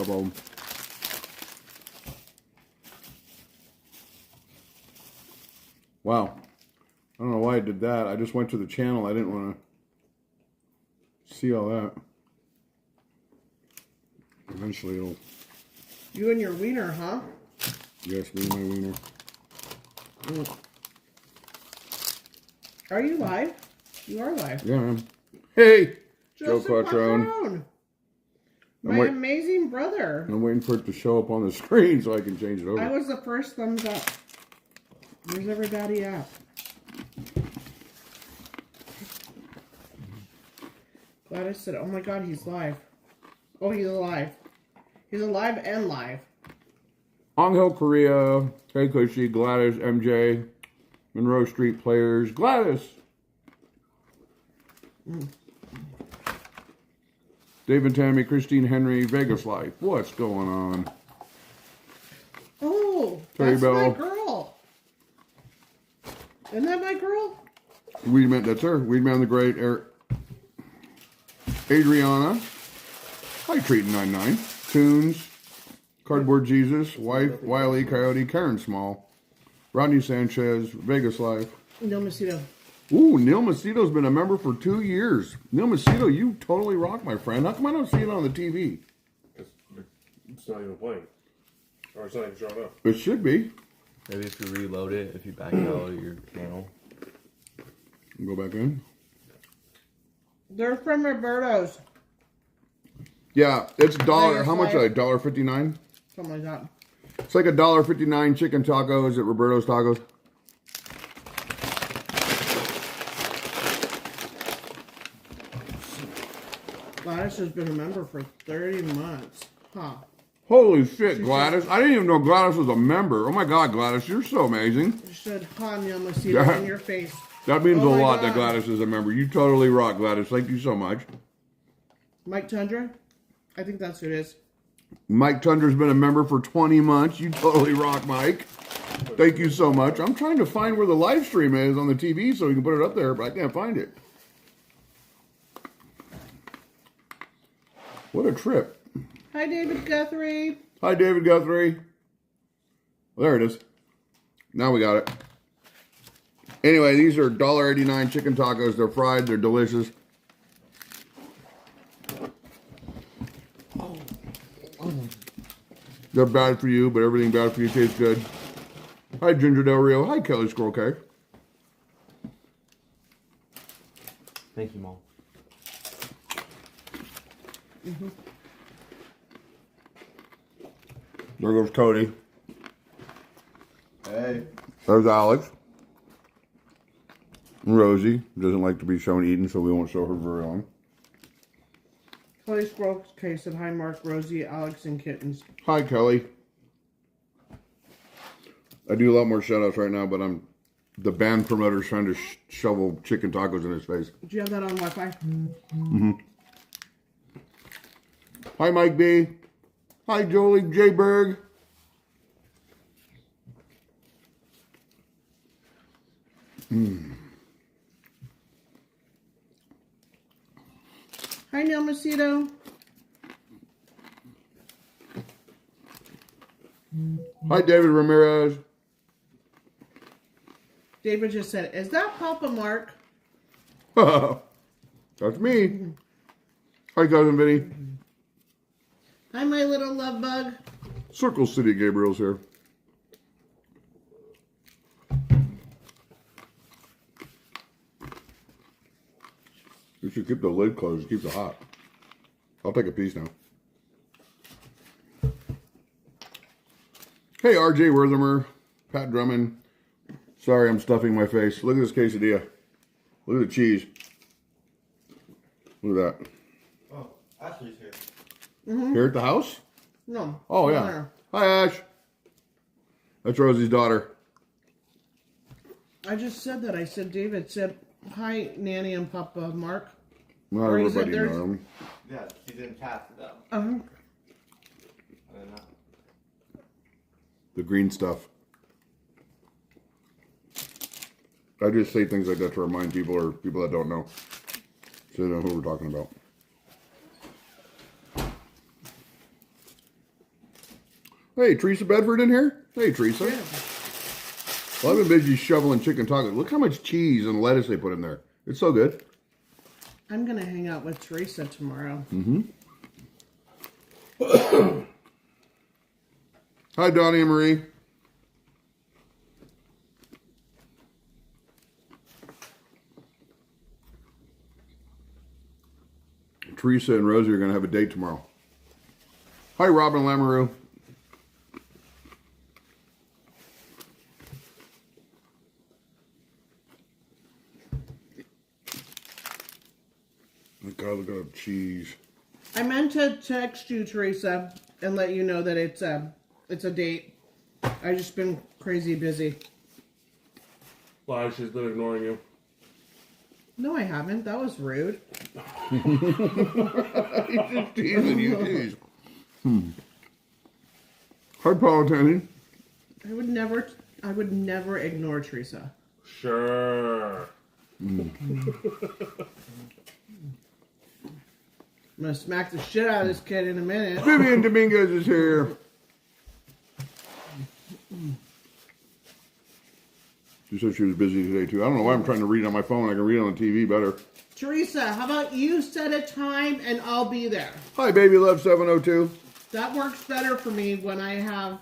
couple of them. Wow. I don't know why I did that. I just went to the channel. I didn't want to see all that. Eventually it'll... You and your wiener, huh? Yes, me and my wiener. Mm. Are you live? You are live. Yeah, I am. Hey! Joseph Joe Quattrone. My amazing brother. I'm waiting for it to show up on the screen so I can change it over. I was the first thumbs up. Where's everybody at? Gladys said, oh my god, he's live. Oh, he's alive. He's alive and live. Angel Korea, Hey Cushy, Gladys, MJ, Monroe Street Players, Gladys. David Tammy, Christine Henry, Vegas Life. What's going on? Oh, Terry that's Bell. my girl. Isn't that my girl? Weedman, that's her. Weedman the Great, Adriana. Hi, Treatin99. Tunes. Cardboard Jesus. Wife, Wiley Coyote, Karen Small. Rodney Sanchez, Vegas Life. No Mosquito. Ooh, Neil Macedo's been a member for 2 years. Neil Macedo, you totally rock, my friend. How come I don't see it on the TV? It's not even playing. Or it's not even showing up. It should be. Maybe if you reload it, if you back out of your channel. Go back in. They're from Roberto's. Yeah, it's $1. Vegas How much Life. are they? $1.59? Something like that. It's like $1.59 chicken tacos at Roberto's Tacos. Gladys has been a member for 30 months. Huh. Holy shit, Gladys. I didn't even know Gladys was a member. Oh my God, Gladys, you're so amazing. You said, huh, Neil Mosquito, Yeah. in your face. That means Oh a my lot God. that Gladys is a member. You totally rock, Gladys. Thank you so much. Mike Tundra? I think that's who it is. Mike Tunder's been a member for 20 months. You totally rock, Mike. Thank you so much. I'm trying to find where the live stream is on the TV so we can put it up there, but I can't find it. What a trip. Hi, David Guthrie. Hi, David Guthrie. Well, there it is. Now we got it. Anyway, these are $1.89 chicken tacos. They're fried. They're delicious. They're bad for you, but everything bad for you tastes good. Hi, Ginger Del Rio. Hi, Kelly Squirrel Cake. Thank you, Mom. There goes Cody. Hey. There's Alex. And Rosie doesn't like to be shown eating, so we won't show her very long. Kelly Squirrel Case said, hi, Mark, Rosie, Alex, and Kittens. Hi, Kelly. I do a lot more shout outs right now, but I'm the band promoter's trying to shovel chicken tacos in his face. Do you have that on Wi-Fi? Mm-hmm. Hi, Mike B. Hi, Jolie J. Berg. Hi, Neil Macedo. Hi, David Ramirez. David just said, is that Papa Mark? That's me. Hi, Cousin Vinny. Hi, my little love bug. Circle City Gabriel's here. You should keep the lid closed. It keeps it hot. I'll take a piece now. Hey, RJ Werthermer. Pat Drummond. Sorry, I'm stuffing my face. Look at this quesadilla. Look at the cheese. Look at that. Oh, Ashley's here. Here at the house? No. Oh, not yeah. there. Hi, Ash. That's Rosie's daughter. I just said that. I said, David said, hi, Nanny and Papa Mark. Not Or he said everybody there's- knows them. Yeah, she's in cast though. Uh-huh. I don't know. The green stuff. I just say things like that to remind people or people that don't know. So they know who we're talking about. Hey, Teresa Bedford in here? Hey, Teresa. Yeah. Well, I've been busy shoveling chicken tacos. Look how much cheese and lettuce they put in there. It's so good. I'm gonna hang out with Teresa tomorrow. Hi, Donnie and Marie. Teresa and Rosie are going to have a date tomorrow. Hi, Robin Lamoureux. Oh God, look at that cheese. I meant to text you, Teresa, and let you know that it's a date. I just been crazy busy. Why? She's been ignoring you. No, I haven't. That was rude. He's just teasing you, geez. Hi, Paul Tanny. I would never ignore Teresa. Sure. I'm gonna smack the shit out of this kid in a minute. Vivian Dominguez is here. She said she was busy today, too. I don't know why I'm trying to read on my phone. I can read on the TV better. Teresa, how about you set a time and I'll be there? Hi, Baby Love 702. That works better for me when I have,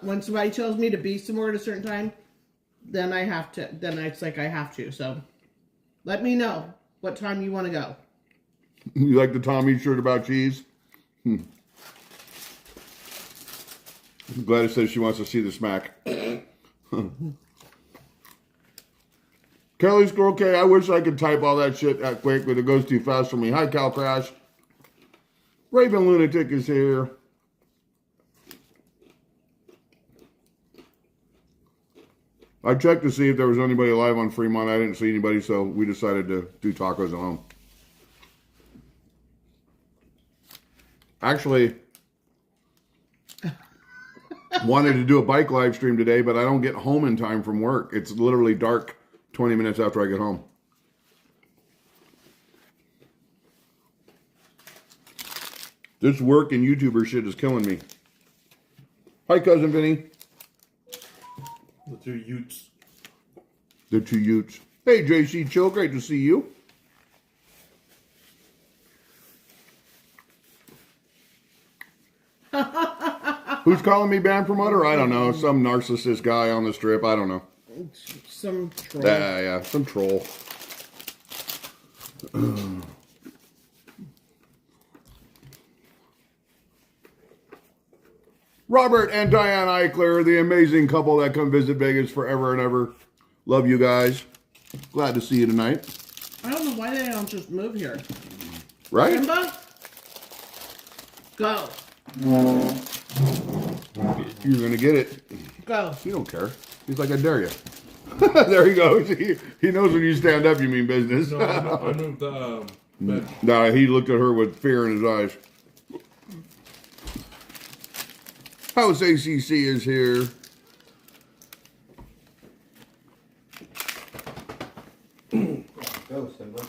when somebody tells me to be somewhere at a certain time, then I have to, then it's like I have to. So let me know what time you want to go. You like the Tommy shirt about cheese? Gladys says she wants to see the smack. Kelly Squirrel K, I wish I could type all that shit that quick, but it goes too fast for me. Hi, Cal Crash. Raven Lunatic is here. I checked to see if there was anybody alive on Fremont. I didn't see anybody, so we decided to do tacos at home. Actually, wanted to do a bike live stream today, but I don't get home in time from work. It's literally dark 20 minutes after I get home. This work and YouTuber shit is killing me. Hi, Cousin Vinny. The two Utes. The two Utes. Hey, JC Chill, great to see you. Who's calling me band promoter? I don't know. Some narcissist guy on the strip. I don't know. Some troll. Yeah, some troll. Robert and Diane Eichler, the amazing couple that come visit Vegas forever and ever. Love you guys. Glad to see you tonight. I don't know why they don't just move here. Right? Simba? Go. You're going to get it. Go. You don't care. He's like, I dare you. There he goes. He knows when you stand up, you mean business. No, I moved the bed. Nah, he looked at her with fear in his eyes. House ACC is here. Go, Simba.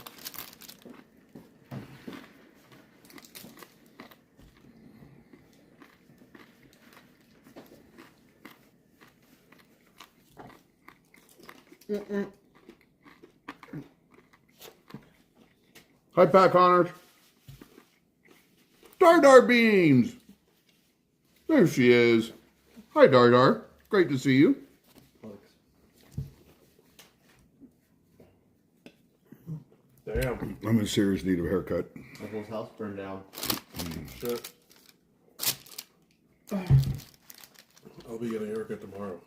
Hi, Pat Connors. Dardar Beans. There she is. Hi, Dardar. Great to see you. Damn. I'm in serious need of a haircut. Uncle's house burned down. Shit. I'll be getting a haircut tomorrow.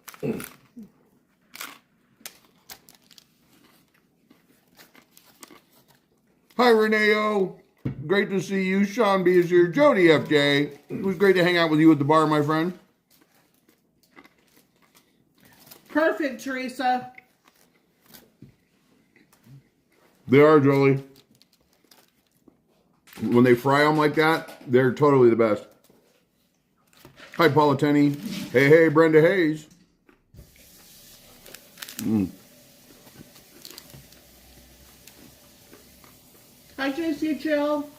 Hi, Reneo. Great to see you. Sean B is here. Jody FJ. It was great to hang out with you at the bar, my friend. Perfect, Teresa. They are, Jolie. When they fry them like that, they're totally the best. Hi, Paula Tenney. Hey, hey, Brenda Hayes. Hi, JC Chill.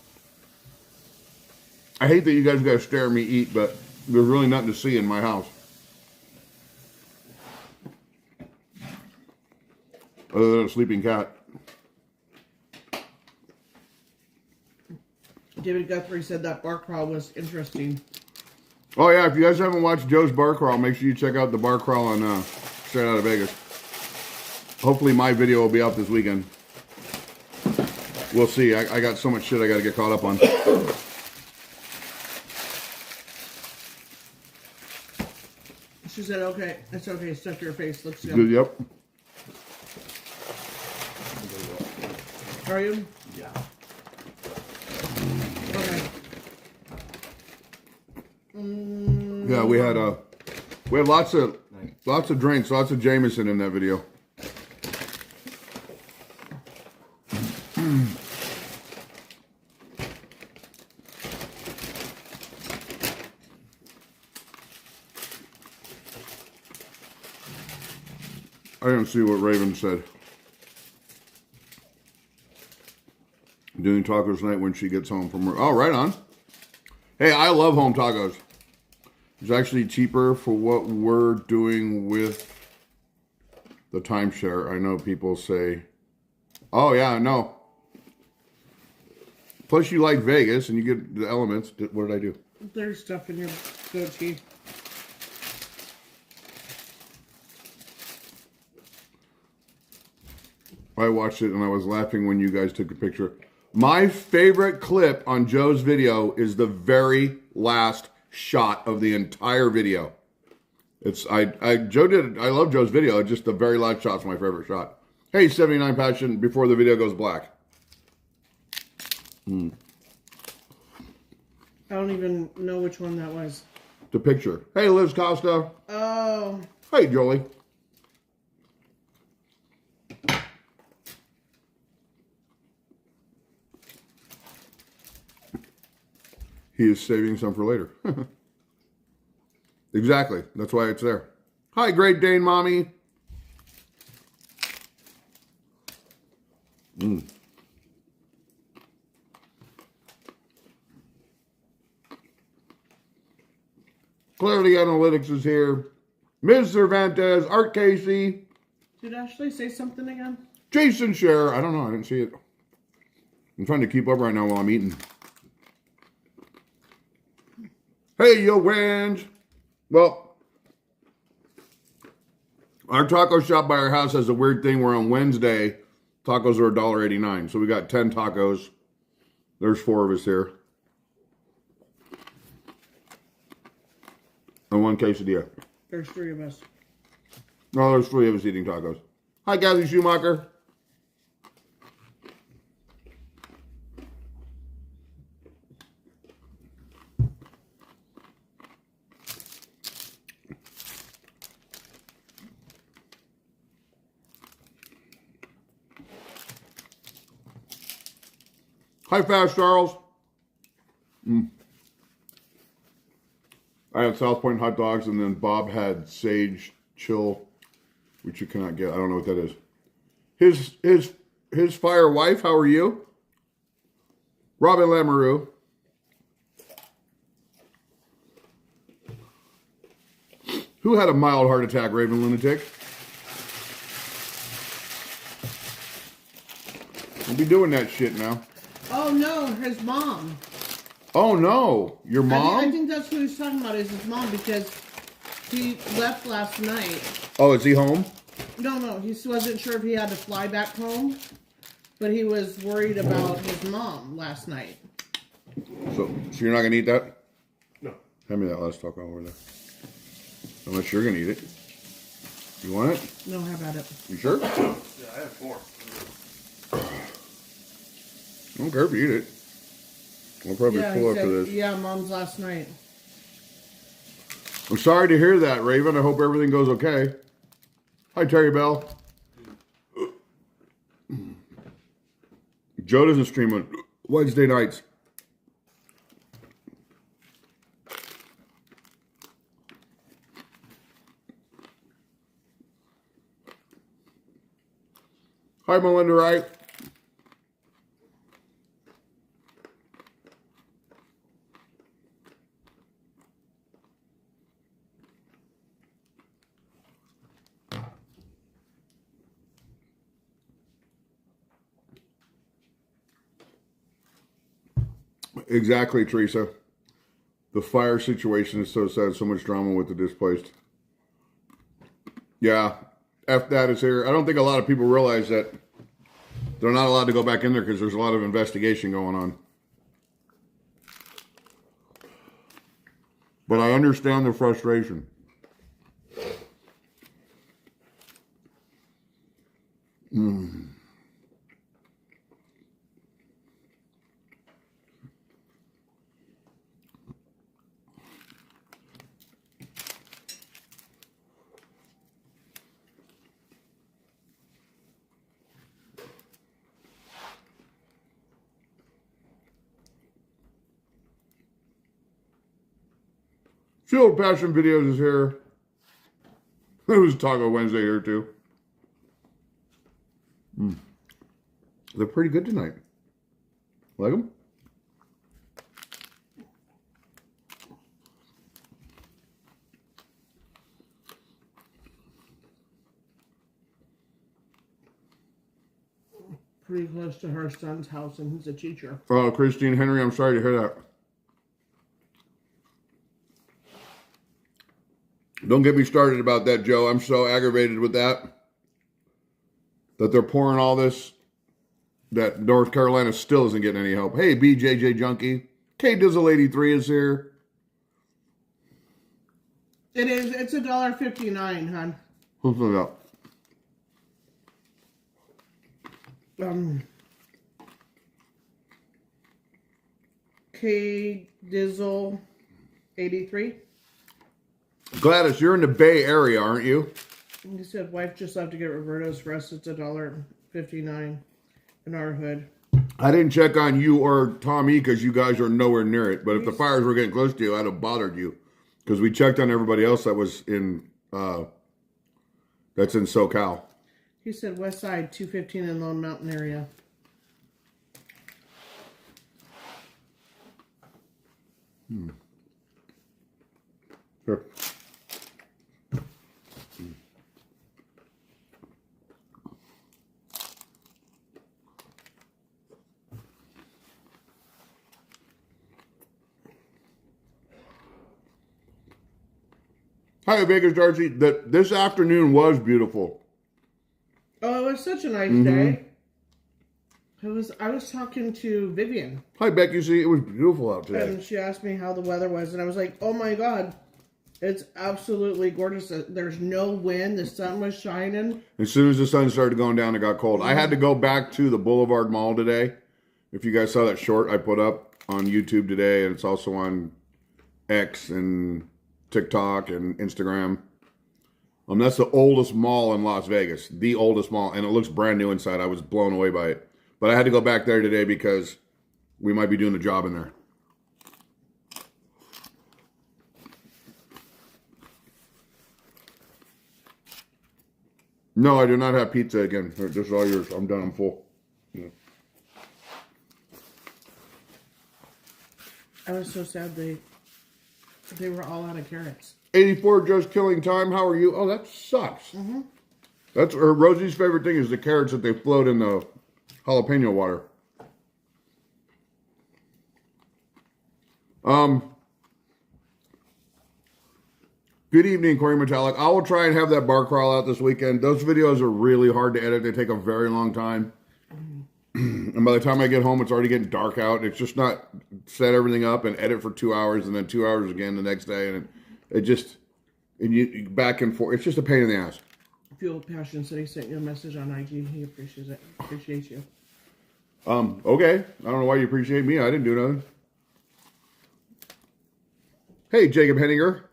I hate that you guys got to stare at me eat, but there's really nothing to see in my house. Other than a sleeping cat. David Guthrie said that bar crawl was interesting. Oh yeah, if you guys haven't watched Joe's Bar Crawl, make sure you check out the bar crawl on Straight Out of Vegas. Hopefully my video will be out this weekend. We'll see. I got so much shit I got to get caught up on. She said, okay, it's okay, stuff to your face, looks good. Yep. Are you? Yeah. Okay. Yeah, we had lots of drinks, lots of Jameson in that video. I didn't see what Raven said. Doing tacos tonight when she gets home from work. Oh, right on. Hey, I love home tacos. It's actually cheaper for what we're doing with the timeshare. I know people say, oh yeah, no. Plus you like Vegas and you get the elements. What did I do? There's stuff in your goatee. I watched it and I was laughing when you guys took a picture. My favorite clip on Joe's video is the very last shot of the entire video. I love Joe's video. Just the very last shot's my favorite shot. Hey, 79 Passion, before the video goes black. I don't even know which one that was. The picture. Hey, Liz Costa. Oh. Hey, Jolie. He is saving some for later. Exactly. That's why it's there. Hi, Great Dane Mommy. Clarity Analytics is here. Ms. Cervantes, Art Casey. Did Ashley say something again? Jason Scher. I don't know. I didn't see it. I'm trying to keep up right now while I'm eating. Hey, yo, Wange. Well, our taco shop by our house has a weird thing where on Wednesday, tacos are $1.89. So we got 10 tacos. There's 4 of us here. And 1 quesadilla. There's 3 of us. No, there's 3 of us eating tacos. Hi, Kathy Schumacher. Hi, Fast Charles. I had South Point hot dogs, and then Bob had Sage Chill, which you cannot get. I don't know what that is. His fire wife. How are you, Robin Lamoureux? Who had a mild heart attack? Raven Lunatic. Don't be doing that shit now. Oh no, his mom. Oh no, your mom? I think that's who he's talking about, is his mom, because he left last night. Oh, is he home? No, he wasn't sure if he had to fly back home, but he was worried about his mom last night. So you're not gonna eat that? No. Hand me that last taco over there. Unless you're gonna eat it. You want it? No, how about it? You sure? Yeah, I have 4. I don't care if you eat it. We'll probably Yeah, pull he after said, this. yeah, mom's last night. I'm sorry to hear that, Raven. I hope everything goes okay. Hi, Terry Bell. Joe doesn't stream on Wednesday nights. Hi, Melinda Wright. Exactly, Teresa. The fire situation is so sad. So much drama with the displaced. Yeah, F that is here. I don't think a lot of people realize that they're not allowed to go back in there because there's a lot of investigation going on. But I understand the frustration. Field Passion Videos is here. It was Taco Wednesday here too. They're pretty good tonight. Like them? Pretty close to her son's house, and he's a teacher. Oh, Christine Henry, I'm sorry to hear that. Don't get me started about that, Joe. I'm so aggravated with that they're pouring all this, that North Carolina still isn't getting any help. Hey, BJJ Junkie. K-Dizzle83 is here. It is. It's $1.59, hon. Who's that? K-Dizzle83. Gladys, you're in the Bay Area, aren't you? He said, wife just left to get Roberto's. For us, it's $1.59 in our hood. I didn't check on you or Tommy because you guys are nowhere near it. But if the fires were getting close to you, I'd have bothered you. Because we checked on everybody else that was in, that's in SoCal. He said west side, 215 in Lone Mountain area. Sure. Hi, Vegas Darcy. This afternoon was beautiful. Oh, it was such a nice day. I was talking to Vivian. Hi, Becky. See, it was beautiful out today. And she asked me how the weather was, and I was like, oh my God, it's absolutely gorgeous. There's no wind. The sun was shining. As soon as the sun started going down, it got cold. I had to go back to the Boulevard Mall today. If you guys saw that short I put up on YouTube today, and it's also on X and TikTok and Instagram. That's the oldest mall in Las Vegas. The oldest mall, and it looks brand new inside. I was blown away by it. But I had to go back there today because we might be doing a job in there. No, I do not have pizza again. This is all yours. I'm done. I'm full. Yeah. I was so sad they were all out of carrots. 84 just killing time. How are you? Oh, that sucks. That's Rosie's favorite thing is the carrots that they float in the jalapeno water. Good evening, Corey Metallic. I will try and have that bar crawl out this weekend. Those videos are really hard to edit. They take a very long time. And by the time I get home, it's already getting dark out. It's just not set everything up and edit for 2 hours and then 2 hours again the next day. And you back and forth. It's just a pain in the ass. Fuel Passion said he sent you a message on IG. He appreciates you. Okay. I don't know why you appreciate me. I didn't do nothing. Hey, Jacob Henninger.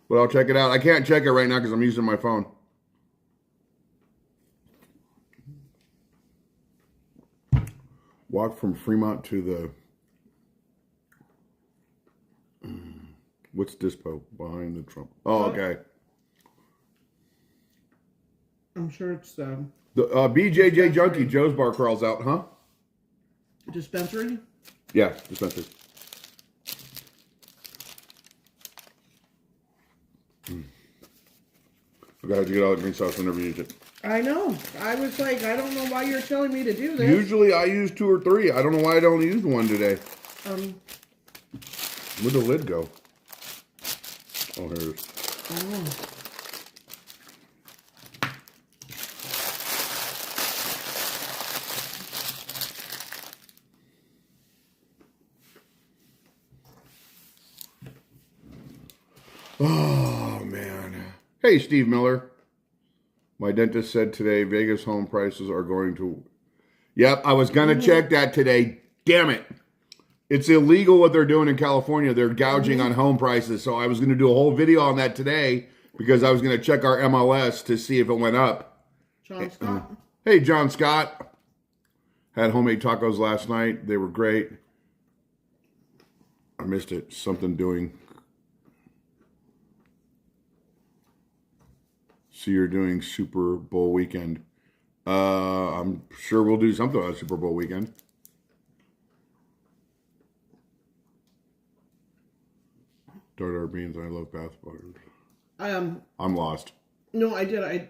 But I'll check it out. I can't check it right now because I'm using my phone. Walk from Fremont to the... What's Dispo? Behind the Trump. Oh, okay. I'm sure it's the BJJ Junkie. Joe's bar crawls out, huh? dispensary. Yeah, dispensary. I gotta get all the green sauce. I never used it. I know. I was like, I don't know why you're telling me to do this. Usually I use 2 or 3. I don't know why I don't use one today. Where'd the lid go? Oh, here it is. Oh. Oh, man. Hey, Steve Miller. My dentist said today Vegas home prices are going to... Yep, I was going to check that today. Damn it. It's illegal what they're doing in California. They're gouging on home prices. So I was going to do a whole video on that today because I was going to check our MLS to see if it went up. John Scott. Hey, John Scott. Had homemade tacos last night. They were great. I missed it. Something doing... So you're doing Super Bowl weekend. I'm sure we'll do something on Super Bowl weekend. Tartar beans, I love bath butters. I'm lost. No, I did.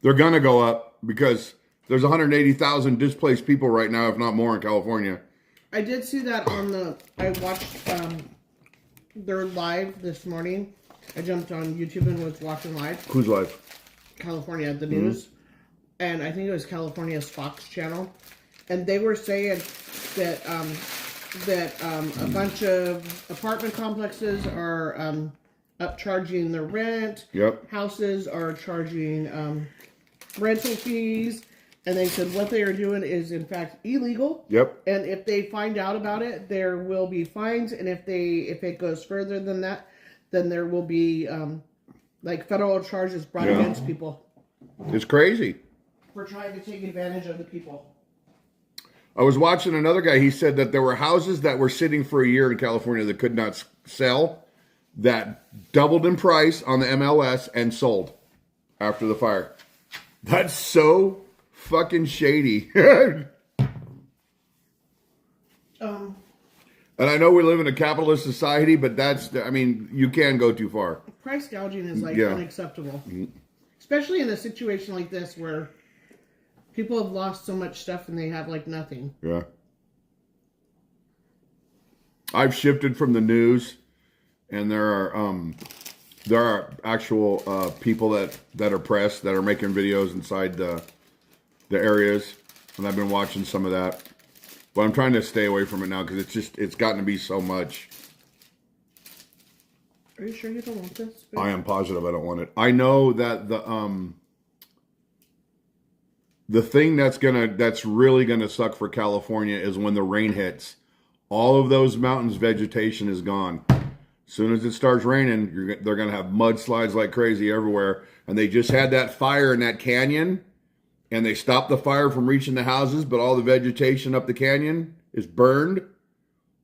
They're gonna go up because there's 180,000 displaced people right now, if not more, in California. I did see that on the... I watched their live this morning. I jumped on YouTube and was watching live. Who's live? California, the news. And I think it was California's Fox channel. And they were saying that a bunch of apartment complexes are upcharging their rent. Yep. Houses are charging rental fees. And they said what they are doing is, in fact, illegal. Yep. And if they find out about it, there will be fines. And if it goes further than that, then there will be like federal charges brought against people. It's crazy. For trying to take advantage of the people. I was watching another guy. He said that there were houses that were sitting for a year in California that could not sell, that doubled in price on the MLS and sold after the fire. That's so fucking shady. And I know we live in a capitalist society, but you can go too far. Price gouging is unacceptable. Especially in a situation like this where people have lost so much stuff and they have nothing. Yeah. I've shifted from the news, and there are actual people that are press that are making videos inside the areas, and I've been watching some of that. But I'm trying to stay away from it now because it's gotten to be so much. Are you sure you don't want this? I am positive I don't want it. I know that the thing that's really gonna suck for California is when the rain hits. All of those mountains vegetation is gone. As soon as it starts raining, they're gonna have mudslides like crazy everywhere. And they just had that fire in that canyon. And they stopped the fire from reaching the houses, but all the vegetation up the canyon is burned.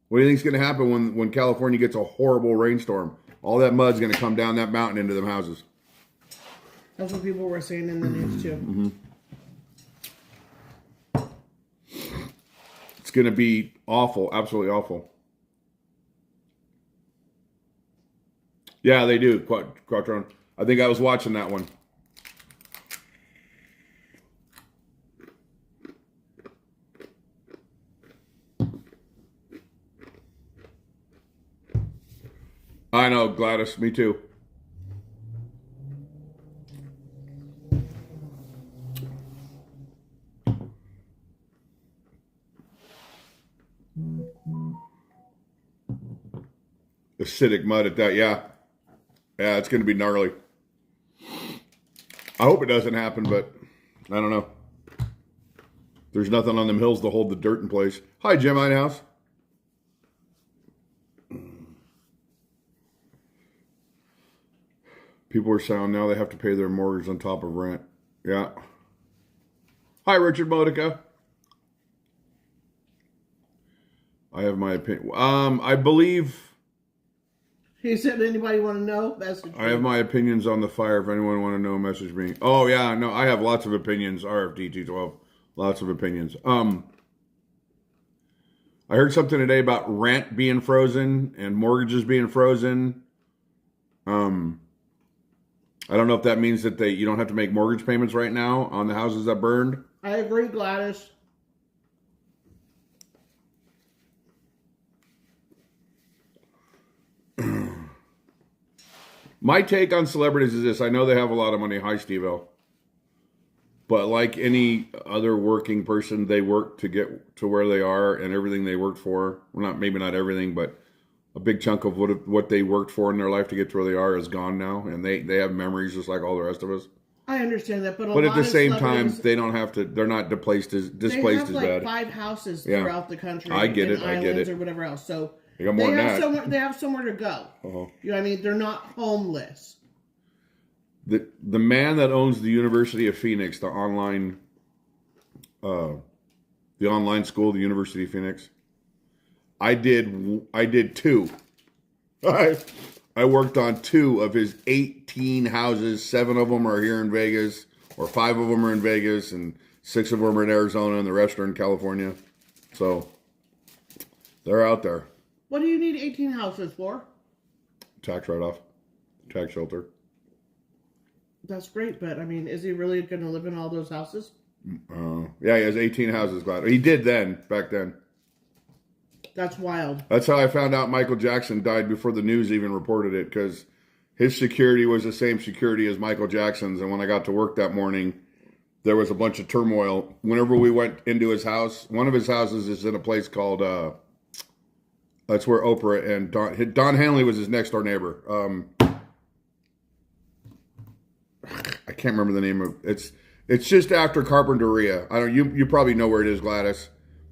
What do you think is going to happen when California gets a horrible rainstorm? All that mud's going to come down that mountain into them houses. That's what people were saying in the news too. It's going to be awful, absolutely awful. Yeah, they do. Quattron. I think I was watching that one. I know, Gladys. Me too. Acidic mud at that, yeah. Yeah, it's going to be gnarly. I hope it doesn't happen, but I don't know. There's nothing on them hills to hold the dirt in place. Hi, Jim Inehouse. People are saying now they have to pay their mortgage on top of rent. Yeah. Hi, Richard Modica. I have my opinion. I believe... He said, anybody want to know? I have my opinions on the fire. If anyone want to know, message me. Oh, yeah. No, I have lots of opinions. RFD212. Lots of opinions. I heard something today about rent being frozen and mortgages being frozen. I don't know if that means that you don't have to make mortgage payments right now on the houses that burned. I agree, Gladys. My take on celebrities is this. I know they have a lot of money. Hi, Steve-O. But like any other working person, they work to get to where they are, and everything they worked for, well, maybe not everything, but a big chunk of what they worked for in their life to get to where they are is gone now. And they have memories just like all the rest of us. I understand that, but at the same time, they don't have to, they're not displaced as they have like bad. 5 houses Yeah. throughout the country. I get it, and I get islands it. Or whatever else. So They got more than that. they have somewhere to go. Uh-huh. You know what I mean? They're not homeless. The man that owns the University of Phoenix, the online school, the University of Phoenix. I did 2. I worked on 2 of his 18 houses. 7 of them are here in Vegas, or 5 of them are in Vegas, and 6 of them are in Arizona, and the rest are in California. So they're out there. What do you need 18 houses for? Tax write-off, tax shelter. That's great, but I mean, is he really going to live in all those houses? Yeah, he has 18 houses, glad. He did back then. That's wild. That's how I found out Michael Jackson died before the news even reported it, because his security was the same security as Michael Jackson's. And when I got to work that morning, there was a bunch of turmoil. Whenever we went into his house, one of his houses is in a place called, that's where Oprah and Don Henley was his next door neighbor. I can't remember the name of it. It's just after Carpinteria. You probably know where it is, Gladys.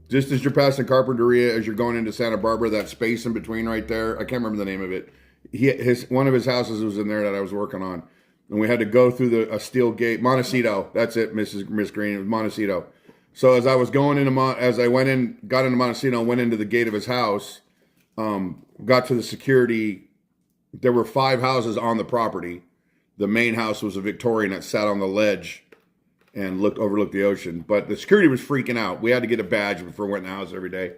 Just as you're passing Carpinteria, as you're going into Santa Barbara, that space in between right there. I can't remember the name of it. One of his houses was in there that I was working on, and we had to go through a steel gate. Montecito, that's it, Miss Green. It was Montecito. So as I was going into got into Montecito, and went into the gate of his house, got to the security. There were 5 houses on the property. The main house was a Victorian that sat on the ledge and overlooked the ocean. But the security was freaking out. We had to get a badge before we went in the house every day.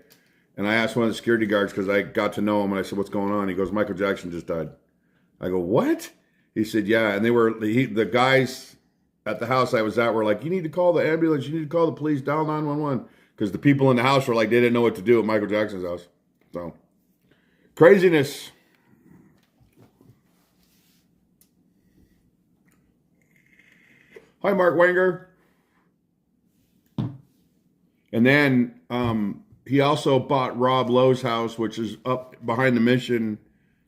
And I asked one of the security guards, because I got to know him, and I said, "What's going on?" He goes, "Michael Jackson just died." I go, "What?" He said, "Yeah." And the guys at the house I was at were like, "You need to call the ambulance. You need to call the police. Dial 911." Because the people in the house were like, they didn't know what to do at Michael Jackson's house. So, craziness. Hi, Mark Wenger. And then he also bought Rob Lowe's house, which is up behind the Mission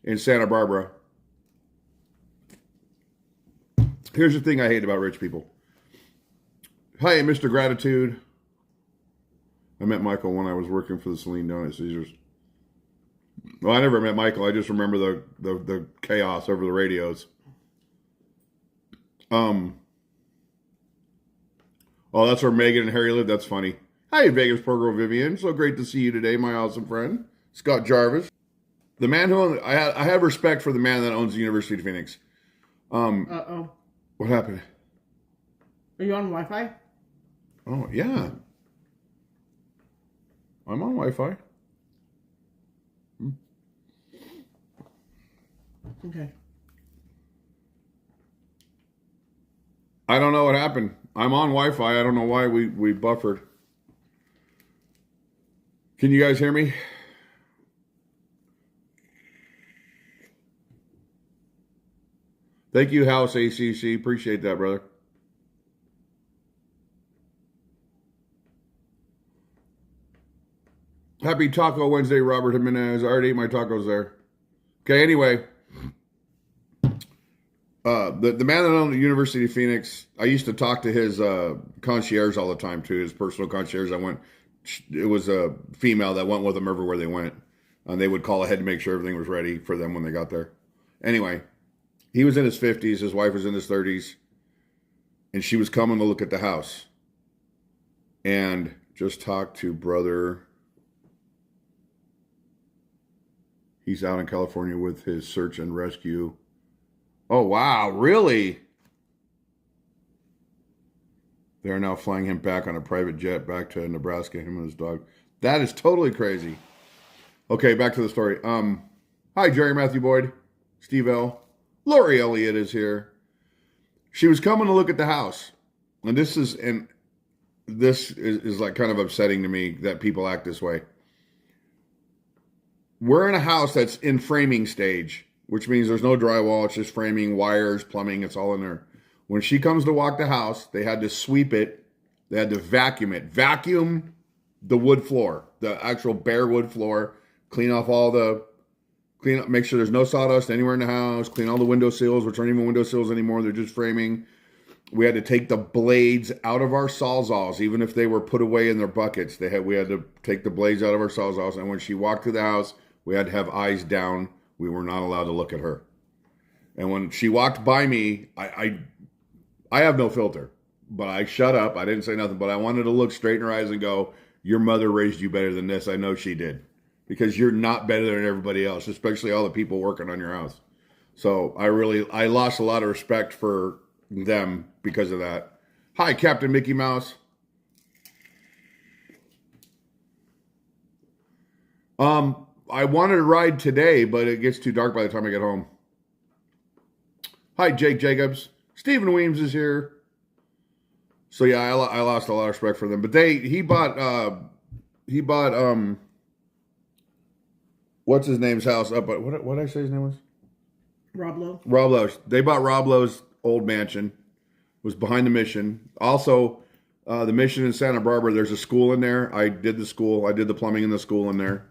in Santa Barbara. Here's the thing I hate about rich people. Hi, Mr. Gratitude. I met Michael when I was working for the Celine Dion at Caesars. Well, I never met Michael. I just remember the chaos over the radios. Oh, that's where Megan and Harry live. That's funny. Hi, Vegas Pro Vivian. So great to see you today, my awesome friend. Scott Jarvis. The man who I have respect for the man that owns the University of Phoenix. Uh-oh. What happened? Are you on Wi-Fi? Oh, yeah. I'm on Wi-Fi. Okay. I don't know what happened. I'm on Wi-Fi. I don't know why we buffered. Can you guys hear me? Thank you, House ACC. Appreciate that, brother. Happy Taco Wednesday, Robert Jimenez. I already ate my tacos there. Okay, anyway. The man that owned the University of Phoenix, I used to talk to his concierge all the time too, his personal concierge. It was a female that went with him everywhere they went. And they would call ahead to make sure everything was ready for them when they got there. Anyway, he was in his 50s, his wife was in his 30s, and she was coming to look at the house. And just talked to brother. He's out in California with his search and rescue. Oh, wow, really? They're now flying him back on a private jet back to Nebraska, him and his dog. That is totally crazy. Okay, back to the story. Hi, Jerry Matthew Boyd, Steve L. Lori Elliott is here. She was coming to look at the house. And this is like kind of upsetting to me that people act this way. We're in a house that's in framing stage, which means there's no drywall. It's just framing, wires, plumbing. It's all in there. When she comes to walk the house, they had to sweep it. They had to vacuum it. Vacuum the wood floor, the actual bare wood floor. Clean up, make sure there's no sawdust anywhere in the house. Clean all the window sills, which aren't even window sills anymore. They're just framing. We had to take the blades out of our sawzalls, even if they were put away in their buckets. We had to take the blades out of our sawzalls. And when she walked through the house, we had to have eyes down. We were not allowed to look at her. And when she walked by me, I have no filter, but I shut up. I didn't say nothing, but I wanted to look straight in her eyes and go, your mother raised you better than this. I know she did, because you're not better than everybody else, especially all the people working on your house. So I lost a lot of respect for them because of that. Hi, Captain Mickey Mouse. I wanted to ride today, but it gets too dark by the time I get home. Hi, Jake Jacobs. Stephen Weems is here. So yeah, I lost a lot of respect for them. But he bought what's his name's house up at, what did I say his name was? Rob Lowe. Rob Lowe. They bought Rob Lowe's old mansion. It was behind the Mission. Also, the Mission in Santa Barbara, there's a school in there. I did the school. I did the plumbing in the school in there.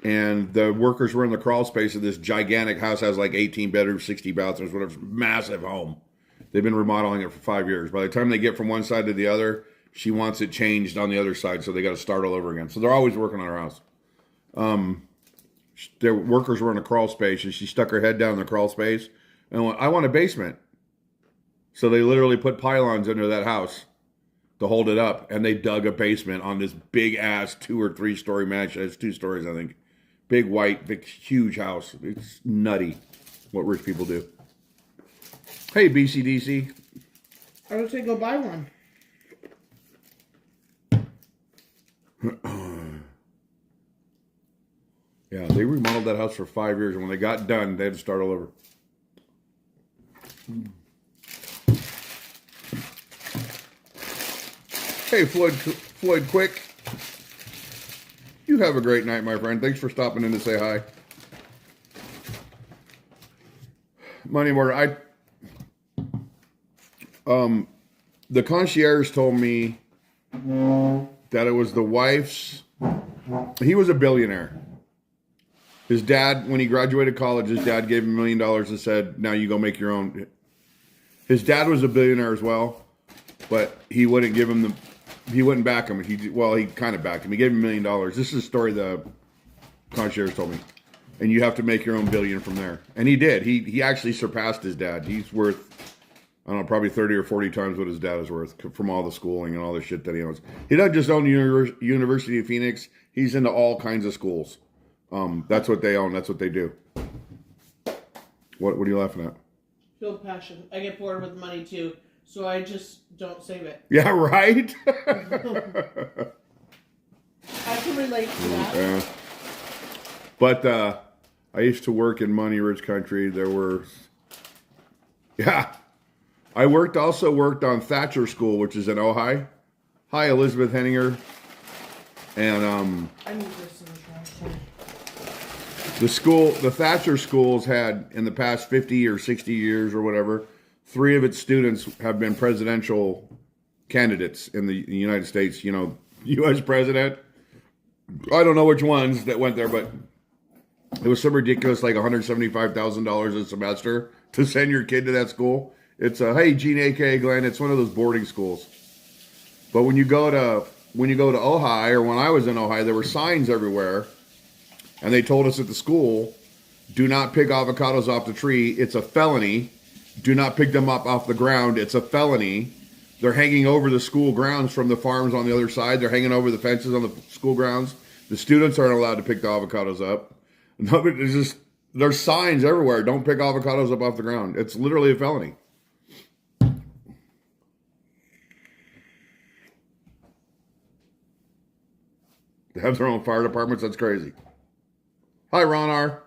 And the workers were in the crawl space of this gigantic house. Has like 18 bedrooms, 60 bathrooms, whatever. Massive home. They've been remodeling it for 5 years. By the time they get from one side to the other, she wants it changed on the other side, so they got to start all over again. So they're always working on her house. Their workers were in a crawl space, and she stuck her head down in the crawl space and went, I want a basement. So they literally put pylons under that house to hold it up, and they dug a basement on this big-ass 2 or 3 story mansion. It's 2 stories, I think. Big, white, big, huge house. It's nutty what rich people do. Hey, BCDC. I would say go buy one. Yeah, they remodeled that house for 5 years, and when they got done, they had to start all over. Hey, Floyd Quick. You have a great night, my friend. Thanks for stopping in to say hi. Money Mortar, the concierge told me that it was the wife's, he was a billionaire. His dad, when he graduated college, his dad gave him $1 million and said, now you go make your own. His dad was a billionaire as well, but he wouldn't give him he wouldn't back him. He kind of backed him. He gave him $1 million. This is a story the concierge told me. And you have to make your own billion from there. And he did. He actually surpassed his dad. He's worth, I don't know, probably 30 or 40 times what his dad is worth from all the schooling and all the shit that he owns. He doesn't just own the University of Phoenix. He's into all kinds of schools. That's what they own. That's what they do. What are you laughing at? Feel passion. I get bored with money too, so I just don't save it. Yeah, right? I can relate to that. Yeah. But I used to work in money-rich country. I also worked on Thatcher School, which is in Ojai. Hi, Elizabeth Henninger. And I need this in the trash can. the Thatcher schools had, in the past 50 or 60 years or whatever, 3 of its students have been presidential candidates in the United States. You know, U.S. president. I don't know which ones that went there, but it was some ridiculous, like $175,000 a semester to send your kid to that school. It's hey, Gene, a.k.a. Glenn, it's one of those boarding schools. But when you go to Ojai, or when I was in Ojai, there were signs everywhere, and they told us at the school, do not pick avocados off the tree. It's a felony. Do not pick them up off the ground. It's a felony. They're hanging over the school grounds from the farms on the other side. They're hanging over the fences on the school grounds. The students aren't allowed to pick the avocados up. There's signs everywhere. Don't pick avocados up off the ground. It's literally a felony. They have their own fire departments. That's crazy. Hi, Ron R.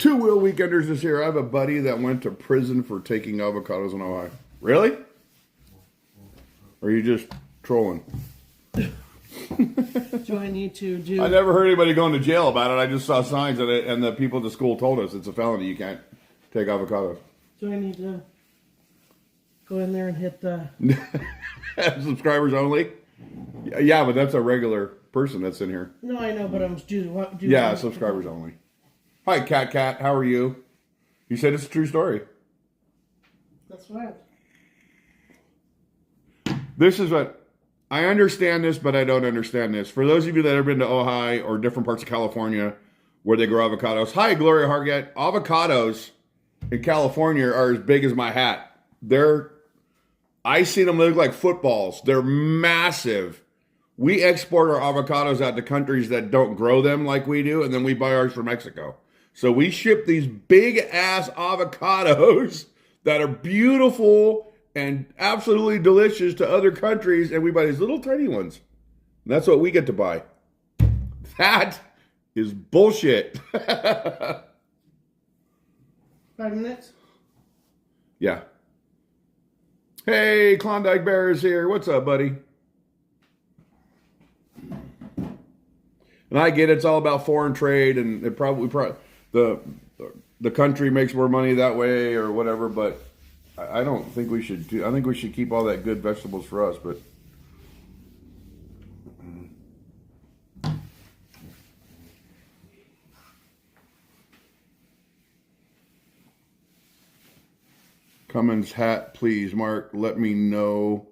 Two Wheel Weekenders is here. I have a buddy that went to prison for taking avocados in Ohio. Really? Or are you just trolling? Do I need to do... I never heard anybody going to jail about it. I just saw signs of it, and the people at the school told us it's a felony. You can't take avocados. Do I need to go in there and hit the... Subscribers only? Yeah, but that's a regular person that's in here. No, I know, but I'm do Yeah, subscribers only. Hi, Cat. How are you? You said it's a true story. That's right. This is what... I understand this, but I don't understand this. For those of you that have been to Ojai or different parts of California where they grow avocados. Hi, Gloria Hargett. Avocados in California are as big as my hat. I see them look like footballs. They're massive. We export our avocados out to countries that don't grow them like we do, and then we buy ours from Mexico. So we ship these big-ass avocados that are beautiful and absolutely delicious to other countries, and we buy these little tiny ones. And that's what we get to buy. That is bullshit. 5 minutes? Yeah. Hey, Klondike Bear is here. What's up, buddy? And I get it's all about foreign trade, and it probably the country makes more money that way or whatever, but I don't think we should do. I think we should keep all that good vegetables for us, but Cummins hat, please, Mark. Let me know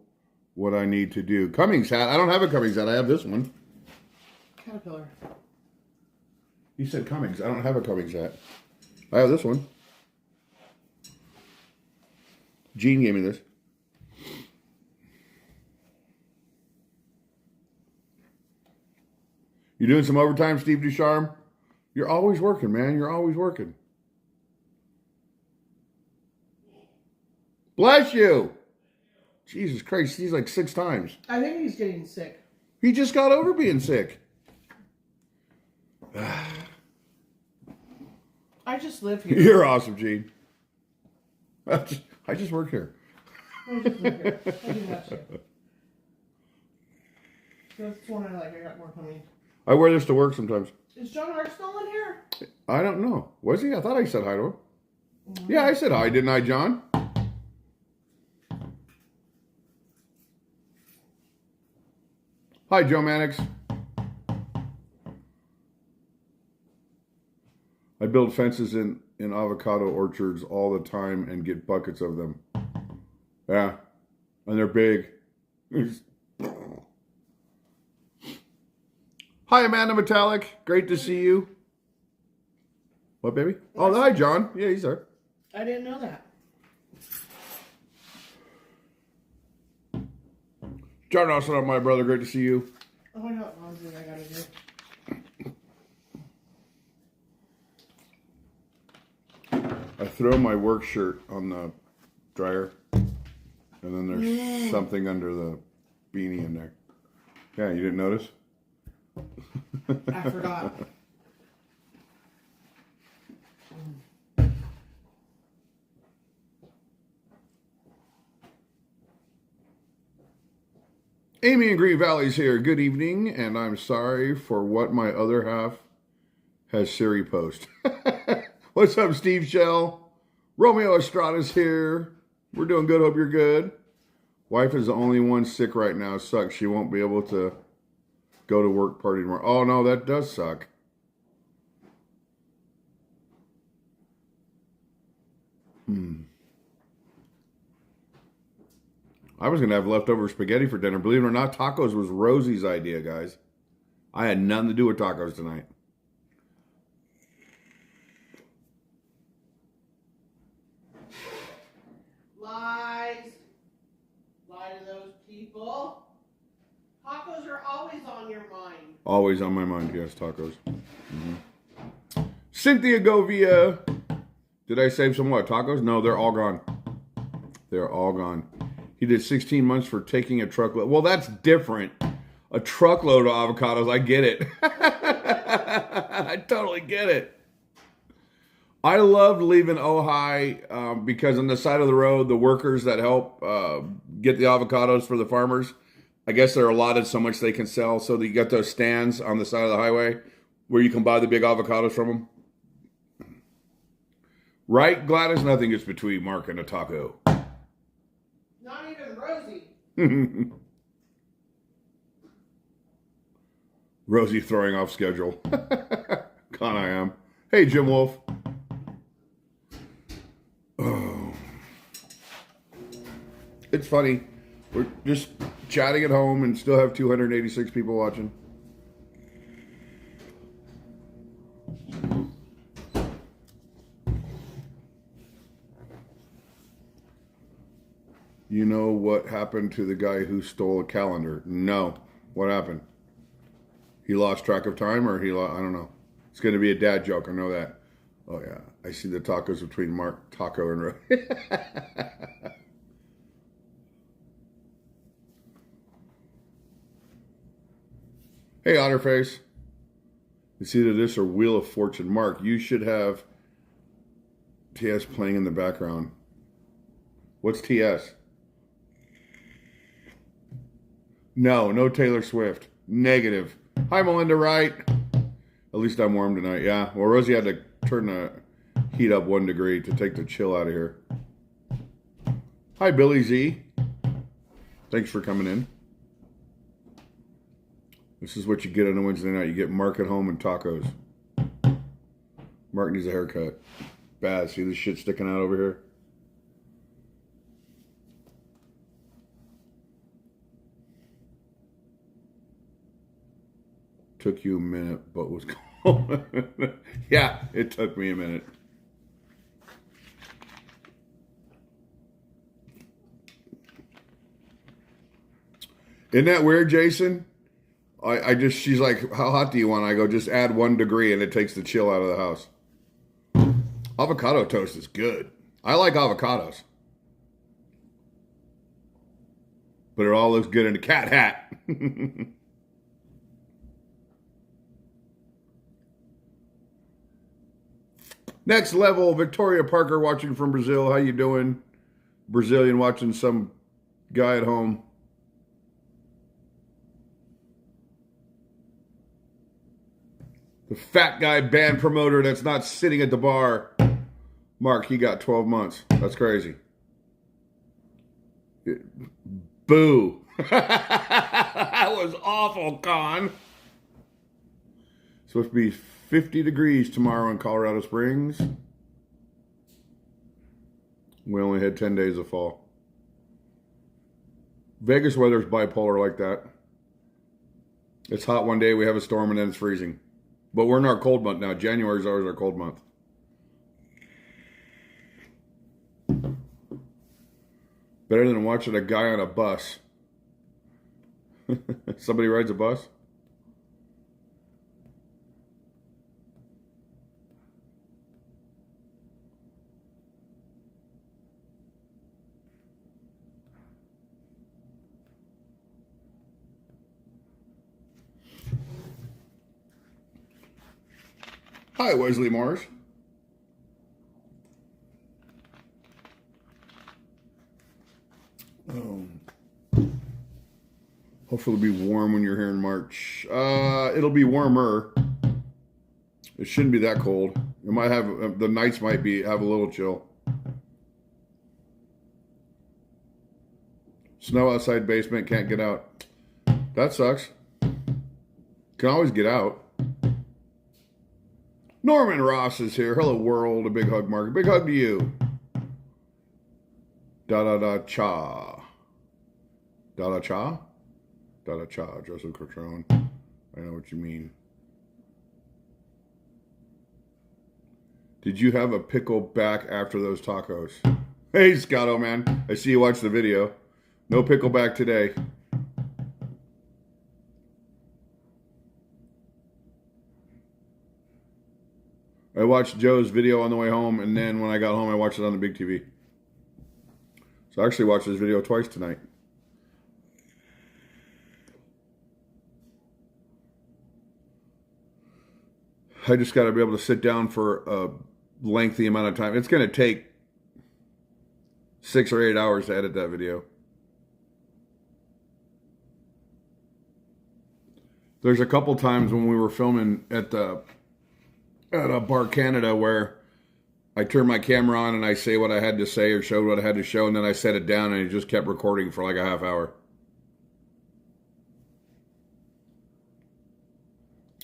what I need to do. Cummins hat. I don't have a Cummins hat. I have this one. Caterpillar. You said Cummins. I don't have a Cummins hat. I have this one. Gene gave me this. You doing some overtime, Steve Ducharme? You're always working, man. You're always working. Bless you. Jesus Christ, he's like 6 times. I think he's getting sick. He just got over being sick. I just live here. You're awesome, Gene. I just work here. I just live here. I do that shit. That's one I like. I got more coming. I wear this to work sometimes. Is John Arsenal in here? I don't know. Was he? I thought I said hi to him. Yeah, I said hi, didn't I, John? Hi, Joe Mannix. I build fences in avocado orchards all the time and get buckets of them. Yeah, and they're big. Hi, Amanda Metallic. Great to see you. What, baby? Oh, hi, John. Yeah, he's there. I didn't know that. John Austin, my brother. Great to see you. Oh, I know what laundry I gotta do. I throw my work shirt on the dryer, and then there's something under the beanie in there. Yeah, you didn't notice? I forgot. Amy in Green Valley's here. Good evening, and I'm sorry for what my other half has Siri post. What's up, Steve Shell? Romeo Estrada's here. We're doing good. Hope you're good. Wife is the only one sick right now. Sucks. She won't be able to go to work party tomorrow. Oh, no, that does suck. I was going to have leftover spaghetti for dinner. Believe it or not, tacos was Rosie's idea, guys. I had nothing to do with tacos tonight. Lies. Lie to those people. Tacos are always on your mind. Always on my mind, yes, tacos. Cynthia Govia. Did I save some what? Tacos? No, they're all gone. They're all gone. He did 16 months for taking a truckload. Well, that's different. A truckload of avocados. I get it. I totally get it. I loved leaving Ojai because on the side of the road, the workers that help get the avocados for the farmers, I guess they're allotted so much they can sell. So that you got those stands on the side of the highway where you can buy the big avocados from them. Right, Gladys? Nothing gets between Mark and a taco. Not even Rosie. Rosie throwing off schedule. Con I am. Hey, Jim Wolf. Oh. It's funny. We're just chatting at home and still have 286 people watching. You know what happened to the guy who stole a calendar? No. What happened? He lost track of time or I don't know. It's going to be a dad joke. I know that. Oh, yeah. I see the tacos between Mark, Taco, and Hey, Otterface. It's either this or Wheel of Fortune. Mark, you should have TS playing in the background. What's TS? No Taylor Swift. Negative. Hi, Melinda Wright. At least I'm warm tonight. Yeah. Well, Rosie had to turn the heat up 1 degree to take the chill out of here. Hi, Billy Z. Thanks for coming in. This is what you get on a Wednesday night. You get Mark at home and tacos. Mark needs a haircut. Bad. See this shit sticking out over here? Took you a minute, but was cool. Yeah, it took me a minute. Isn't that weird, Jason? She's like, how hot do you want? I go, just add 1 degree and it takes the chill out of the house. Avocado toast is good. I like avocados. But it all looks good in a cat hat. Next level, Victoria Parker watching from Brazil. How you doing? Brazilian watching some guy at home. The fat guy band promoter that's not sitting at the bar. Mark, he got 12 months. That's crazy. Boo. That was awful, Con. Supposed to be 50 degrees tomorrow in Colorado Springs. We only had 10 days of fall. Vegas weather's bipolar like that. It's hot one day, we have a storm, and then it's freezing. But we're in our cold month now. January is always our cold month. Better than watching a guy on a bus. Somebody rides a bus? Hi, Wesley Morris. Hopefully it'll be warm when you're here in March. It'll be warmer. It shouldn't be that cold. It might have, the nights might have a little chill. Snow outside basement, can't get out. That sucks. Can always get out. Norman Ross is here. Hello, world. A big hug, Mark. A big hug to you. Da-da-da-cha. Da-da-cha? Da-da-cha. Joseph Cotrone. I know what you mean. Did you have a pickle back after those tacos? Hey, Scotto, man. I see you watched the video. No pickle back today. I watched Joe's video on the way home, and then when I got home, I watched it on the big TV. So I actually watched this video twice tonight. I just got to be able to sit down for lengthy amount of time. It's going to take 6 or 8 hours to edit that video. There's a couple times when we were filming at a Bar Canada where I turned my camera on and I say what I had to say or showed what I had to show, and then I set it down and it just kept recording for like a half hour.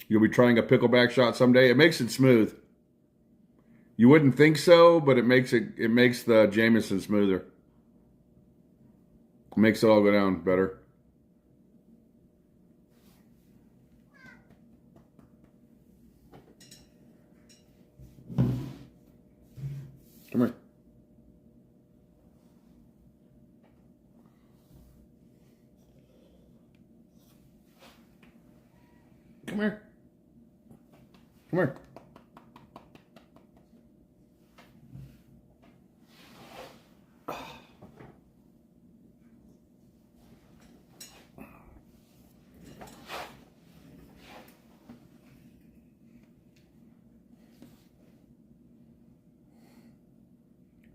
You'll be trying a pickleback shot someday. It makes it smooth. You wouldn't think so, but it makes the Jameson smoother. It makes it all go down better. Come here. Come here. Come here.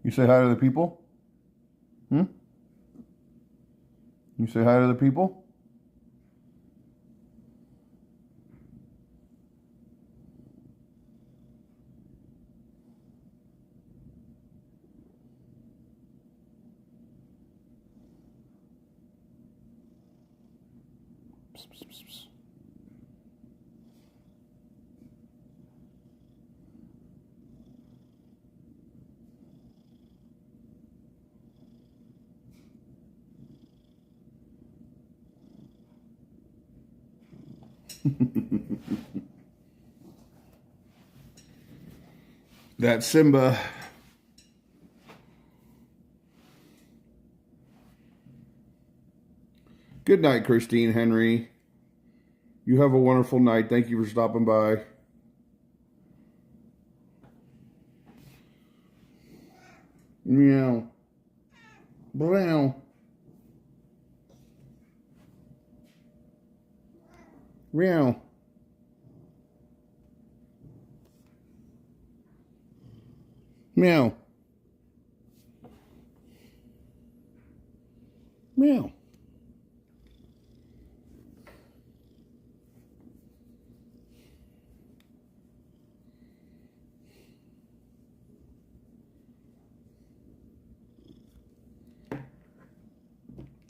You say hi to the people? Hmm? You say hi to the people? Psst, psst, psst, psst. That Simba. Good night, Christine Henry. You have a wonderful night. Thank you for stopping by. Meow. Meow. Meow. Meow. Meow.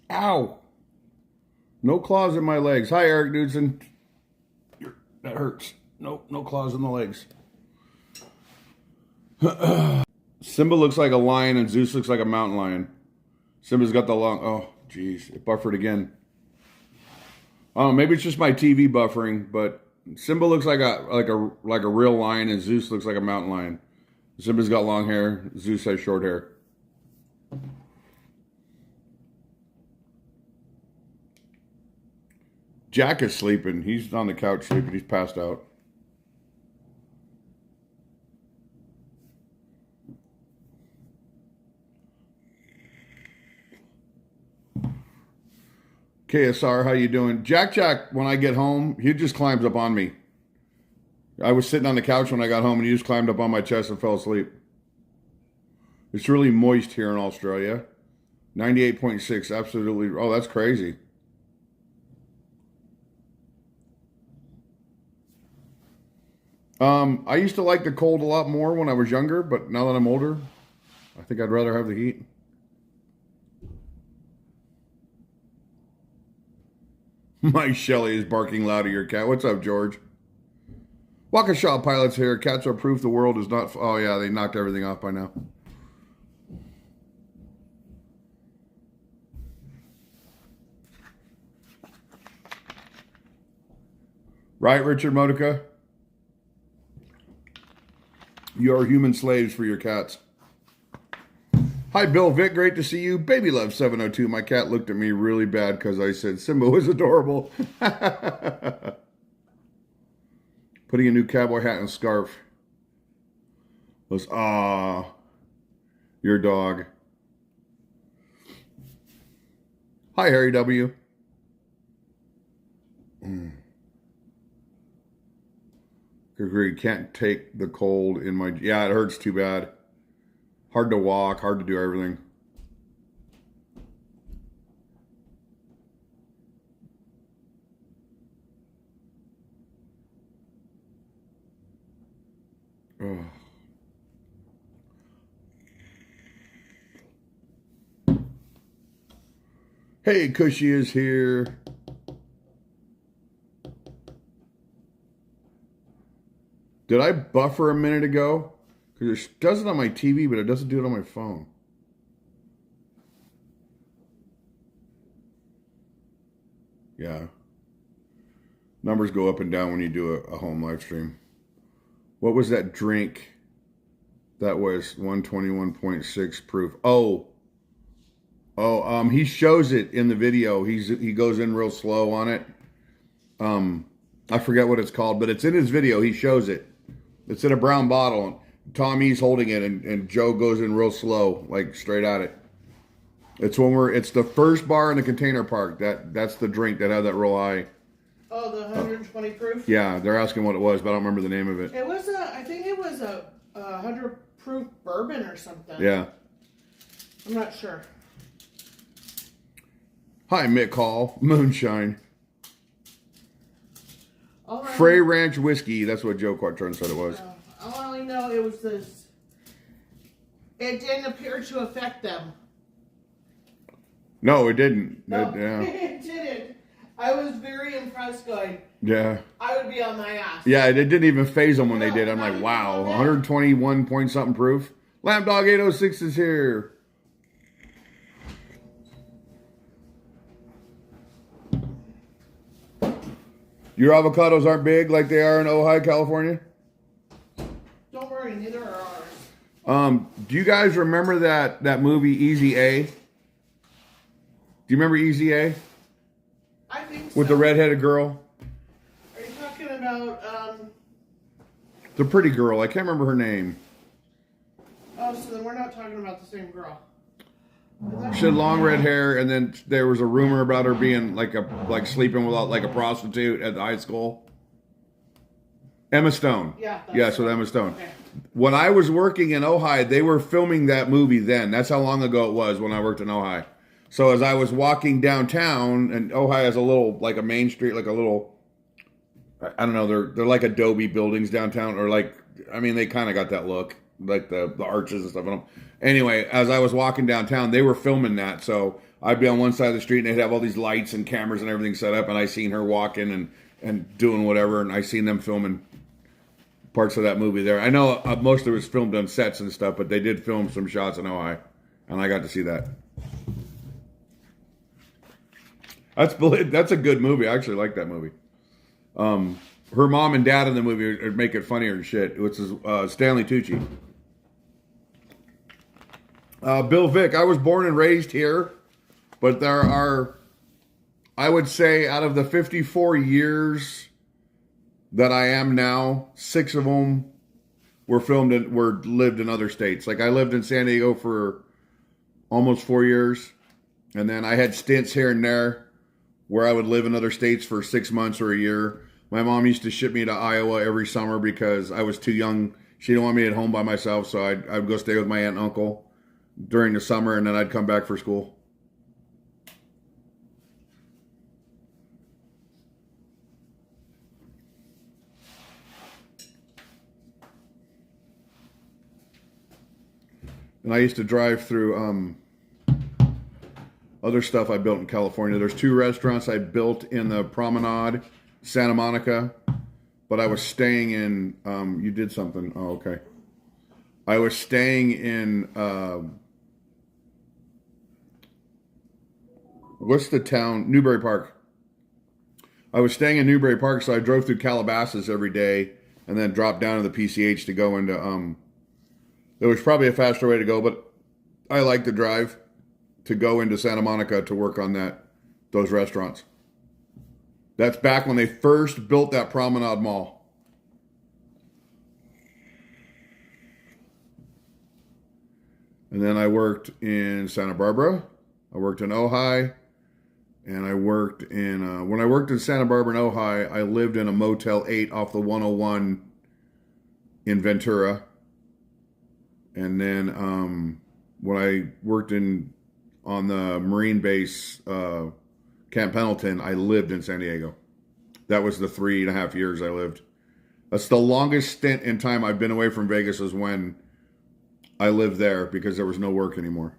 Ow. No claws in my legs. Hi, Eric Knudsen. That hurts. Nope, no claws in the legs. Simba looks like a lion and Zeus looks like a mountain lion. Simba's got the long... Oh, geez. It buffered again. Oh, maybe it's just my TV buffering, but Simba looks like a real lion and Zeus looks like a mountain lion. Simba's got long hair. Zeus has short hair. Jack is sleeping. He's on the couch sleeping. He's passed out. KSR, how you doing? Jack, when I get home, he just climbs up on me. I was sitting on the couch when I got home and he just climbed up on my chest and fell asleep. It's really moist here in Australia. 98.6, absolutely. Oh, that's crazy. I used to like the cold a lot more when I was younger, but now that I'm older, I think I'd rather have the heat. Mike Shelley is barking loud at your cat. What's up, George? Waukesha pilots here. Cats are proof the world is not... Oh, yeah, they knocked everything off by now. Right, Richard Modica? You are human slaves for your cats. Hi, Bill Vick. Great to see you. Baby Love 702. My cat looked at me really bad because I said Simba was adorable. Putting a new cowboy hat and scarf. Was, your dog. Hi, Harry W. Agreed. Can't take the cold in my... Yeah, it hurts too bad. Hard to walk, hard to do everything. Ugh. Hey, Cushy is here. Did I buffer a minute ago? Because it does it on my TV, but it doesn't do it on my phone. Yeah. Numbers go up and down when you do a home live stream. What was that drink? That was 121.6 proof. He shows it in the video. He goes in real slow on it. I forget what it's called, but it's in his video. He shows it. It's in a brown bottle. Tommy's holding it, and Joe goes in real slow, like straight at it. It's the first bar in the container park. That's the drink that had that real high. Oh, the 120 proof? Yeah, they're asking what it was, but I don't remember the name of it. I think it was a 100 proof bourbon or something. Yeah. I'm not sure. Hi, Mick Hall. Moonshine. Right. Frey Ranch Whiskey. That's what Joe Quattrone said it was. I only know it was this. It didn't appear to affect them. No, it didn't. No, Yeah. it didn't. I was very impressed going, Yeah. I would be on my ass. Yeah, it didn't even phase them when they No, did. I'm not like, even wow, on that. 121 point something proof. Lamb Dog 806 is here. Your avocados aren't big like they are in Ojai, California? Don't worry, neither are ours. Do you guys remember that movie Easy A? Do you remember Easy A? I think so. With the redheaded girl? Are you talking about, The pretty girl. I can't remember her name. oh, so then we're not talking about the same girl. She had long red hair, and then there was a rumor about her being like sleeping with like a prostitute at the high school. Emma Stone. Yeah. Yes, with Emma Stone. Okay. When I was working in Ojai, they were filming that movie then. That's how long ago it was when I worked in Ojai. So as I was walking downtown, and Ojai has a little, like a main street, like a little, I don't know, they're like adobe buildings downtown, or like, I mean, they kind of got that look, like the arches and stuff. Anyway, as I was walking downtown, they were filming that. So I'd be on one side of the street, and they'd have all these lights and cameras and everything set up, and I seen her walking and doing whatever, and I seen them filming parts of that movie there. I know most of it was filmed on sets and stuff, but they did film some shots in Ojai, and I got to see that. That's a good movie. I actually like that movie. Her mom and dad in the movie would make it funnier and shit, which is Stanley Tucci. Bill Vick, I was born and raised here, but there are, I would say, out of the 54 years that I am now, 6 of them were lived in other states. Like I lived in San Diego for almost 4 years, and then I had stints here and there where I would live in other states for 6 months or a year. My mom used to ship me to Iowa every summer because I was too young. She didn't want me at home by myself, so I'd go stay with my aunt and uncle during the summer, and then I'd come back for school. And I used to drive through other stuff I built in California. There's 2 restaurants I built in the Promenade, Santa Monica, but I was staying in, you did something. Oh, okay. I was staying in, what's the town? Newbury Park. I was staying in Newbury Park, so I drove through Calabasas every day and then dropped down to the PCH to go into, there was probably a faster way to go, but I like the drive to go into Santa Monica to work on those restaurants. That's back when they first built that Promenade Mall. And then I worked in Santa Barbara. I worked in Ojai. And I worked in, when I worked in Santa Barbara and Ojai, I lived in a Motel 8 off the 101 in Ventura. And then when I worked on the Marine base, Camp Pendleton, I lived in San Diego. That was the 3.5 years I lived. That's the longest stint in time I've been away from Vegas is when I lived there because there was no work anymore.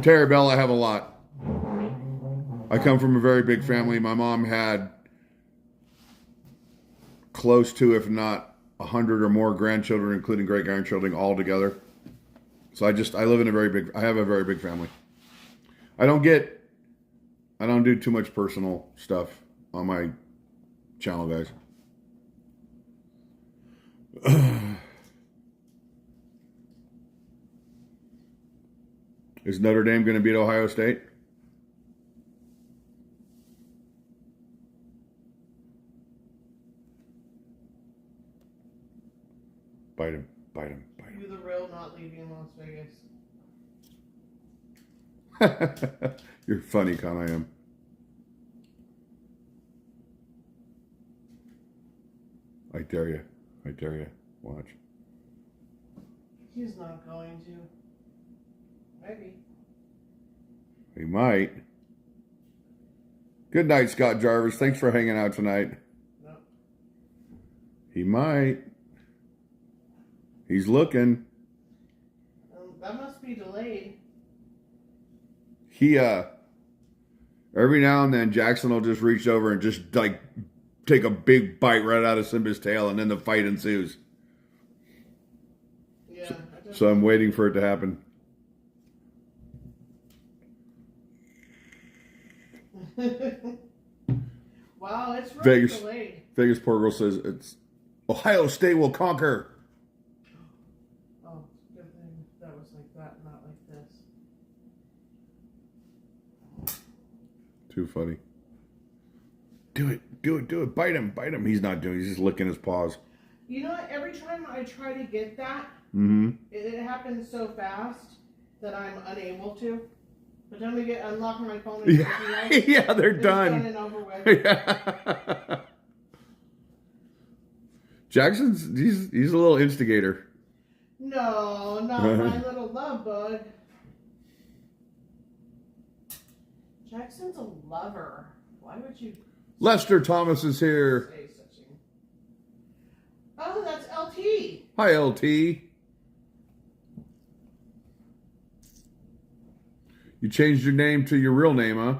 Terry Bell, I have a lot. I come from a very big family. My mom had close to, if not 100 or more grandchildren, including great-grandchildren, all together. So I live in I have a very big family. I don't do too much personal stuff on my channel, guys. Is Notre Dame going to beat Ohio State? Bite him, bite him, bite him. You the real not leaving Las Vegas. You're funny, Con. I am. I dare you. I dare you. Watch. He's not going to. Maybe. He might. Good night, Scott Jarvis. Thanks for hanging out tonight. No. He might. He's looking. That must be delayed. He, every now and then, Jackson will just reach over and just, like, take a big bite right out of Simba's tail, and then the fight ensues. Yeah. So I'm waiting for it to happen. Wow, it's really Vegas. delayed. Vegas Poor Girl says it's Ohio State will conquer. Oh, good thing that was like that, not like this. Too funny. Do it, do it, do it. Bite him, bite him. He's not doing it. He's just licking his paws. You know what? Every time I try to get that, it happens so fast that I'm unable to. By the time we get unlocked my phone, and Yeah, they're it's done. and over with. Yeah. Jackson's he's a little instigator. No, not my little love bug. Jackson's a lover. Why would you Lester Thomas is here. say such a... Oh, that's LT. Hi, LT. You changed your name to your real name, huh?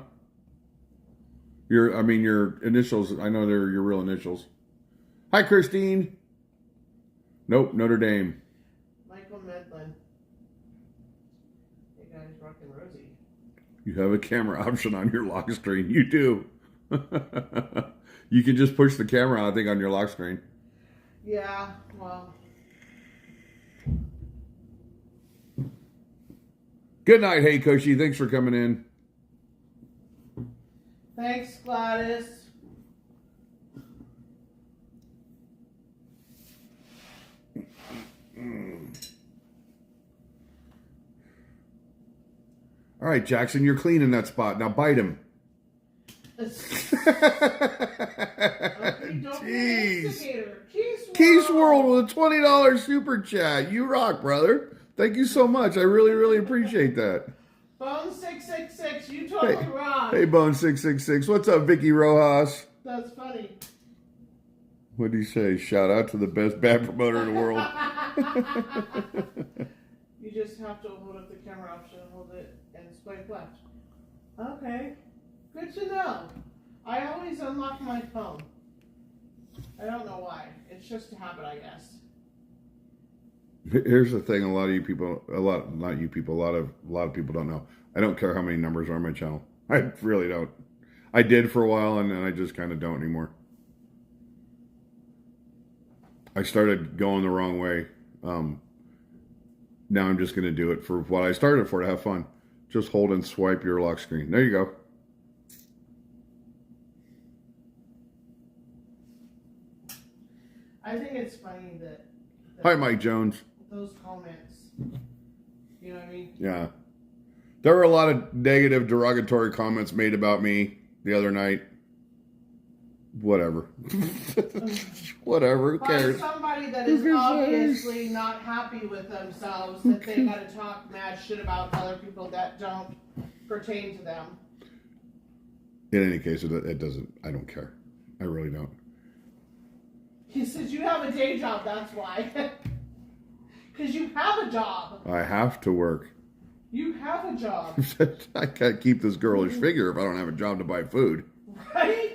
Your initials. I know they're your real initials. Hi, Christine. Nope, Notre Dame. Michael Medlin. Hey guys, rockin' Rosie. You have a camera option on your lock screen. You do. You can just push the camera, I think, on your lock screen. Yeah, well. Good night, hey Koshi. Thanks for coming in. Thanks, Gladys. All right, Jackson, you're clean in that spot. Now bite him. Jeez. Keys World with a $20 super chat. You rock, brother. Thank you so much. I really, really appreciate that. Bone 666, you totally rock. Hey, Bone 666. What's up, Vicky Rojas? That's funny. What do you say? Shout out to the best bad promoter in the world. You just have to hold up the camera option, hold it, and swipe left. Okay. Good to know. I always unlock my phone. I don't know why. It's just a habit, I guess. Here's the thing: a lot of people don't know. I don't care how many numbers are on my channel. I really don't. I did for a while, and then I just kind of don't anymore. I started going the wrong way. Now I'm just going to do it for what I started for, to have fun. Just hold and swipe your lock screen. There you go. I think it's funny that Hi, Mike Jones. those comments, you know what I mean? Yeah. There were a lot of negative, derogatory comments made about me the other night. Whatever. Whatever. Who By cares? somebody that is obviously not happy with themselves, that they gotta talk mad shit about other people that don't pertain to them. In any case, it doesn't. I don't care. I really don't. He says, you have a day job, that's why. Because you have a job. I have to work. You have a job. I can't keep this girlish figure if I don't have a job to buy food. Right?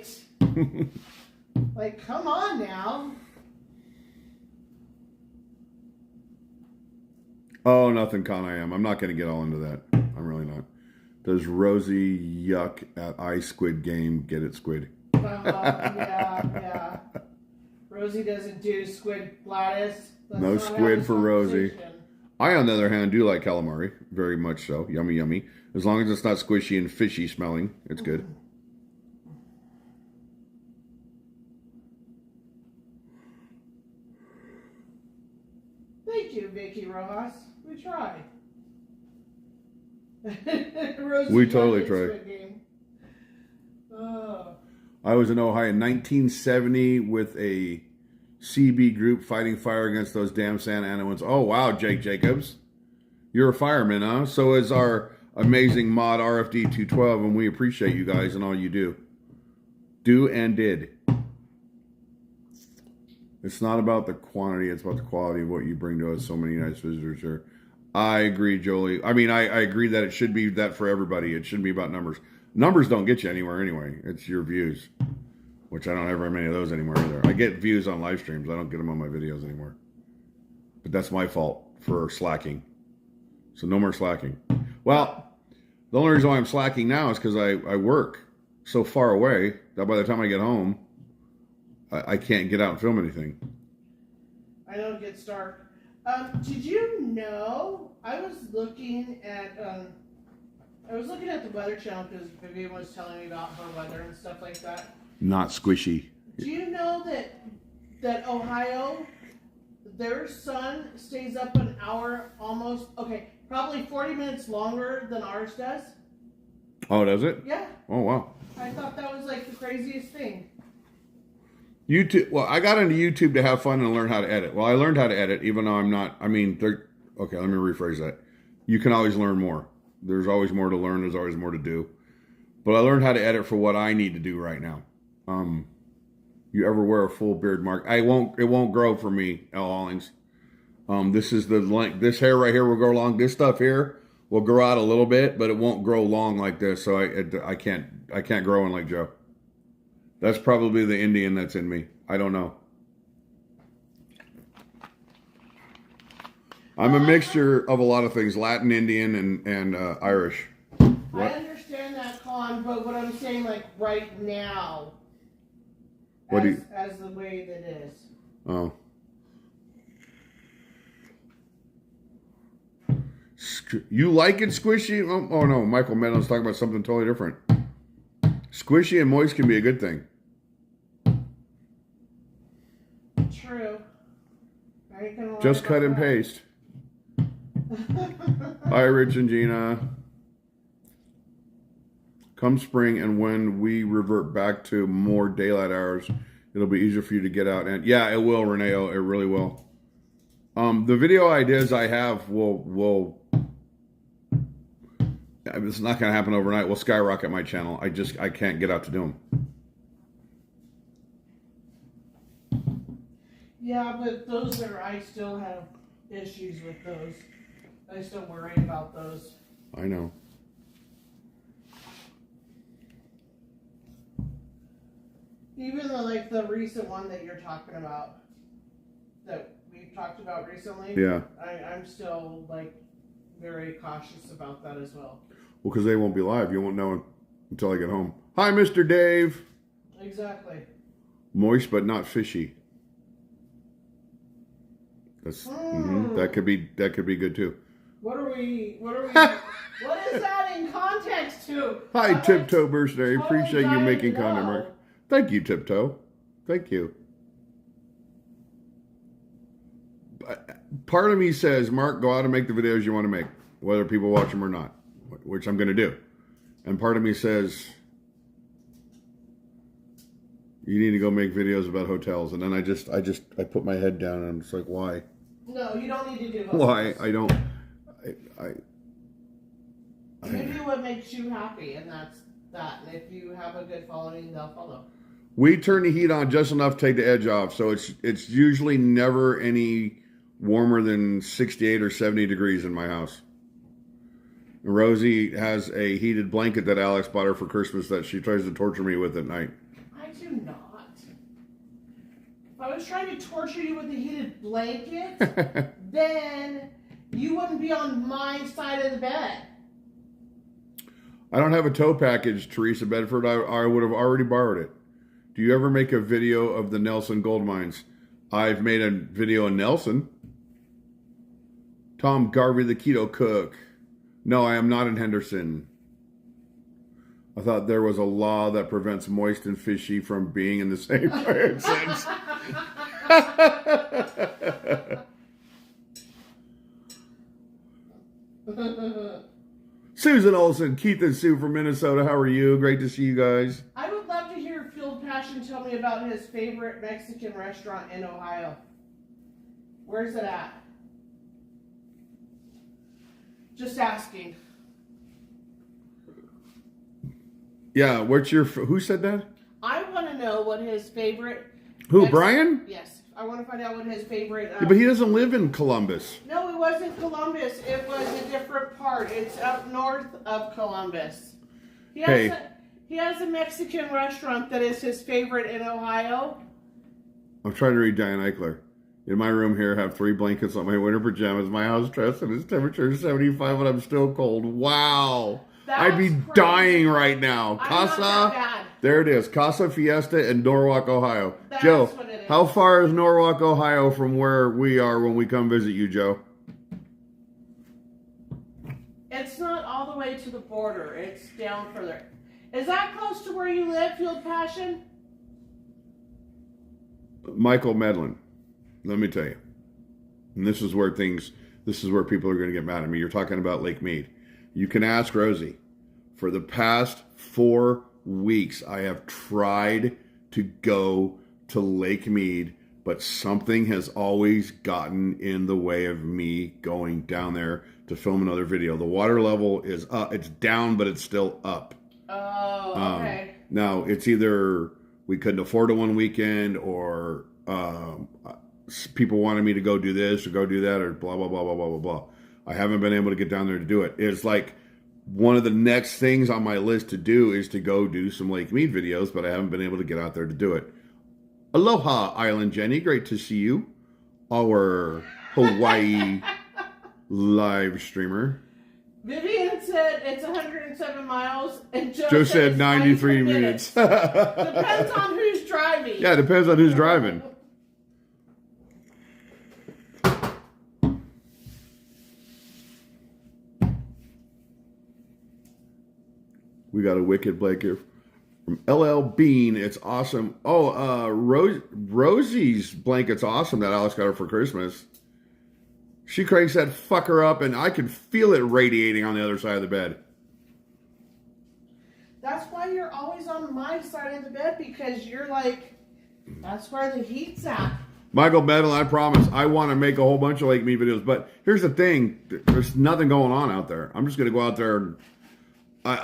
Like, come on now. Oh, nothing, Con. I'm not going to get all into that. I'm really not. Does Rosie yuck at iSquid game get it, Squid? Yeah. Rosie doesn't do squid Gladys. Let's No not have squid this for Rosie. conversation. I, on the other hand, do like calamari. Very much so. Yummy, yummy. As long as it's not squishy and fishy smelling, it's good. Thank you, Vicky Rojas. We tried. Rosie We totally won the tried. Squid Game. Oh. I was in Ohio in 1970 with a CB group fighting fire against those damn Santa Ana ones. Oh, wow, Jake Jacobs. You're a fireman, huh? So is our amazing mod RFD 212, and we appreciate you guys and all you do. Do and did. It's not about the quantity, it's about the quality of what you bring to us. So many nice visitors here. I agree, Jolie. I mean, I agree that it should be that for everybody. It shouldn't be about numbers. Numbers don't get you anywhere anyway. It's your views, which I don't have very many of those anymore either. I get views on live streams. I don't get them on my videos anymore. But that's my fault for slacking. So no more slacking. Well, the only reason why I'm slacking now is because I work so far away that by the time I get home, I can't get out and film anything. I know it gets dark. Did you know? I was looking at the Weather Channel because Vivian was telling me about her weather and stuff like that. Not squishy. Do you know that Ohio, their sun stays up an hour almost? Okay, probably 40 minutes longer than ours does. Oh, does it? Yeah, Oh, wow. I thought that was like the craziest thing. YouTube. Well, I got into YouTube to have fun and learn how to edit. Well, I learned how to edit, even though I'm not. I mean, okay. Let me rephrase that. You can always learn more. There's always more to learn. There's always more to do. But I learned how to edit for what I need to do right now. You ever wear a full beard, Mark? It won't grow for me, L. Hollings. This is the length. This hair right here will grow long. This stuff here will grow out a little bit, but it won't grow long like this. So I can't grow in like Joe. That's probably the Indian that's in me. I don't know. I'm a mixture of a lot of things: Latin, Indian, and Irish. What? I understand that, Con, but what I'm saying, like right now, What do as the way that it is. Oh. You like it squishy? Oh no, Michael Meadows talking about something totally different. Squishy and moist can be a good thing. True. I ain't gonna lie Just cut about and that. paste. Hi, Rich and Gina. Come spring and when we revert back to more daylight hours, it'll be easier for you to get out. And yeah, it will, Reneo. It really will. The video ideas I have will it's not going to happen overnight. Will skyrocket my channel. I can't get out to do them. Yeah, but those I still have issues with those. I still worry about those. I know. Even the recent one that you're talking about, that we've talked about recently. Yeah. I'm still very cautious about that as well. Well, because they won't be live. You won't know until I get home. Hi, Mr. Dave. Exactly. Moist but not fishy. That's that could be good too. What is that in context to? Hi, I'm Tiptoe Mercenary. totally Appreciate you dying making to content, know. Mark. Thank you, Tiptoe. Thank you. Part of me says, Mark, go out and make the videos you want to make, whether people watch them or not, which I'm going to do. And part of me says, You need to go make videos about hotels. And then I put my head down and I'm just like, why? No, you don't need to do hotels. Why? I don't. You do what makes you happy, and that's that. And if you have a good following, they'll follow. We turn the heat on just enough to take the edge off, so it's usually never any warmer than 68 or 70 degrees in my house. And Rosie has a heated blanket that Alex bought her for Christmas that she tries to torture me with at night. I do not. If I was trying to torture you with a heated blanket, then you wouldn't be on my side of the bed. I don't have a tow package, Teresa Bedford. I would have already borrowed it. Do you ever make a video of the Nelson gold mines? I've made a video of Nelson. Tom Garvey, the keto cook. No, I am not in Henderson. I thought there was a law that prevents moist and fishy from being in the same sentence. Susan Olson, Keith and Sue from Minnesota. How are you? Great to see you guys. I would love to hear Field Passion tell me about his favorite Mexican restaurant in Ohio. Where's it at? Just asking. Yeah, who said that? I want to know what his favorite... Who, Brian? Yes. I want to find out what his favorite... Yeah, but he doesn't live in Columbus. No, it wasn't Columbus. It was a different part. It's up north of Columbus. He has a Mexican restaurant that is his favorite in Ohio. I'm trying to read Diane Eichler. In my room here, I have 3 blankets on my winter pajamas. My house dress and its temperature is 75 and I'm still cold. Wow. I'd be dying right now. Casa, there it is. Casa Fiesta in Norwalk, Ohio. That's Joe, what it is. how far is Norwalk, Ohio from where we are when we come visit you, Joe? It's not all the way to the border. It's down further. Is that close to where you live, Field Passion? Michael Medlin, let me tell you. And this is where people are going to get mad at me. You're talking about Lake Mead. You can ask Rosie. For the past 4 weeks, I have tried to go to Lake Mead, but something has always gotten in the way of me going down there to film another video. The water level is up. It's down, but it's still up. Oh, okay. Now, it's either we couldn't afford it one weekend or people wanted me to go do this or go do that or blah, blah, blah, blah, blah, blah, blah. I haven't been able to get down there to do it. It's like one of the next things on my list to do is to go do some Lake Mead videos, but I haven't been able to get out there to do it. Aloha, Island Jenny. Great to see you. Our Hawaii live streamer. Vivian said it's 107 miles, and Joe said 93 minutes. Depends on who's driving. Yeah, it depends on who's driving. We got a wicked blanket from LL Bean. It's awesome. Oh, Rosie's blanket's awesome that Alex got her for Christmas. She cranks that fucker up, and I can feel it radiating on the other side of the bed. That's why you're always on my side of the bed, because you're like, that's where the heat's at. Michael Medal, I promise, I want to make a whole bunch of Lake Mead videos, but here's the thing. There's nothing going on out there. I'm just going to go out there and I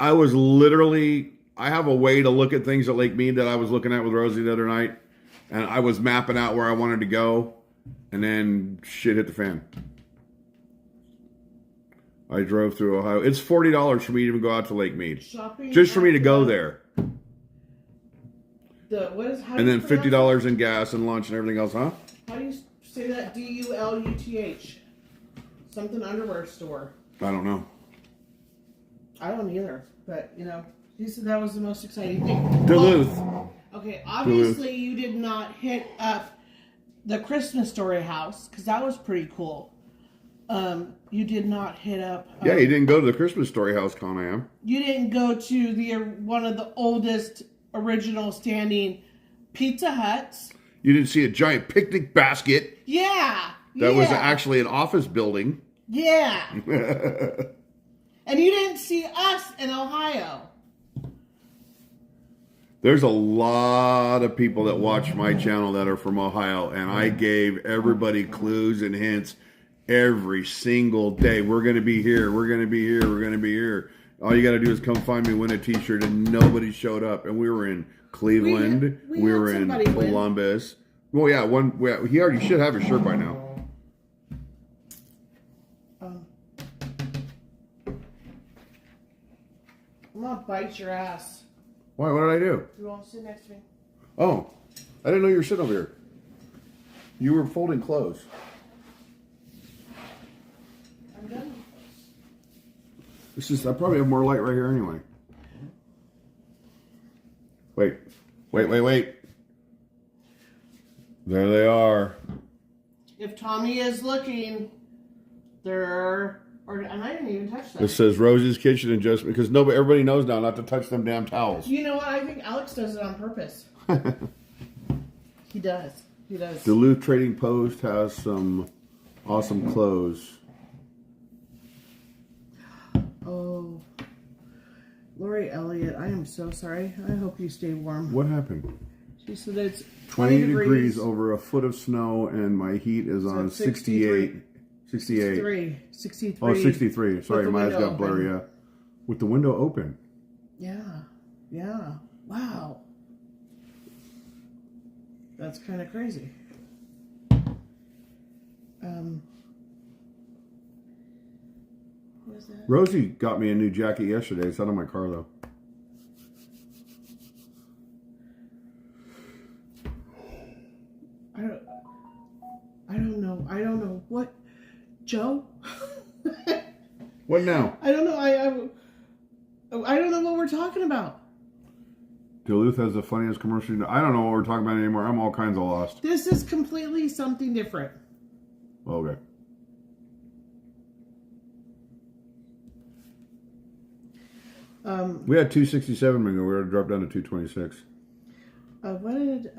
have a way to look at things at Lake Mead that I was looking at with Rosie the other night, and I was mapping out where I wanted to go, and then shit hit the fan. I drove through Ohio. It's $40 for me to even go out to Lake Mead. Shopping just for me to go there. And then $50 in gas and lunch and everything else, huh? How do you say that? D-U-L-U-T-H. Something underwear store. I don't know. I don't either, but he said that was the most exciting thing. Duluth. Okay, obviously you did not hit up the Christmas Story house, because that was pretty cool. You did not hit up... yeah, you didn't go to the Christmas Story house, Con I Am. You didn't go to one of the oldest original standing Pizza Huts. You didn't see a giant picnic basket. Yeah. That was actually an office building. Yeah. And you didn't see us in Ohio. There's a lot of people that watch my channel that are from Ohio, and I gave everybody clues and hints every single day. We're going to be here. We're going to be here. We're going to be here. All you got to do is come find me, win a t-shirt, and nobody showed up. And we were in Cleveland. We were in Columbus. Well, yeah, he already should have his shirt by now. I'm going to bite your ass. Why? What did I do? You won't sit next to me. Oh, I didn't know you were sitting over here. You were folding clothes. I'm done. I probably have more light right here anyway. Wait. There they are. If Tommy is looking, and I didn't even touch that. This says Rosie's Kitchen and just because everybody knows now not to touch them damn towels. You know what? I think Alex does it on purpose. He does. Duluth Trading Post has some awesome clothes. Oh, Lori Elliott, I am so sorry. I hope you stay warm. What happened? She said it's 20 degrees over a foot of snow, and my heat is on 68. 63. Oh, 63. Sorry, my eyes got blurry. Yeah. With the window open. Yeah. Wow. That's kind of crazy. What is that? Rosie got me a new jacket yesterday. It's out of my car, though. I don't know. What? Joe? What now? I don't know. I don't know what we're talking about. Duluth has the funniest commercial. I don't know what we're talking about anymore. I'm all kinds of lost. This is completely something different. Okay. We had 267 mingo. We were dropped down to 226. What did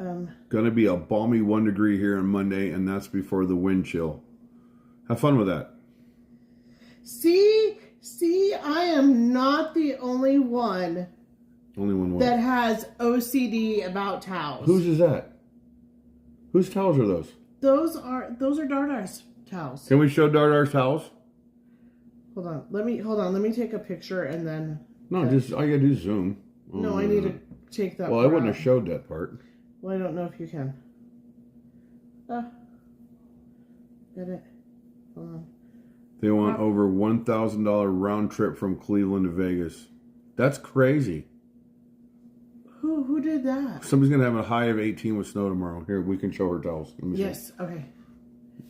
Gonna be a balmy 1 degree here on Monday, and that's before the wind chill. Have fun with that. See, I am not the only one. Only one what? That has OCD about towels. Whose is that? Whose towels are those? Those are Dardar's towels. Can we show Dardar's towels? Hold on. Let me take a picture and then. No, just all you gotta do is zoom. No, I need to take that. Well, I wouldn't have showed that part. Well, I don't know if you can. Get it? Hold on. They want over $1,000 round trip from Cleveland to Vegas. That's crazy. Who did that? Somebody's gonna have a high of 18 with snow tomorrow. Here, we can show her towels. Let me Yes. see. Okay.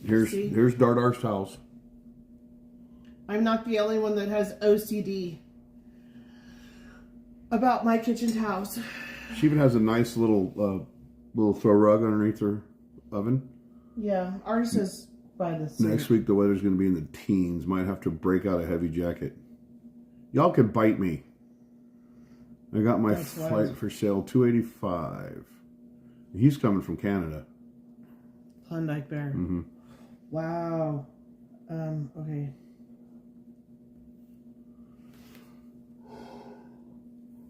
Here's Dardar's towels. I'm not the only one that has OCD about my kitchen towels. She even has a nice little throw rug underneath her oven. Yeah, ours is by the sink. Next week the weather's going to be in the teens. Might have to break out a heavy jacket. Y'all could bite me. I got my flight for sale, $285. He's coming from Canada. Klondike Bear. Mm-hmm. Wow. Okay.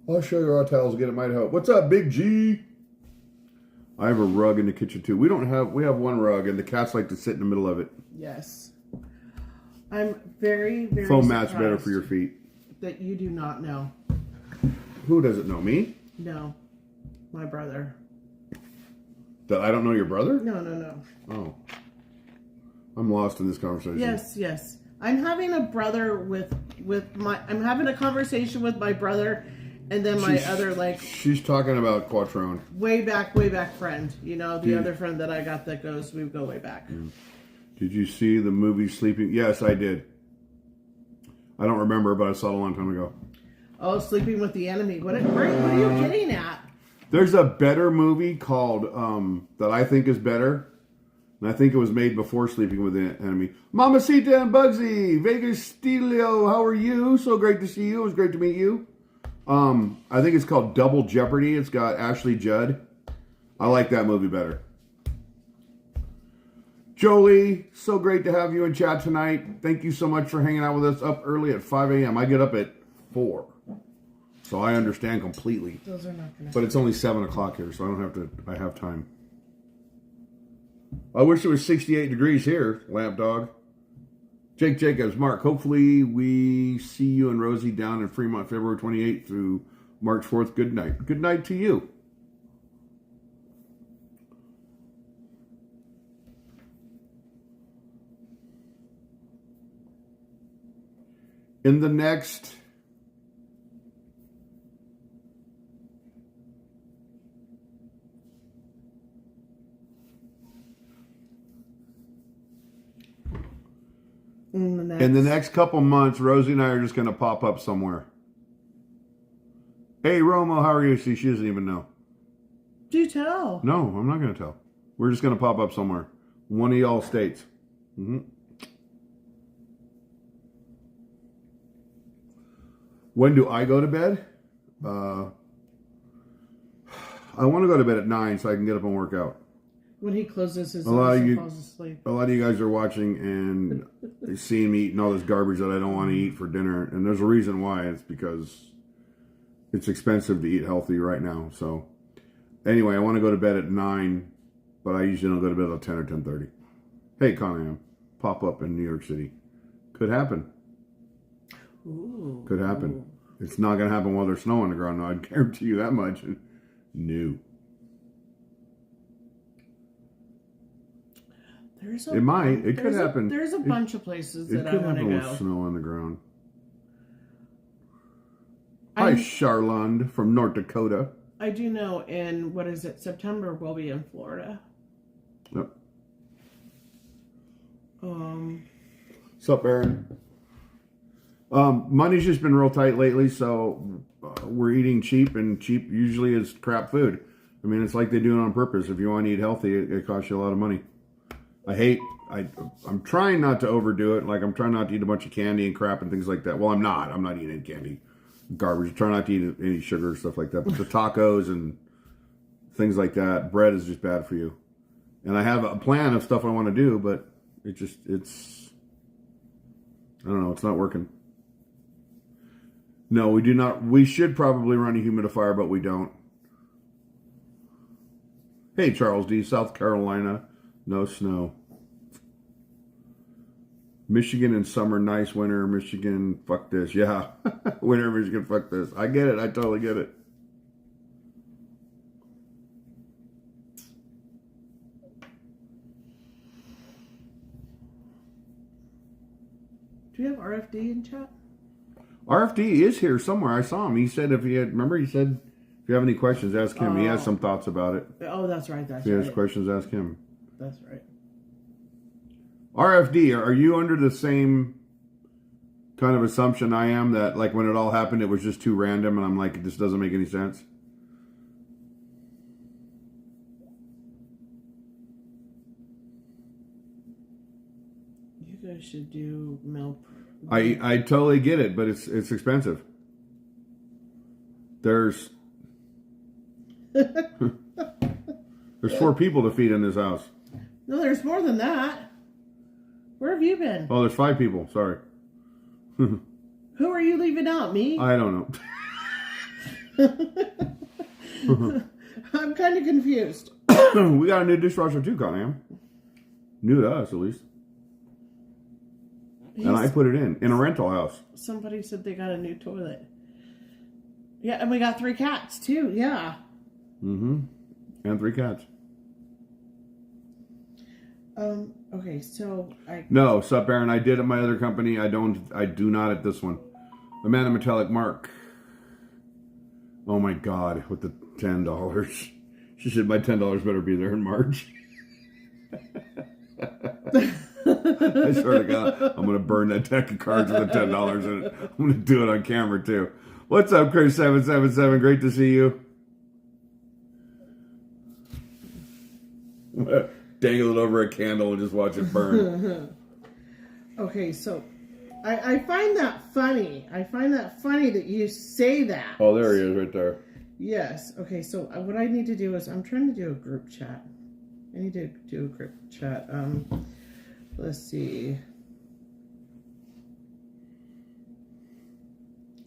I'll show you our towels again. It might help. What's up, Big G? I have a rug in the kitchen too. We have one rug, and the cats like to sit in the middle of it. Yes. I'm very, very foam mat's better for your feet. That you do not know. Who doesn't know? Me? No. My brother. That I don't know your brother? No. Oh. I'm lost in this conversation. Yes. I'm having a brother I'm having a conversation with my brother and then my other she's talking about Quattrone. Way back friend. You know, the other friend that I got that we go way back. Did you see the movie Sleeping? Yes, I did. I don't remember, but I saw it a long time ago. Oh, Sleeping with the Enemy. What are you getting at? There's a better movie called that I think is better. And I think it was made before Sleeping with the Enemy. Mamacita and Bugsy, Vegas Stilio, how are you? So great to see you. It was great to meet you. I think it's called Double Jeopardy. It's got Ashley Judd. I like that movie better. Jolie, so great to have you in chat tonight. Thank you so much for hanging out with us up early at 5 a.m. I get up at 4. So I understand completely. Those are not gonna. But it's only 7 o'clock here, so I don't have to. I have time. I wish it was 68 degrees here, Lamp Dog. Jake Jacobs, Mark. Hopefully we see you and Rosie down in Fremont, February 28th through March 4th. Good night. Good night to you. In the next in the next couple months, Rosie and I are just going to pop up somewhere. Hey, Romo, how are you? See, she doesn't even know. Do tell. No, I'm not going to tell. We're just going to pop up somewhere. One of y'all states. When do I go to bed? I want to go to bed at 9 so I can get up and work out. When he closes his eyes and falls asleep. A lot of you guys are watching and seeing me eating all this garbage that I don't want to eat for dinner. And there's a reason why. It's because it's expensive to eat healthy right now. So anyway, I want to go to bed at 9, but I usually don't go to bed until 10 or 10:30. Hey, Conam, pop up in New York City. Could happen. Ooh. Could happen. Ooh. It's not going to happen while there's snow on the ground. No, I guarantee you that much. No. It might. It could happen. There's a bunch of places that I want to go. It could happen with snow on the ground. Hi, Charlande from North Dakota. I do know in, what is it, September we'll be in Florida. Yep. What's up, Aaron? Money's just been real tight lately, so we're eating cheap, and cheap usually is crap food. I mean, it's like they do it on purpose. If you want to eat healthy, it costs you a lot of money. I'm trying not to overdo it. Like, I'm trying not to eat a bunch of candy and crap and things like that. Well, I'm not eating any candy. Garbage. Try not to eat any sugar and stuff like that. But the tacos and things like that, bread is just bad for you. And I have a plan of stuff I want to do, but I don't know, it's not working. No, we do not. We should probably run a humidifier, but we don't. Hey, Charles D., South Carolina. No snow. Michigan in summer, nice. Winter, Michigan, fuck this. Yeah. Winter, Michigan, fuck this. I get it. I totally get it. Do you have RFD in chat? RFD is here somewhere. I saw him. He said if you have any questions, ask him. He has some thoughts about it. Oh, that's right. If he has questions, ask him. That's right. RFD, are you under the same kind of assumption I am that, like, when it all happened, it was just too random, and I'm like, this doesn't make any sense? You guys should do milk. I totally get it, but it's expensive. There's 4 people to feed in this house. No, there's more than that. Where have you been? Oh, there's 5 people. Sorry. Who are you leaving out? Me? I don't know. I'm kind of confused. We got a new dishwasher too, Conam. New to us, at least. And I put it in a rental house. Somebody said they got a new toilet. Yeah, and we got 3 cats too. Yeah. Mm-hmm. And 3 cats. Okay, so No, sup, Aaron. I did at my other company. I do not at this one. Amanda Metallic Mark. Oh my God, with the $10. She said my $10 better be there in March. I swear to God, I'm gonna burn that deck of cards with the $10 in it. I'm gonna do it on camera too. What's up, Chris777? Great to see you. Dangle it over a candle and just watch it burn. Okay, so I find that funny. I find that funny that you say that. Oh, there he is right there. Yes. Okay, so what I need to do is I'm trying to do a group chat. I need to do a group chat. Let's see.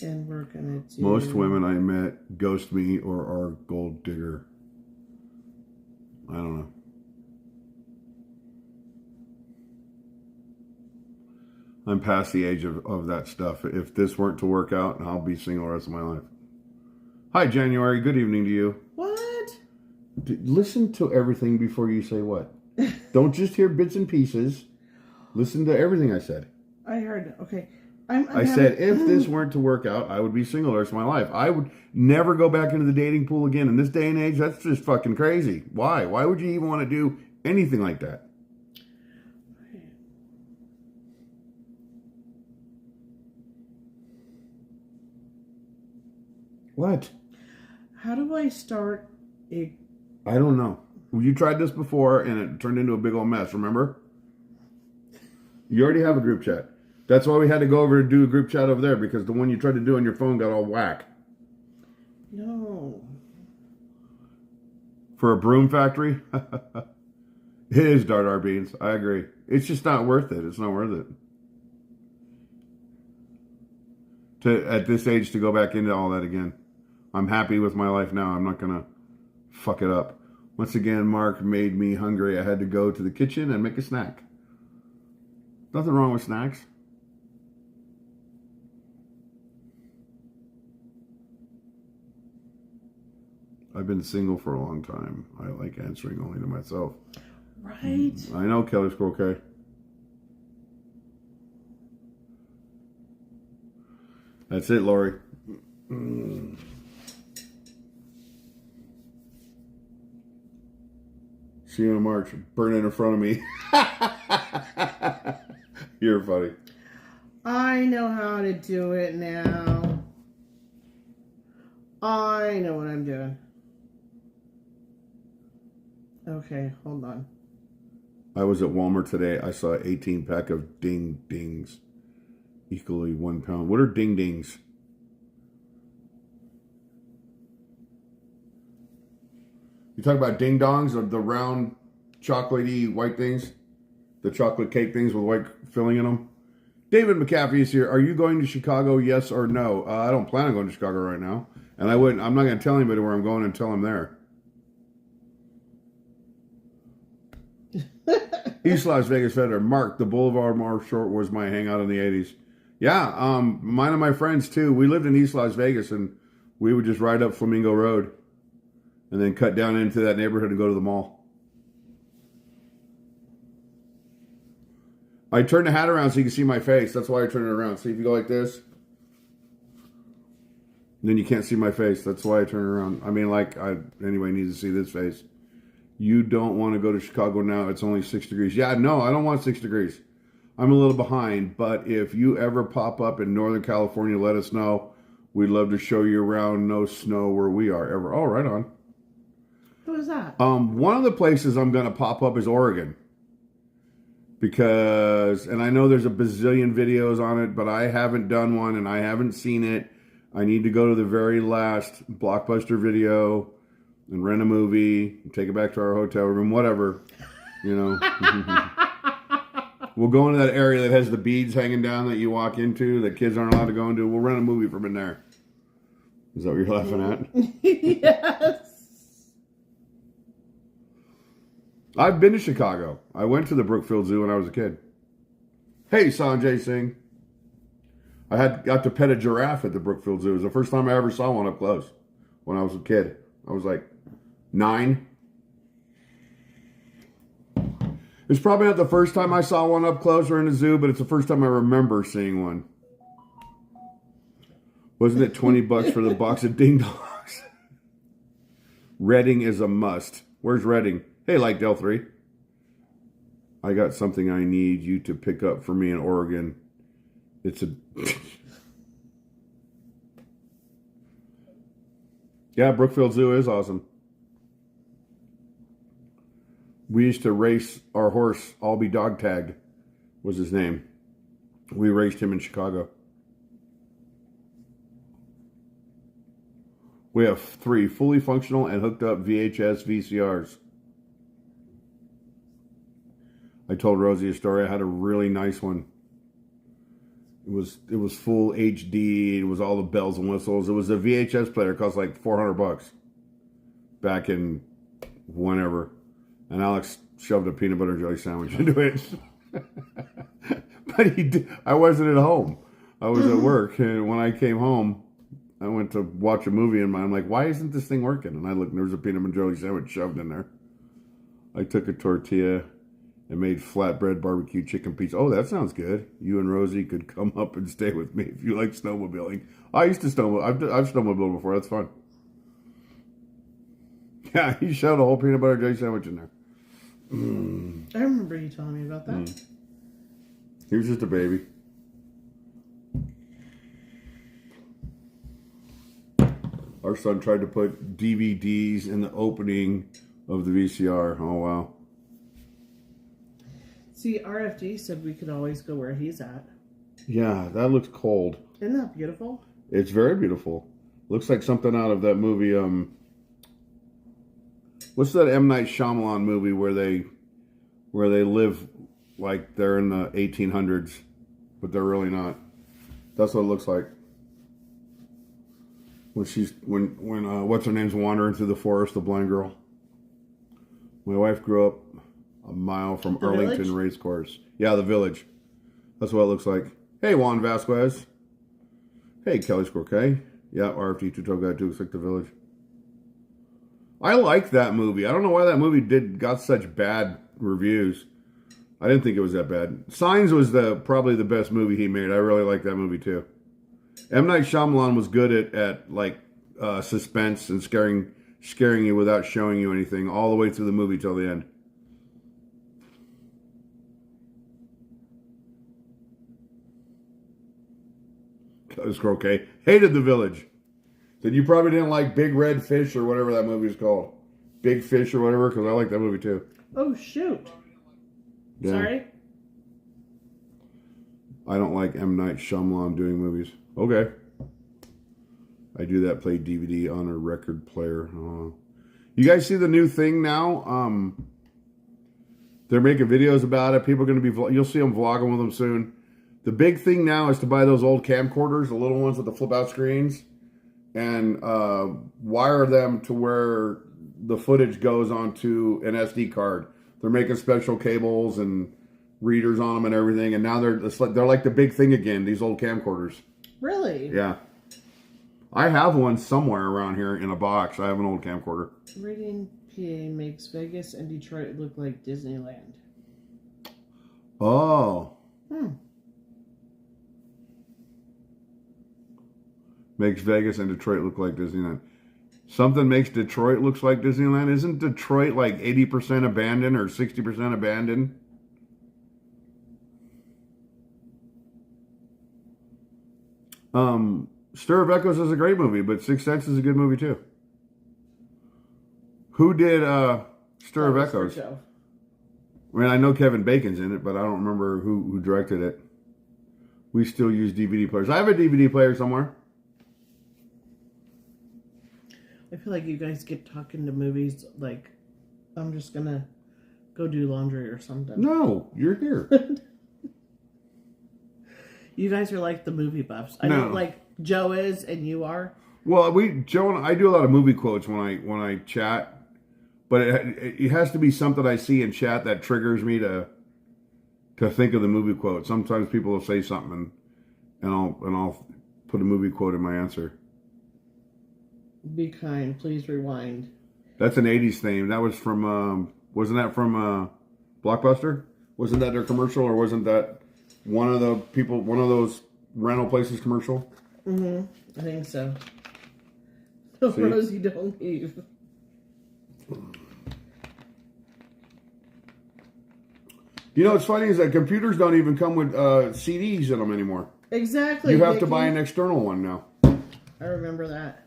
And we're gonna do... Most women I met ghost me or are gold digger. I don't know. I'm past the age of that stuff. If this weren't to work out, I'll be single the rest of my life. Hi, January. Good evening to you. What? Listen to everything before you say what. Don't just hear bits and pieces. Listen to everything I said. I heard. Okay. I said, if this weren't to work out, I would be single the rest of my life. I would never go back into the dating pool again. In this day and age, that's just fucking crazy. Why? Why would you even want to do anything like that? What? How do I start a... I don't know. You tried this before, and it turned into a big old mess, remember? You already have a group chat. That's why we had to go over and do a group chat over there, because the one you tried to do on your phone got all whack. No. For a broom factory? It is Dardar beans. I agree. It's just not worth it. It's not worth it. At this age, to go back into all that again. I'm happy with my life now. I'm not going to fuck it up. Once again, Mark made me hungry. I had to go to the kitchen and make a snack. Nothing wrong with snacks. I've been single for a long time. I like answering only to myself. Right. I know, Kelly Squirrel K. That's it, Lori. See you in March. Burning in front of me. You're funny. I know how to do it now. I know what I'm doing. Okay, hold on. I was at Walmart today. I saw an 18 pack of ding dings. Equally 1 pound. What are ding dings? You talk about ding dongs, or the round chocolatey white things? The chocolate cake things with white filling in them? David McCaffrey is here. Are you going to Chicago, yes or no? I don't plan on going to Chicago right now. And I'm not going to tell anybody where I'm going until I'm there. East Las Vegas Federer. Mark, the Boulevard Mall Short was my hangout in the 80s. Yeah, mine and my friends too. We lived in East Las Vegas, and we would just ride up Flamingo Road and then cut down into that neighborhood and go to the mall. I turn the hat around so you can see my face. That's why I turn it around. See, if you go like this, then you can't see my face. That's why I turn it around. I mean, anyway, need to see this face. You don't want to go to Chicago now. It's only 6 degrees. Yeah, no, I don't want 6 degrees. I'm a little behind, but if you ever pop up in Northern California, let us know. We'd love to show you around. No snow where we are ever. Oh, right on. What is that? One of the places I'm going to pop up is Oregon. Because, and I know there's a bazillion videos on it, but I haven't done one and I haven't seen it. I need to go to the very last Blockbuster video and rent a movie, and take it back to our hotel room, whatever, you know. We'll go into that area that has the beads hanging down that you walk into that kids aren't allowed to go into. We'll rent a movie from in there. Is that what you're laughing at? Yes. I've been to Chicago. I went to the Brookfield Zoo when I was a kid. Hey, Sanjay Singh. I got to pet a giraffe at the Brookfield Zoo. It was the first time I ever saw one up close when I was a kid. I was like 9. It's probably not the first time I saw one up close or in a zoo, but it's the first time I remember seeing one. Wasn't it $20 for the box of ding dongs? Reading is a must. Where's Reading? Hey, like Del 3. I got something I need you to pick up for me in Oregon. It's a... Yeah, Brookfield Zoo is awesome. We used to race our horse, Albie Dog Tagged was his name. We raced him in Chicago. We have 3 fully functional and hooked up VHS VCRs. I told Rosie a story. I had a really nice one. It was full HD. It was all the bells and whistles. It was a VHS player. It cost like $400 back in whenever. And Alex shoved a peanut butter and jelly sandwich into it. But I wasn't at home. I was at work. And when I came home, I went to watch a movie and I'm like, why isn't this thing working? And I looked and there was a peanut butter and jelly sandwich shoved in there. I took a tortilla and made flatbread barbecue chicken pizza. Oh, that sounds good. You and Rosie could come up and stay with me if you like snowmobiling. I used to snowmobile. I've snowmobiled before. That's fun. Yeah, he shoved a whole peanut butter jelly sandwich in there. I remember you telling me about that. He was just a baby. Our son tried to put DVDs in the opening of the VCR. Oh, wow. See, RFD said we could always go where he's at. Yeah, that looks cold. Isn't that beautiful? It's very beautiful. Looks like something out of that movie. What's that M. Night Shyamalan movie where they live like they're in the 1800s, but they're really not. That's what it looks like. When what's her name's wandering through the forest, the blind girl. My wife grew up a mile from The Arlington Village? Racecourse. Yeah, the Village. That's what it looks like. Hey, Juan Vasquez. Hey, Kelly Squirkay. Yeah, RFD 212 Guide 2 looks like the Village. I like that movie. I don't know why that movie got such bad reviews. I didn't think it was that bad. Signs was probably the best movie he made. I really like that movie too. M. Night Shyamalan was good at like suspense and scaring you without showing you anything all the way through the movie till the end. That was okay. Hated The Village. Said you probably didn't like Big Red Fish or whatever that movie is called. Big Fish or whatever, because I like that movie too. Oh, shoot. Yeah. Sorry? I don't like M. Night Shyamalan doing movies. Okay. I do that, play DVD on a record player. You guys see the new thing now? They're making videos about it. People are going to be, you'll see them vlogging with them soon. The big thing now is to buy those old camcorders, the little ones with the flip out screens, and wire them to where the footage goes onto an SD card. They're making special cables and readers on them and everything, and now they're like the big thing again, these old camcorders. Really? Yeah. I have one somewhere around here in a box. I have an old camcorder. Reading PA makes Vegas and Detroit look like Disneyland. Oh. Makes Vegas and Detroit look like Disneyland. Something makes Detroit looks like Disneyland. Isn't Detroit like 80% abandoned or 60% abandoned? Stir of Echoes is a great movie, but Sixth Sense is a good movie too. Who did Stir of Echoes? I mean, I know Kevin Bacon's in it, but I don't remember who directed it. We still use DVD players. I have a DVD player somewhere. I feel like you guys get talking to movies like I'm just gonna go do laundry or something. No, you're here. You guys are like the movie buffs. I No. know, like Joe is, and you are. Well, Joe and I do a lot of movie quotes when I chat, but it has to be something I see in chat that triggers me to think of the movie quote. Sometimes people will say something, and I'll put a movie quote in my answer. Be kind, please rewind. That's an 80s theme. That was from, wasn't that from Blockbuster? Wasn't that their commercial, or wasn't that one of those rental places commercial? Mm-hmm. I think so. See? Rosie, don't leave. You know, what's funny is that computers don't even come with CDs in them anymore. Exactly. You have to buy an external one now. I remember that.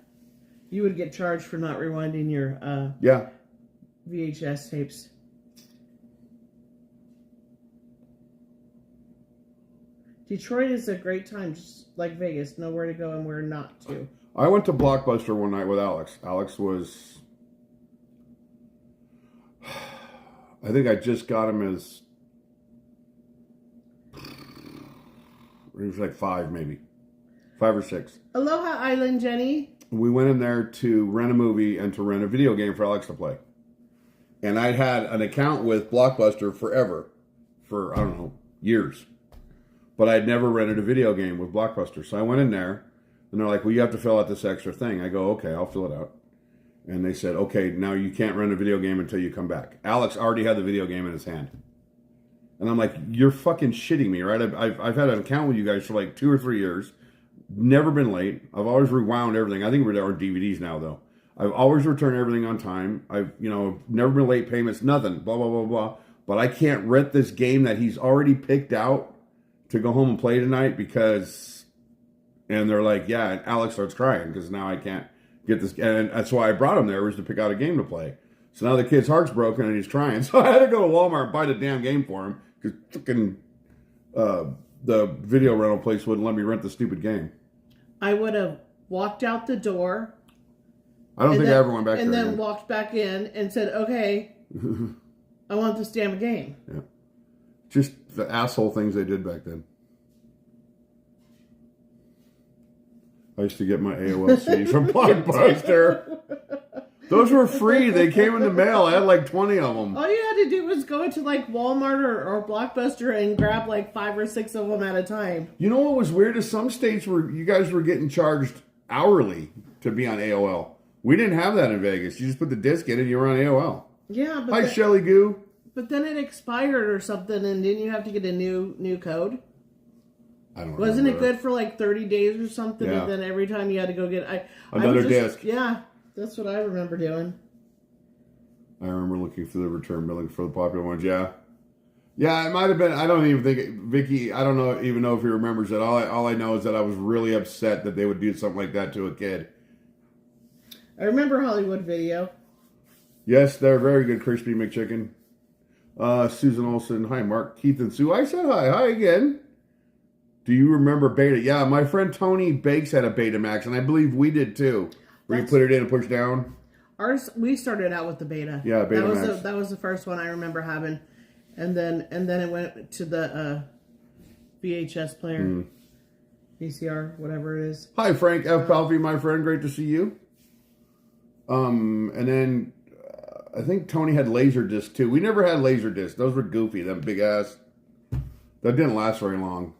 You would get charged for not rewinding your Yeah. VHS tapes. Detroit is a great time, just like Vegas. Know where to go and where not to. I went to Blockbuster one night with Alex. Alex was... I think I just got him his He was like 5 maybe. 5 or 6. Aloha Island, Jenny. We went in there to rent a movie and to rent a video game for Alex to play. And I'd had an account with Blockbuster forever. For, I don't know, years. But I'd never rented a video game with Blockbuster. So I went in there, and they're like, well, you have to fill out this extra thing. I go, okay, I'll fill it out. And they said, okay, now you can't rent a video game until you come back. Alex already had the video game in his hand. And I'm like, you're fucking shitting me, right? I've had an account with you guys for like 2 or 3 years. Never been late. I've always rewound everything. I think we're on DVDs now, though. I've always returned everything on time. I've never been late payments, nothing, blah, blah, blah, blah. But I can't rent this game that he's already picked out to go home and play tonight because... And they're like, yeah, and Alex starts crying because now I can't get this. And that's why I brought him there, was to pick out a game to play. So now the kid's heart's broken and he's crying. So I had to go to Walmart and buy the damn game for him because fucking the video rental place wouldn't let me rent the stupid game. I would have walked out the door. I don't think I ever went back there. And then again. walked back in and said, okay, I want this damn game. Yeah. Just the asshole things they did back then. I used to get my AOL CDs from Blockbuster. Those were free. They came in the mail. I had like 20 of them. All you had to do was go into like Walmart or Blockbuster and grab like 5 or 6 of them at a time. You know what was weird is some states where you guys were getting charged hourly to be on AOL. We didn't have that in Vegas. You just put the disc in and you were on AOL. Yeah, but Hi, Shelly Goo. But then it expired or something, and didn't you have to get a new code? I don't know. Wasn't it good for like 30 days or something? Yeah. And then every time you had to go get another disc. Yeah, that's what I remember doing. I remember looking through the return billing for the popular ones. Yeah, yeah, it might have been. I don't even think Vicky. I don't know even know if he remembers it. All I know is that I was really upset that they would do something like that to a kid. I remember Hollywood Video. Yes, they're very good crispy McChicken. Susan Olson, hi Mark, Keith and Sue. I said hi. Hi again. Do you remember Beta? Yeah, my friend Tony Bakes had a Betamax, and I believe we did too. Where you put it in and push down. Ours, we started out with the Beta. Yeah, Betamax. That was the first one I remember having, and then it went to the VHS player, VCR, whatever it is. Hi Frank F. Palfy, my friend. Great to see you. And then I think Tony had Laserdisc too. We never had Laserdisc. Those were goofy. Them big ass. That didn't last very long.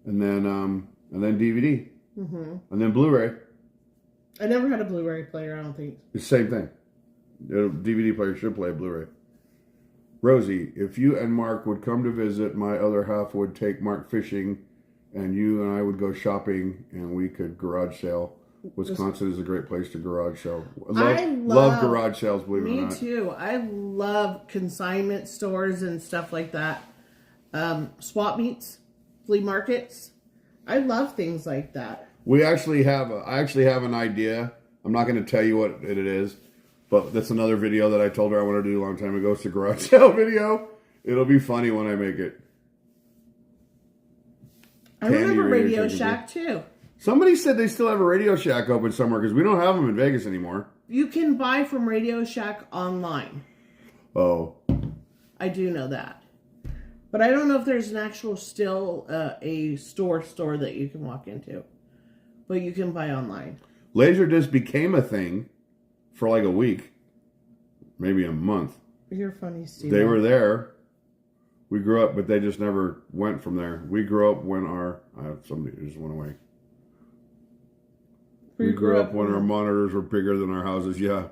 And then DVD. Mm-hmm. And then Blu-ray. I never had a Blu-ray player, I don't think. It's the same thing. A DVD player should play a Blu-ray. Rosie, if you and Mark would come to visit, my other half would take Mark fishing, and you and I would go shopping, and we could garage sale. Wisconsin is a great place to garage sale. I love garage sales, believe it or not. Me too. I love consignment stores and stuff like that. Swap meets, flea markets. I love things like that. I actually have an idea. I'm not going to tell you what it is, but that's another video that I told her I wanted to do a long time ago. It's a garage sale video. It'll be funny when I make it. I remember Radio Shack too. Somebody said they still have a Radio Shack open somewhere because we don't have them in Vegas anymore. You can buy from Radio Shack online. Oh. I do know that. But I don't know if there's an actual still a store that you can walk into. But you can buy online. Laserdisc became a thing for like a week. Maybe a month. You're funny, Steve. They were there. We grew up, but they just never went from there. We grew up when somebody just went away. We grew up when our monitors were bigger than our houses, yeah.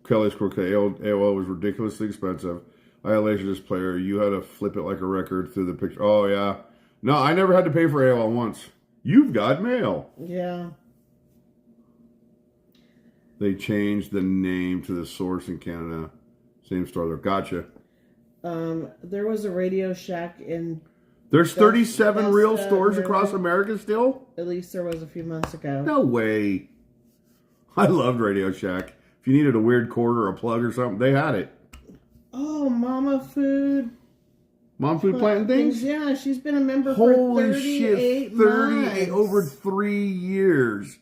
Kelly's Croquet, AOL was ridiculously expensive. I had a Laserdisc player. You had to flip it like a record through the picture. Oh, yeah. No, I never had to pay for AOL once. You've got mail. Yeah. They changed the name to the Source in Canada. Same store there. Gotcha. There was a Radio Shack in... There's 37 real stores across America still? At least there was a few months ago. No way. I loved Radio Shack. If you needed a weird cord or a plug or something, they had it. Oh, Mama Food. Mom Food Planting Things? Yeah, she's been a member Holy for 38 shit, 38 months. over 3 years.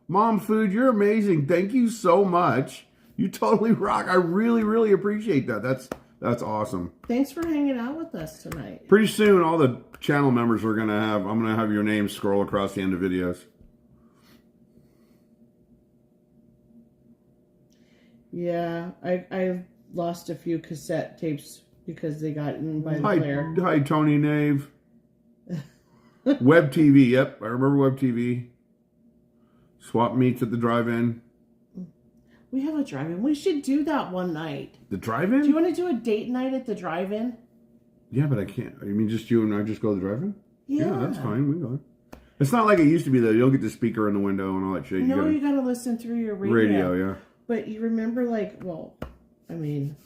Mom Food, you're amazing. Thank you so much. You totally rock. I really, really appreciate that. That's That's awesome. Thanks for hanging out with us tonight. Pretty soon, all the channel members are gonna have. I'm gonna have your name scroll across the end of videos. Yeah, I've lost a few cassette tapes because they got eaten by the player. Hi, Tony Nave. Web TV. Yep, I remember Web TV. Swap meets at the drive-in. We have a drive-in. We should do that one night. The drive-in? Do you want to do a date night at the drive-in? Yeah, but I can't. You mean just you and I just go to the drive-in? Yeah. That's fine. We go. It's not like it used to be, though. You don't get the speaker in the window and all that shit. No, you gotta listen through your radio. Radio, yeah. But you remember, like, well, I mean,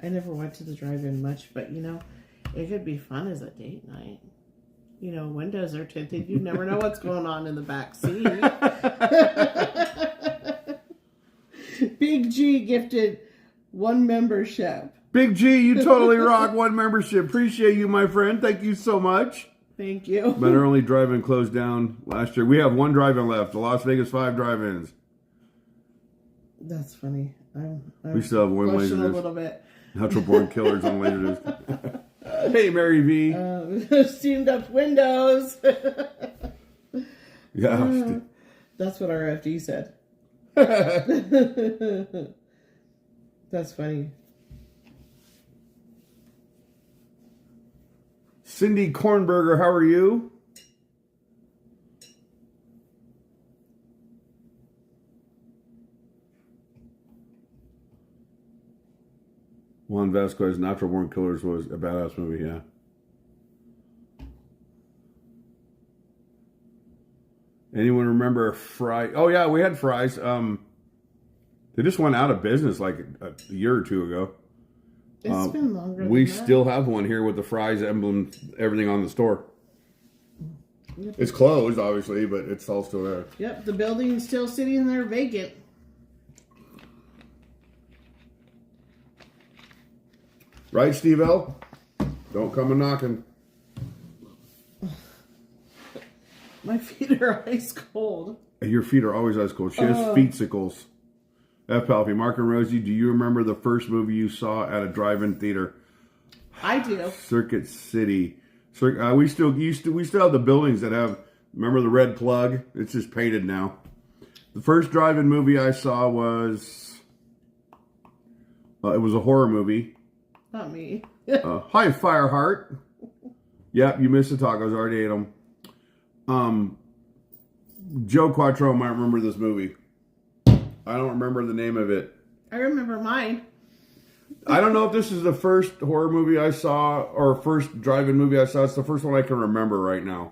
I never went to the drive-in much, but, you know, it could be fun as a date night. You know, windows are tinted. You never know what's going on in the back seat. Big G gifted 1 membership. Big G, you totally rock. 1 membership. Appreciate you, my friend. Thank you so much. Thank you. But our only drive-in closed down last year. We have 1 drive-in left. The Las Vegas 5 drive-ins. That's funny. We still have 1 blushing a Laserdisc. little bit. Natural Born Killers on Laserdisc. Hey, Mary V. Steamed up windows. Yeah. That's what our FD said. That's funny. Cindy Kornberger, how are you? Juan Vasquez, Natural Born Killers was a badass movie, yeah. Anyone remember Fry? Oh, yeah, we had Fry's. They just went out of business like a year or 2 ago. It's been longer than We that. still have one here with the Fry's emblem, everything on the store. Yep. It's closed, obviously, but it's all still there. Yep, the building's still sitting there vacant. Right, Steve L? Don't come a knocking. My feet are ice cold. Your feet are always ice cold. She has feetsicles. F. Palpy, Mark and Rosie, do you remember the first movie you saw at a drive-in theater? I do. Circuit City. We still have the buildings that have. Remember the red plug? It's just painted now. The first drive-in movie I saw was. It was a horror movie. Not me. Hi, Fireheart. Yep, you missed the tacos. I already ate them. Joe Quattro might remember this movie. I don't remember the name of it. I remember mine. I don't know if this is the first horror movie I saw or first drive-in movie I saw. It's the first one I can remember right now.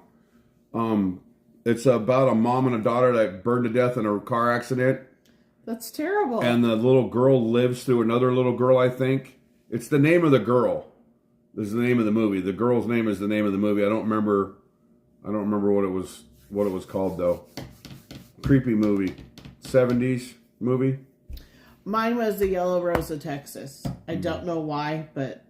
It's about a mom and a daughter that burned to death in a car accident. That's terrible. And the little girl lives through another little girl, I think. It's the name of the girl. This is the name of the movie. The girl's name is the name of the movie. I don't remember what it was called though. Creepy movie. 70s movie. Mine was the Yellow Rose of Texas. I don't know why, but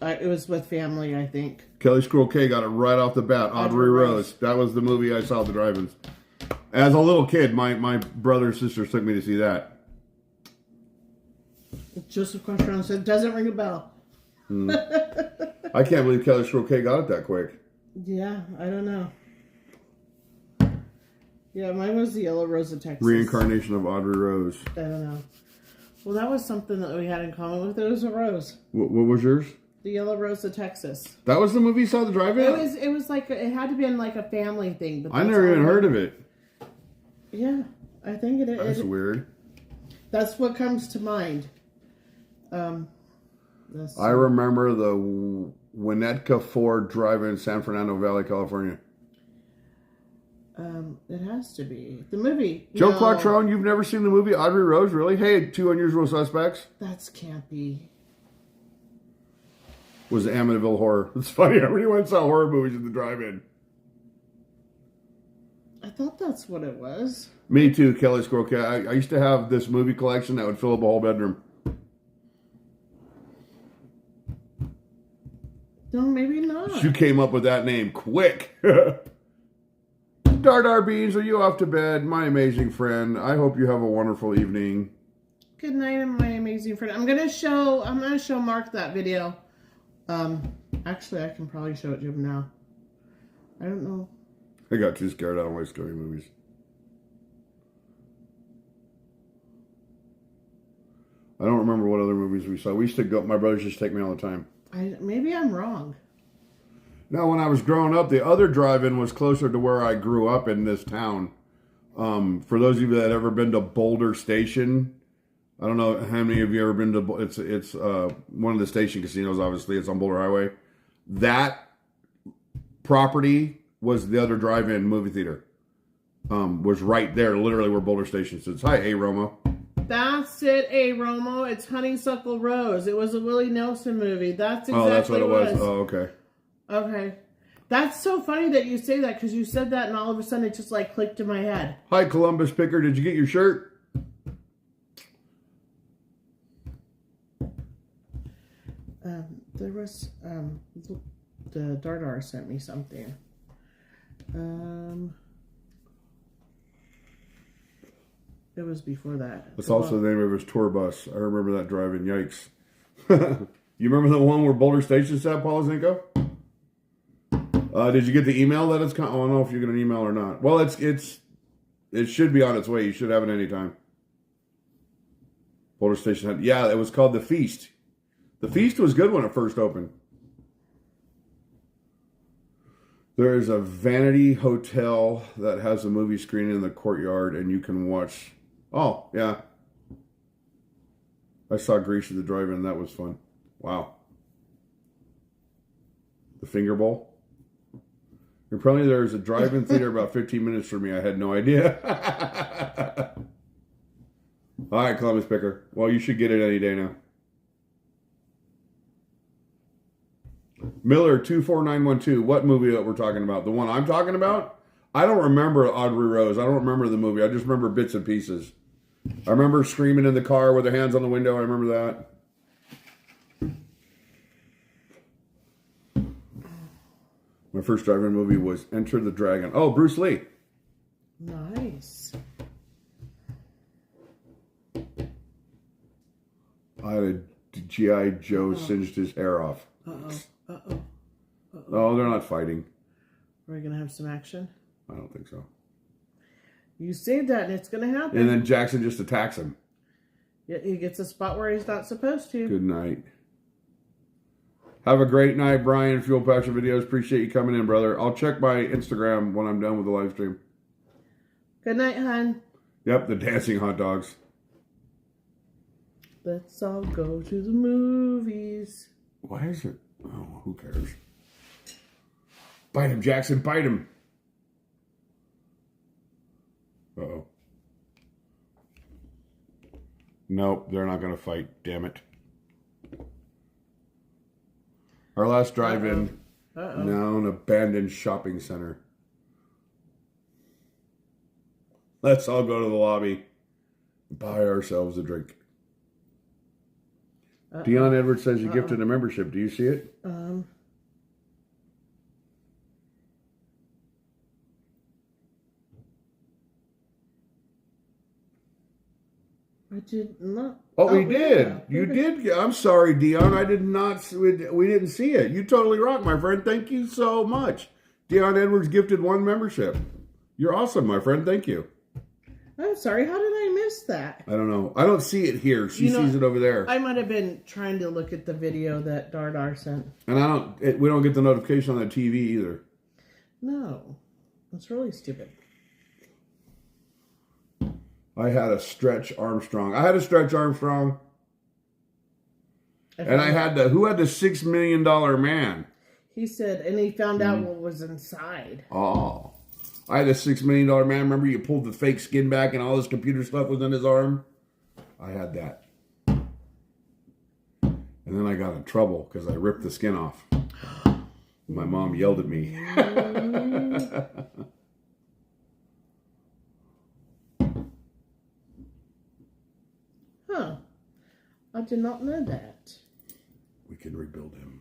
it was with family, I think. Kelly Squirrel K got it right off the bat. Audrey Rose. That was the movie I saw at the drive-ins. As a little kid, my brother and sister took me to see that. Joseph Quattron said, doesn't ring a bell. I can't believe Kelly Squirrel K got it that quick. Yeah, I don't know. Yeah, mine was the Yellow Rose of Texas. Reincarnation of Audrey Rose. I don't know. Well, that was something that we had in common with. It was a rose. What was yours? The Yellow Rose of Texas. That was the movie you saw at the drive-in? It was like, it had to be in like a family thing. But I never even heard of it. Yeah, I think it is. That's weird. That's what comes to mind. I remember the Winnetka Ford drive-in in San Fernando Valley, California. It has to be. The movie. Joe No, Quattrone, you've never seen the movie Audrey Rose, really? Hey, 2 Unusual Suspects. That can't be. Was Amityville Horror. It's funny, everybody went and saw horror movies at the drive-in. I thought that's what it was. Me too, Kelly Squirrel K. I used to have this movie collection that would fill up a whole bedroom. No, maybe not. You came up with that name quick. Dardar Beans, are you off to bed? My amazing friend. I hope you have a wonderful evening. Good night, my amazing friend. I'm gonna show Mark that video. Actually, I can probably show it to him now. I don't know. I got too scared. I don't like scary movies. I don't remember what other movies we saw. We used to go. My brothers used to take me all the time. Maybe I'm wrong. Now, when I was growing up, the other drive-in was closer to where I grew up in this town. For those of you that have ever been to Boulder Station, I don't know how many of you ever been to. It's one of the station casinos. Obviously, it's on Boulder Highway. That property was the other drive-in movie theater. Was right there, literally where Boulder Station sits. Hi, A. Romo. That's it, A. Romo. It's Honeysuckle Rose. It was a Willie Nelson movie. That's exactly that's what it was. was. Oh, okay. Okay. That's so funny that you say that because you said that and all of a sudden it just like clicked in my head. Hi, Columbus Picker. Did you get your shirt? There was the Dardar sent me something. It was before that. That's also the name of his tour bus. I remember that driving. Yikes. You remember the one where Boulder Station sat, Polizinko? Did you get the email that it's I don't know if you get an email or not. Well, it should be on its way. You should have it anytime. Boulder Station had, yeah, it was called The Feast. The Feast was good when it first opened. There is a vanity hotel that has a movie screen in the courtyard, and you can watch. Oh, yeah. I saw Grease at the drive-in. That was fun. Wow. The Finger Bowl. Apparently there's a drive-in theater about 15 minutes from me. I had no idea. All right, Columbus Picker. Well, you should get it any day now. Miller 24912. What movie that we're talking about? The one I'm talking about? I don't remember Audrey Rose. I don't remember the movie. I just remember bits and pieces. I remember screaming in the car with her hands on the window. I remember that. My first drive-in movie was Enter the Dragon. Oh, Bruce Lee. Nice. I had a G.I. Joe singed his hair off. Oh, they're not fighting. Are we going to have some action? I don't think so. You saved that and it's going to happen. And then Jackson just attacks him. Yeah, he gets a spot where he's not supposed to. Good night. Have a great night, Brian. Fuel Passion Videos. Appreciate you coming in, brother. I'll check my Instagram when I'm done with the live stream. Good night, hon. Yep, the dancing hot dogs. Let's all go to the movies. Why is it? Oh, who cares? Bite him, Jackson. Bite him. Uh-oh. Nope, they're not going to fight. Damn it. Our last drive-in. Now an abandoned shopping center. Let's all go to the lobby. Buy ourselves a drink. Dion Edwards says you gifted a membership. Do you see it? I did not. Oh, we did. Yeah. You did. I'm sorry, Dion. I did not. We didn't see it. You totally rock, my friend. Thank you so much. Dion Edwards gifted one membership. You're awesome, my friend. Thank you. I'm sorry. How did I miss that? I don't know. I don't see it here. She sees it over there. I might have been trying to look at the video that Dardar sent. And we don't get the notification on the TV either. No. That's really stupid. I had a Stretch Armstrong. And I had who had the $6 million man? He said, and he found out what was inside. Oh. I had a $6 million man. Remember you pulled the fake skin back and all his computer stuff was in his arm? I had that. And then I got in trouble because I ripped the skin off. My mom yelled at me. Huh. I did not know that. We can rebuild him.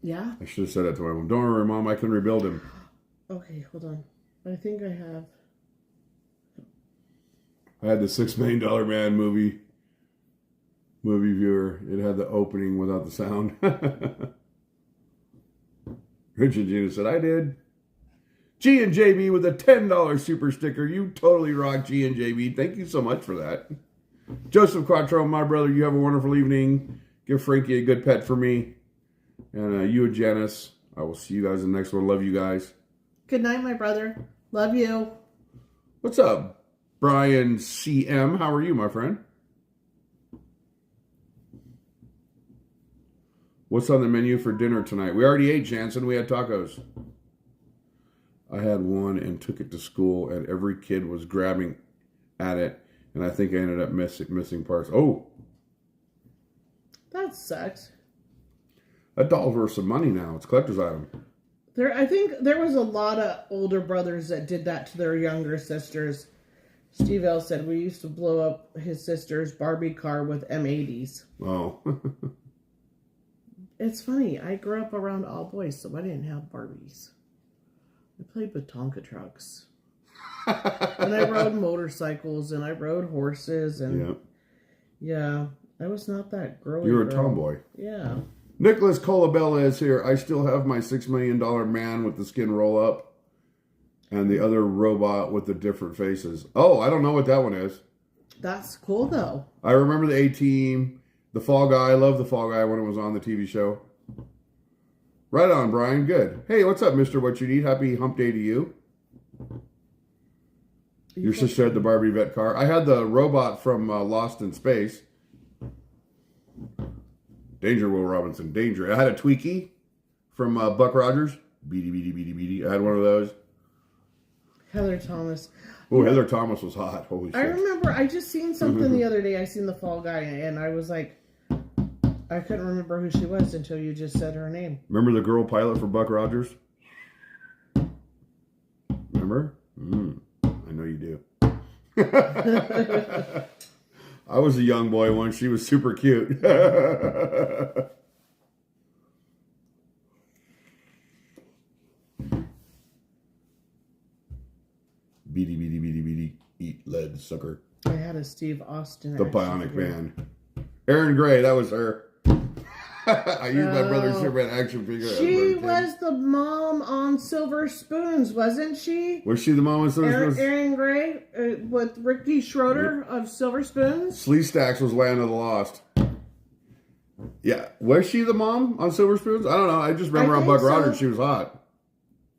Yeah? I should have said that to my mom. Don't worry, Mom, I can rebuild him. Okay, hold on. I think I have. I had the $6 Million Man movie viewer. It had the opening without the sound. Rich and Gina said, I did. G and JB with a $10 super sticker. You totally rock, G and JB. Thank you so much for that. Joseph Quattro, my brother, you have a wonderful evening. Give Frankie a good pet for me. And you and Janice, I will see you guys in the next one. Love you guys. Good night, my brother. Love you. What's up, Brian CM? How are you, my friend? What's on the menu for dinner tonight? We already ate, Jansen. We had tacos. I had one and took it to school, and every kid was grabbing at it, and I think I ended up missing parts. Oh! That sucks. That doll's worth some money now. It's a collector's item. I think there was a lot of older brothers that did that to their younger sisters. Steve L said we used to blow up his sister's Barbie car with M80s. Oh. It's funny. I grew up around all boys, so I didn't have Barbies. I played with Tonka trucks. And I rode motorcycles, and I rode horses, and yeah, I was not that girly. You were a tomboy. Yeah. Nicholas Colabella is here. I still have my $6 Million Man with the skin roll up, and the other robot with the different faces. Oh, I don't know what that one is. That's cool, though. I remember the A-Team, the Fall Guy. I love the Fall Guy when it was on the TV show. Right on, Brian. Good. Hey, what's up, Mr. What You Need? Happy hump day to you. Your sister had the Barbie vet car. I had the robot from Lost in Space. Danger, Will Robinson. Danger. I had a Tweaky from Buck Rogers. Beady, beady, beady, beady. I had one of those. Heather Thomas. Oh, Heather Thomas was hot. Holy shit. I remember, I just seen something the other day. I seen the Fall Guy, and I was like, I couldn't remember who she was until you just said her name. Remember the girl pilot for Buck Rogers? Remember? I know you do. I was a young boy once. She was super cute. Beady, beady, beady, beady. Eat lead, sucker. I had a Steve Austin. The Bionic Man. Aaron Gray, that was her. I used my brother's Superman action figure. She was the mom on Silver Spoons, wasn't she? Was she the mom on Silver Spoons? Erin Gray with Ricky Schroeder of Silver Spoons. Sleestacks was Land of the Lost. Yeah. Was she the mom on Silver Spoons? I don't know. I just remember on Buck Rogers she was hot.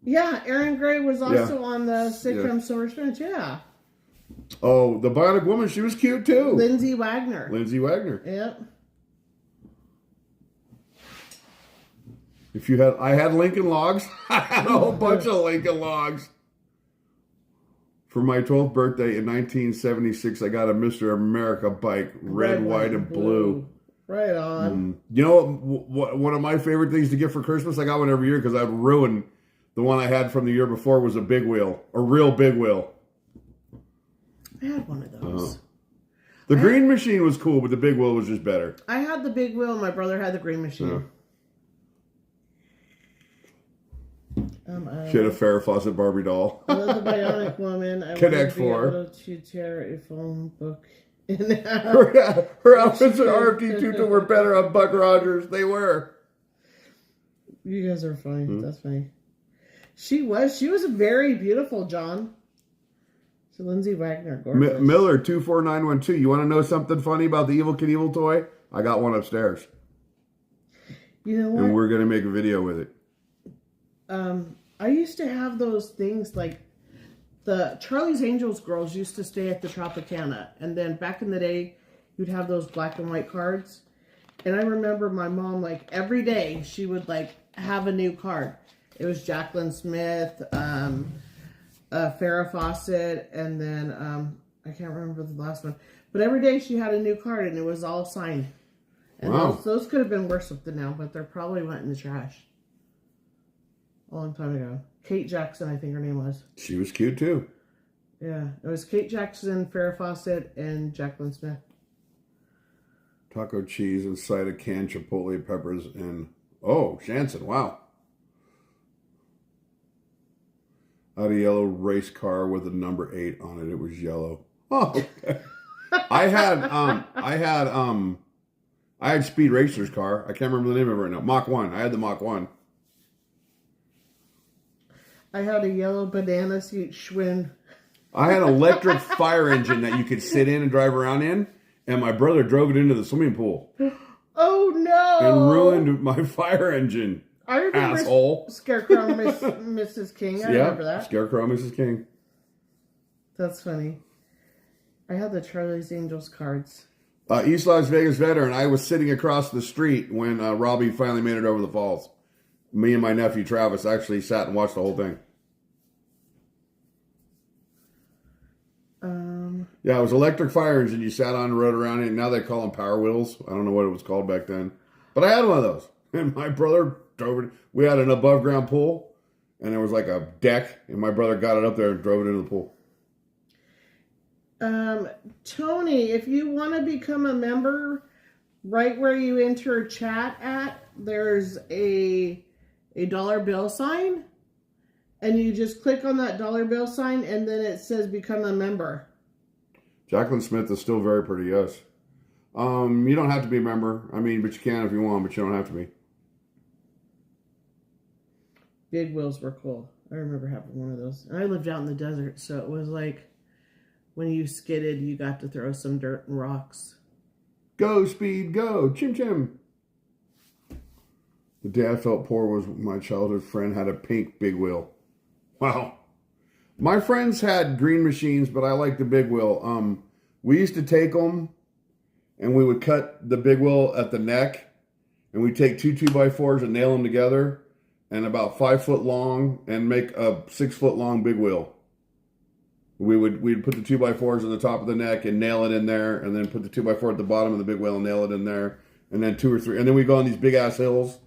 Yeah, Erin Gray was also on the sitcom Silver Spoons, yeah. Oh, the Bionic Woman, she was cute too. Lindsay Wagner. Yep. If you had, I had Lincoln Logs. I had a whole bunch of Lincoln Logs. For my 12th birthday in 1976, I got a Mr. America bike, red, white, and blue. Right on. You know what? One of my favorite things to get for Christmas, I got one every year because I'd ruin the one I had from the year before was a big wheel, a real big wheel. I had one of those. The green machine was cool, but the big wheel was just better. I had the big wheel, and my brother had the green machine. She had a Farrah Fawcett Barbie doll. I love the Bionic Woman. I Connect want to be 4. able to tear a phone book in half. Her outfits at RFD2 were better on Buck Rogers. They were. You guys are funny. That's funny. She was very beautiful, John. So Lindsay Wagner, gorgeous. Miller 24912. You want to know something funny about the Evil Knievel toy? I got one upstairs. You know what? And we're gonna make a video with it. I used to have those things like the Charlie's Angels girls used to stay at the Tropicana, and then back in the day, you'd have those black and white cards. And I remember my mom, like every day, she would like have a new card. It was Jacqueline Smith, Farrah Fawcett, and then I can't remember the last one. But every day she had a new card, and it was all signed. And those could have been worse with the now, but they probably went in the trash. A long time ago. Kate Jackson, I think her name was. She was cute too. Yeah, it was Kate Jackson, Farrah Fawcett, and Jacqueline Smith. Taco cheese inside a can, chipotle peppers, and Jansen, wow. I had a yellow race car with a number 8 on it. It was yellow. Oh, okay. I had Speed Racer's car. I can't remember the name of it right now. Mach 1. I had the Mach 1. I had a yellow banana seat Schwinn. I had an electric fire engine that you could sit in and drive around in, and my brother drove it into the swimming pool. Oh no! And ruined my fire engine. I remember asshole. Scarecrow Mrs. King. I remember that. Scarecrow Mrs. King. That's funny. I had the Charlie's Angels cards. East Las Vegas veteran. I was sitting across the street when Robbie finally made it over the falls. Me and my nephew Travis actually sat and watched the whole thing. Yeah, it was electric fire engine. You sat on and rode around it. Now they call them Power Wheels. I don't know what it was called back then. But I had one of those. And my brother drove it. We had an above ground pool. And there was like a deck. And my brother got it up there and drove it into the pool. Tony, if you want to become a member, right where you enter chat at, there's a dollar bill sign. And you just click on that dollar bill sign, and then it says become a member. Jacqueline Smith is still very pretty, yes. You don't have to be a member. I mean, but you can if you want, but you don't have to be. Big wheels were cool. I remember having one of those. And I lived out in the desert, so it was like when you skidded, you got to throw some dirt and rocks. Go, Speed, go. Chim chim. The day I felt poor was my childhood friend had a pink big wheel. Wow. My friends had green machines, but I liked the big wheel. We used to take them, and we would cut the big wheel at the neck, and we'd take 2 2x4s and nail them together, and about 5 foot long, and make a 6 foot long big wheel. We'd put the 2x4s on the top of the neck and nail it in there, and then put the 2x4 at the bottom of the big wheel and nail it in there, and then 2 or 3, and then we'd go on these big ass hills,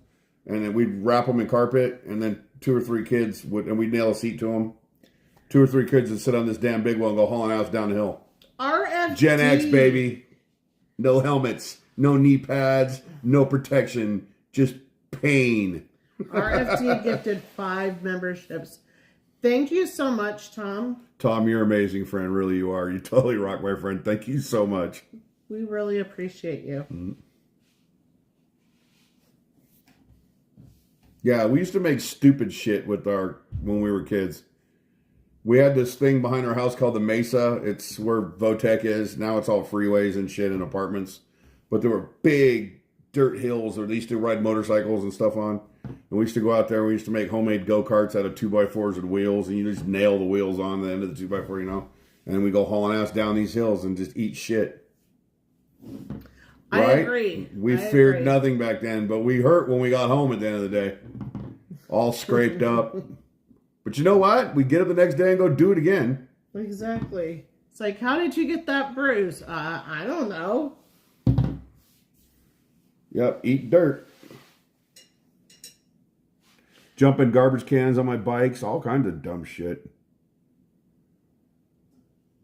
and then we'd wrap them in carpet, and then 2 or 3 kids and we'd nail a seat to them. 2 or 3 kids would sit on this damn big wheel and go hauling ass down the hill. RFD. Gen X, baby. No helmets, no knee pads, no protection, just pain. RFD gifted 5 memberships. Thank you so much, Tom. Tom, you're amazing, friend. Really, you are. You totally rock, my friend. Thank you so much. We really appreciate you. Mm-hmm. Yeah, we used to make stupid shit when we were kids. We had this thing behind our house called the Mesa. It's where Votech is. Now it's all freeways and shit and apartments. But there were big dirt hills that they used to ride motorcycles and stuff on. And we used to go out there and we used to make homemade go-karts out of 2x4s and wheels. And you just nail the wheels on the end of the 2x4, you know. And then we go hauling ass down these hills and just eat shit. I Right? agree. We feared nothing back then, but we hurt when we got home at the end of the day. All scraped up. But you know what? We get up the next day and go do it again. Exactly. It's like, how did you get that bruise? I don't know. Yep, eat dirt. Jumping garbage cans on my bikes, all kinds of dumb shit.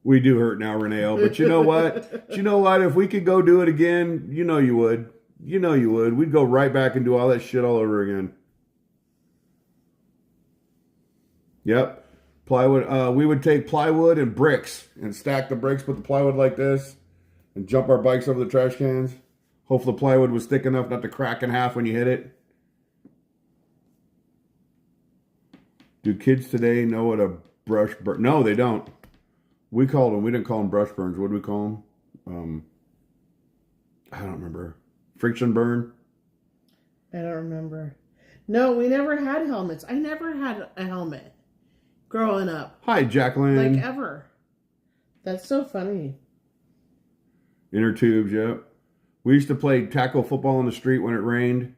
We do hurt now, Reneo, but you know what? If we could go do it again, you know you would. You know you would. We'd go right back and do all that shit all over again. Yep. Plywood. We would take plywood and bricks and stack the bricks, put the plywood like this, and jump our bikes over the trash cans. Hope the plywood was thick enough not to crack in half when you hit it. Do kids today know what a brush burn? No, they don't. We didn't call them brush burns. What did we call them? I don't remember. Friction burn? I don't remember. No, we never had helmets. I never had a helmet growing up. Hi, Jacqueline. Like ever. That's so funny. Inner tubes, yep. We used to play tackle football on the street when it rained.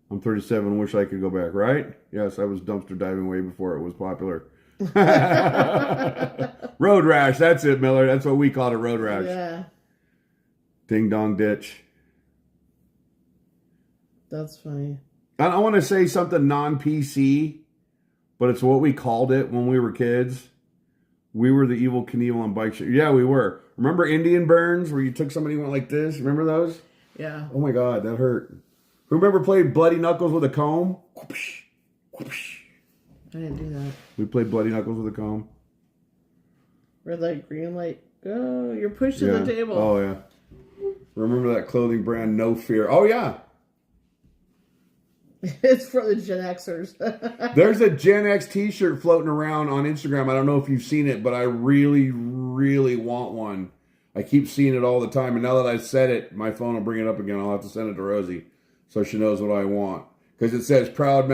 I'm 37, wish I could go back, right? Yes, I was dumpster diving way before it was popular. Road rash, that's it, Miller. That's what we called it, road rash. Yeah. Ding dong ditch. That's funny. I want to say something non-PC, but it's what we called it when we were kids. We were the evil Knievel on bike shit. Yeah, we were. Remember Indian burns where you took somebody and went like this? Remember those? Yeah. Oh my God, that hurt. Remember playing Bloody Knuckles with a comb? I didn't do that. We played Bloody Knuckles with a comb. Red light, green light. Go. You're pushing Yeah. the table. Oh, yeah. Remember that clothing brand, No Fear? Oh, yeah. It's for the Gen Xers. There's a Gen X t-shirt floating around on Instagram. I don't know if you've seen it, but I really, really want one. I keep seeing it all the time. And now that I've said it, my phone will bring it up again. I'll have to send it to Rosie so she knows what I want. Because it says proud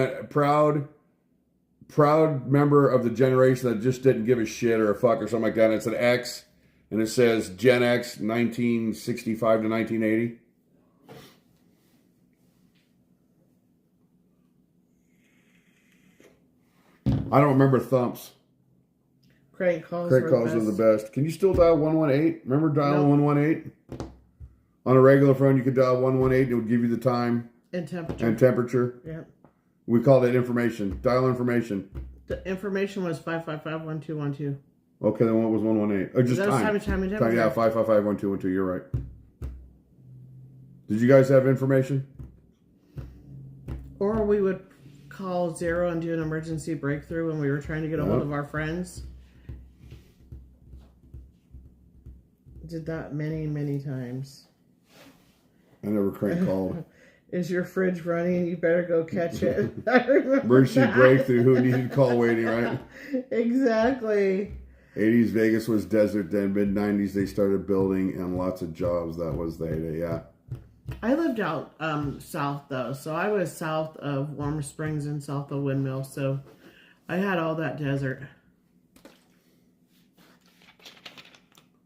member of the generation that just didn't give a shit or a fuck or something like that. And it's an X. And it says Gen X 1965 to 1980. I don't remember thumps. Crank calls. Crank calls are the best. Can you still dial 118? Remember dialing 118? On a regular phone, you could dial 118. It would give you the time And temperature. and temperature. Yeah. We called it information. Dial information. The information was 555-1212. Okay, then what was 118? Oh, just That was time. time and temperature. Yeah, 555-1212. You're right. Did you guys have information? Or we would call 0 and do an emergency breakthrough when we were trying to get a hold of our friends. Did that many, many times. I never crank called. Is your fridge running? You better go catch it. I remember Emergency that. breakthrough. Who needed call waiting, right? Exactly. 80s Vegas was desert. Then mid-90s they started building and lots of jobs. That was the heyday. Yeah. I lived out south though, so I was south of Warm Springs and south of Windmill, so I had all that desert.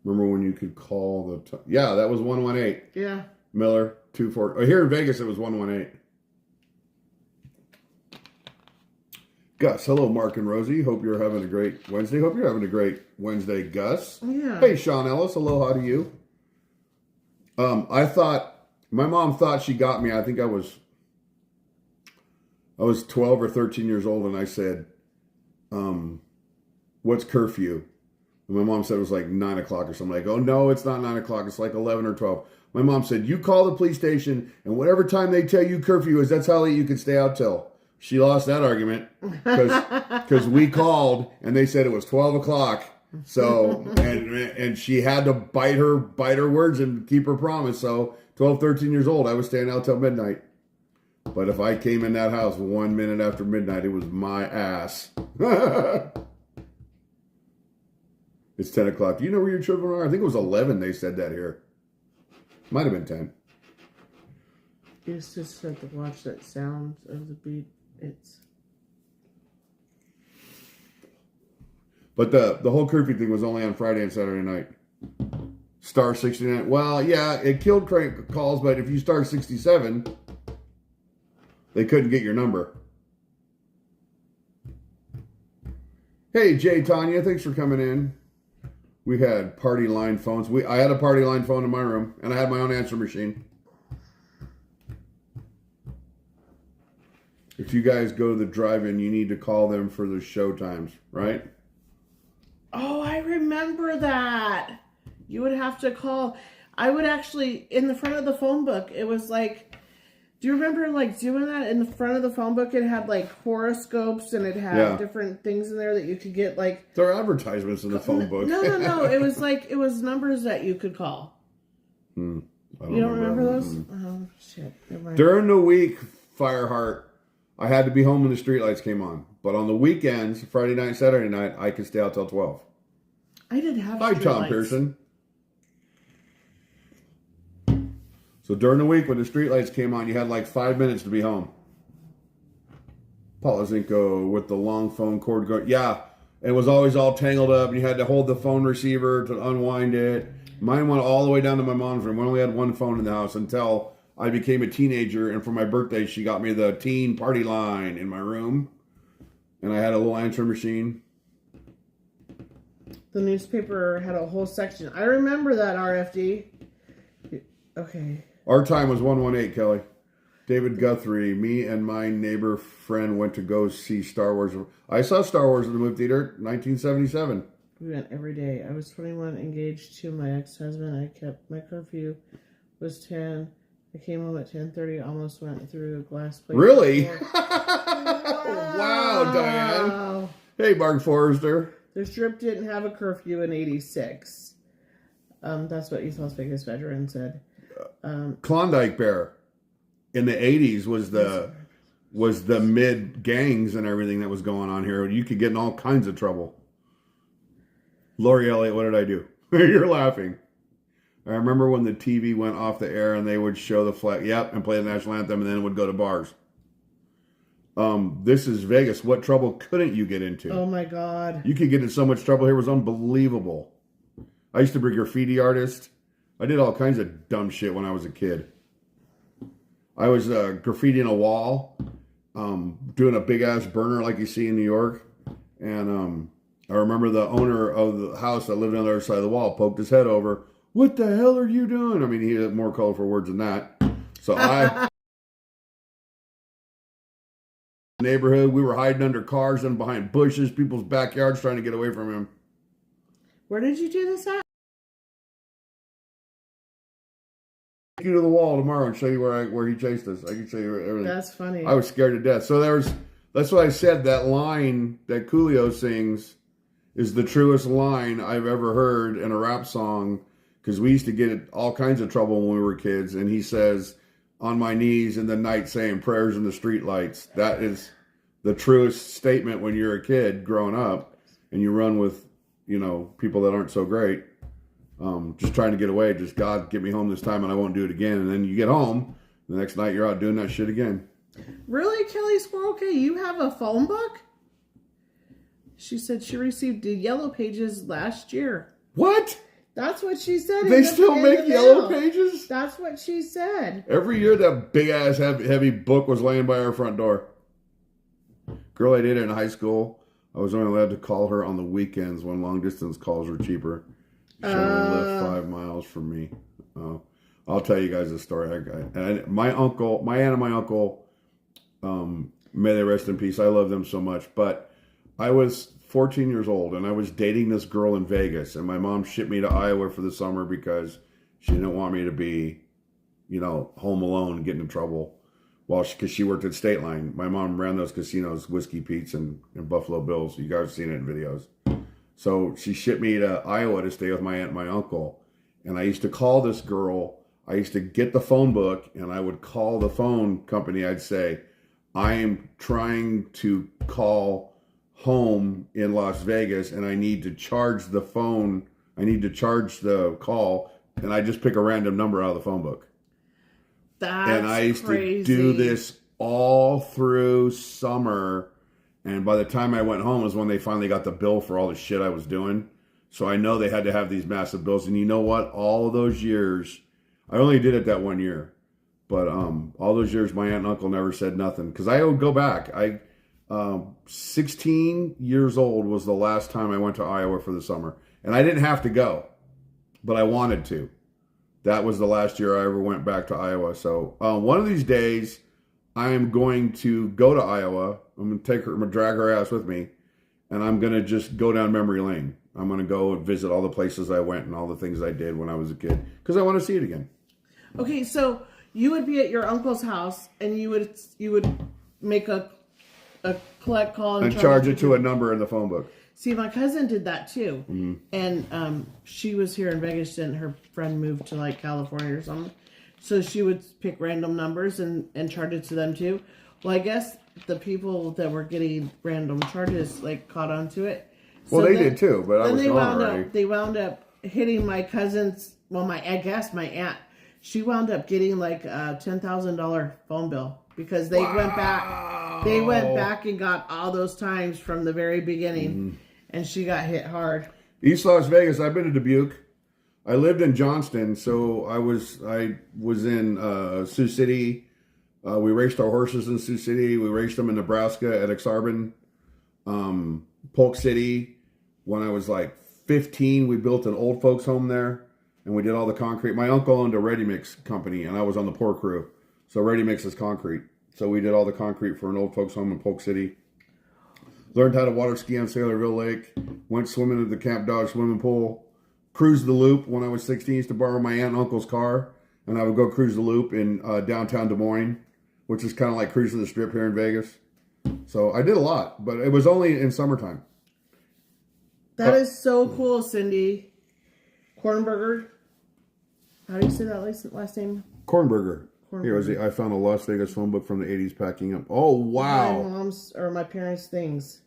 Remember when you could call the... yeah, that was 118. Yeah. Miller, 24. Oh, here in Vegas, it was 118. Gus, hello, Mark and Rosie. Hope you're having a great Wednesday. Hope you're having a great Wednesday, Gus. Yeah. Hey, Sean Ellis, aloha to you. My mom thought she got me. I think I was 12 or 13 years old, and I said, what's curfew? And my mom said it was like 9 o'clock or something. Like, oh, no, it's not 9 o'clock. It's like 11 or 12. My mom said, you call the police station, and whatever time they tell you curfew is, that's how late you can stay out till. She lost that argument because we called, and they said it was 12 o'clock. So, and she had to bite her words and keep her promise. So 12, 13 years old, I was staying out till midnight. But if I came in that house 1 minute after midnight, it was my ass. It's 10 o'clock. Do you know where your children are? I think it was 11 they said that here. Might have been 10. You just have to watch that sound of the beat. But the whole curfew thing was only on Friday and Saturday night. Star 69. Well, yeah, it killed crank calls, but if you star 67, they couldn't get your number. Hey, Jay, Tanya, thanks for coming in. We had party line phones. I had a party line phone in my room, and I had my own answer machine. If you guys go to the drive-in, you need to call them for the show times, right? Oh, I remember that. You would have to call. I would actually, in the front of the phone book, it was like, do you remember like doing that? In the front of the phone book, it had like horoscopes and it had different things in there that you could get like. There are advertisements in the phone book. No. It was like, it was numbers that you could call. You don't remember those? Oh, shit. Never mind. During the week, Fireheart, I had to be home when the streetlights came on. But on the weekends, Friday night, Saturday night, I could stay out till 12. I did have Hi, Tom Pearson. So during the week when the streetlights came on, you had like 5 minutes to be home. Polizinko with the long phone cord going. Yeah, it was always all tangled up. And you had to hold the phone receiver to unwind it. Mine went all the way down to my mom's room. We only had one phone in the house until I became a teenager. And for my birthday, she got me the teen party line in my room. And I had a little answering machine. The newspaper had a whole section. I remember that, RFD. Okay. Our time was 118, Kelly. David Guthrie, me and my neighbor friend went to go see Star Wars. I saw Star Wars in the movie theater, 1977. We went every day. I was 21, engaged to my ex-husband. I kept my curfew was 10. I came home at 10:30. Almost went through a glass plate. Really? Wow, Diane. Hey, Mark Forrester. The Strip didn't have a curfew in '86. That's what East Las Vegas veteran said. Klondike Bear in the 80s was the mid gangs and everything that was going on here. You could get in all kinds of trouble. Lori Elliott, what did I do? You're laughing. I remember when the TV went off the air and they would show the flag, and play the national anthem, and then it would go to bars. This is Vegas. What trouble couldn't you get into? Oh my God. You could get in so much trouble here. It was unbelievable. I used to be a graffiti artist. I did all kinds of dumb shit when I was a kid. I was graffitiing a wall, doing a big ass burner like you see in New York. And I remember the owner of the house that lived on the other side of the wall poked his head over. What the hell are you doing? I mean, he had more colorful words than that. So neighborhood, we were hiding under cars and behind bushes, people's backyards, trying to get away from him. Where did you do this at? Take you to the wall tomorrow and show you where he chased us. I can show you everything. That's funny. I was scared to death. So that's what I said. That line that Coolio sings is the truest line I've ever heard in a rap song, because we used to get in all kinds of trouble when we were kids. And he says, on my knees in the night saying prayers in the street lights. That is the truest statement when you're a kid growing up and you run with, people that aren't so great. Just trying to get away. Just, God, get me home this time and I won't do it again. And then you get home, the next night you're out doing that shit again. Really, Kelly Squirrel K? You have a phone book? She said she received the Yellow Pages last year. What? That's what she said. They still make Yellow Pages? That's what she said. Every year that big ass heavy book was laying by our front door. Girl I dated in high school, I was only allowed to call her on the weekends when long distance calls were cheaper. She only lived 5 miles from me. I'll tell you guys a story. My aunt and my uncle, may they rest in peace. I love them so much. But I was 14 years old and I was dating this girl in Vegas, and my mom shipped me to Iowa for the summer because she didn't want me to be, home alone, getting in trouble. Because she worked at State Line. My mom ran those casinos, Whiskey Pete's and Buffalo Bills. You guys have seen it in videos. So she shipped me to Iowa to stay with my aunt and my uncle. And I used to call this girl. I used to get the phone book and I would call the phone company. I'd say, I am trying to call home in Las Vegas and I need to charge the phone. I need to charge the call. And I just pick a random number out of the phone book. And I used to do this all through summer. And by the time I went home was when they finally got the bill for all the shit I was doing. So I know they had to have these massive bills. And you know what? All of those years, I only did it that 1 year. But all those years, my aunt and uncle never said nothing. Because I would go back. 16 years old was the last time I went to Iowa for the summer. And I didn't have to go. But I wanted to. That was the last year I ever went back to Iowa. So one of these days, I am going to go to Iowa. I'm going to drag her ass with me. And I'm going to just go down memory lane. I'm going to go and visit all the places I went and all the things I did when I was a kid. Because I want to see it again. Okay, so you would be at your uncle's house and you would make a collect call and charge it to a number in the phone book. See, my cousin did that too. Mm-hmm. And she was here in Vegas and her friend moved to California or something. So she would pick random numbers and charge it to them too. Well, I guess the people that were getting random charges caught on to it. Well, they did too, but I was gone already. They wound up hitting my cousin's, I guess my aunt. She wound up getting a $10,000 phone bill because they went back. They went back and got all those times from the very beginning, and she got hit hard. East Las Vegas. I've been to Dubuque. I lived in Johnston, so I was in Sioux City. We raced our horses in Sioux City. We raced them in Nebraska at Exarban. Polk City. When I was 15, we built an old folks home there, and we did all the concrete. My uncle owned a ready mix company, and I was on the pour crew. So ready mix is concrete. So we did all the concrete for an old folks home in Polk City. Learned how to water ski on Sailorville Lake. Went swimming at the Camp Dodge swimming pool. Cruised the loop when I was 16. Used to borrow my aunt and uncle's car, and I would go cruise the loop in downtown Des Moines, which is kind of like cruising the strip here in Vegas. So I did a lot, but it was only in summertime. That is so cool, Cindy. Kornberger. How do you say that last name? Kornberger. Kornberger. Here was I found a Las Vegas phone book from the 80s packing up. Oh, wow. My mom's or my parents' things.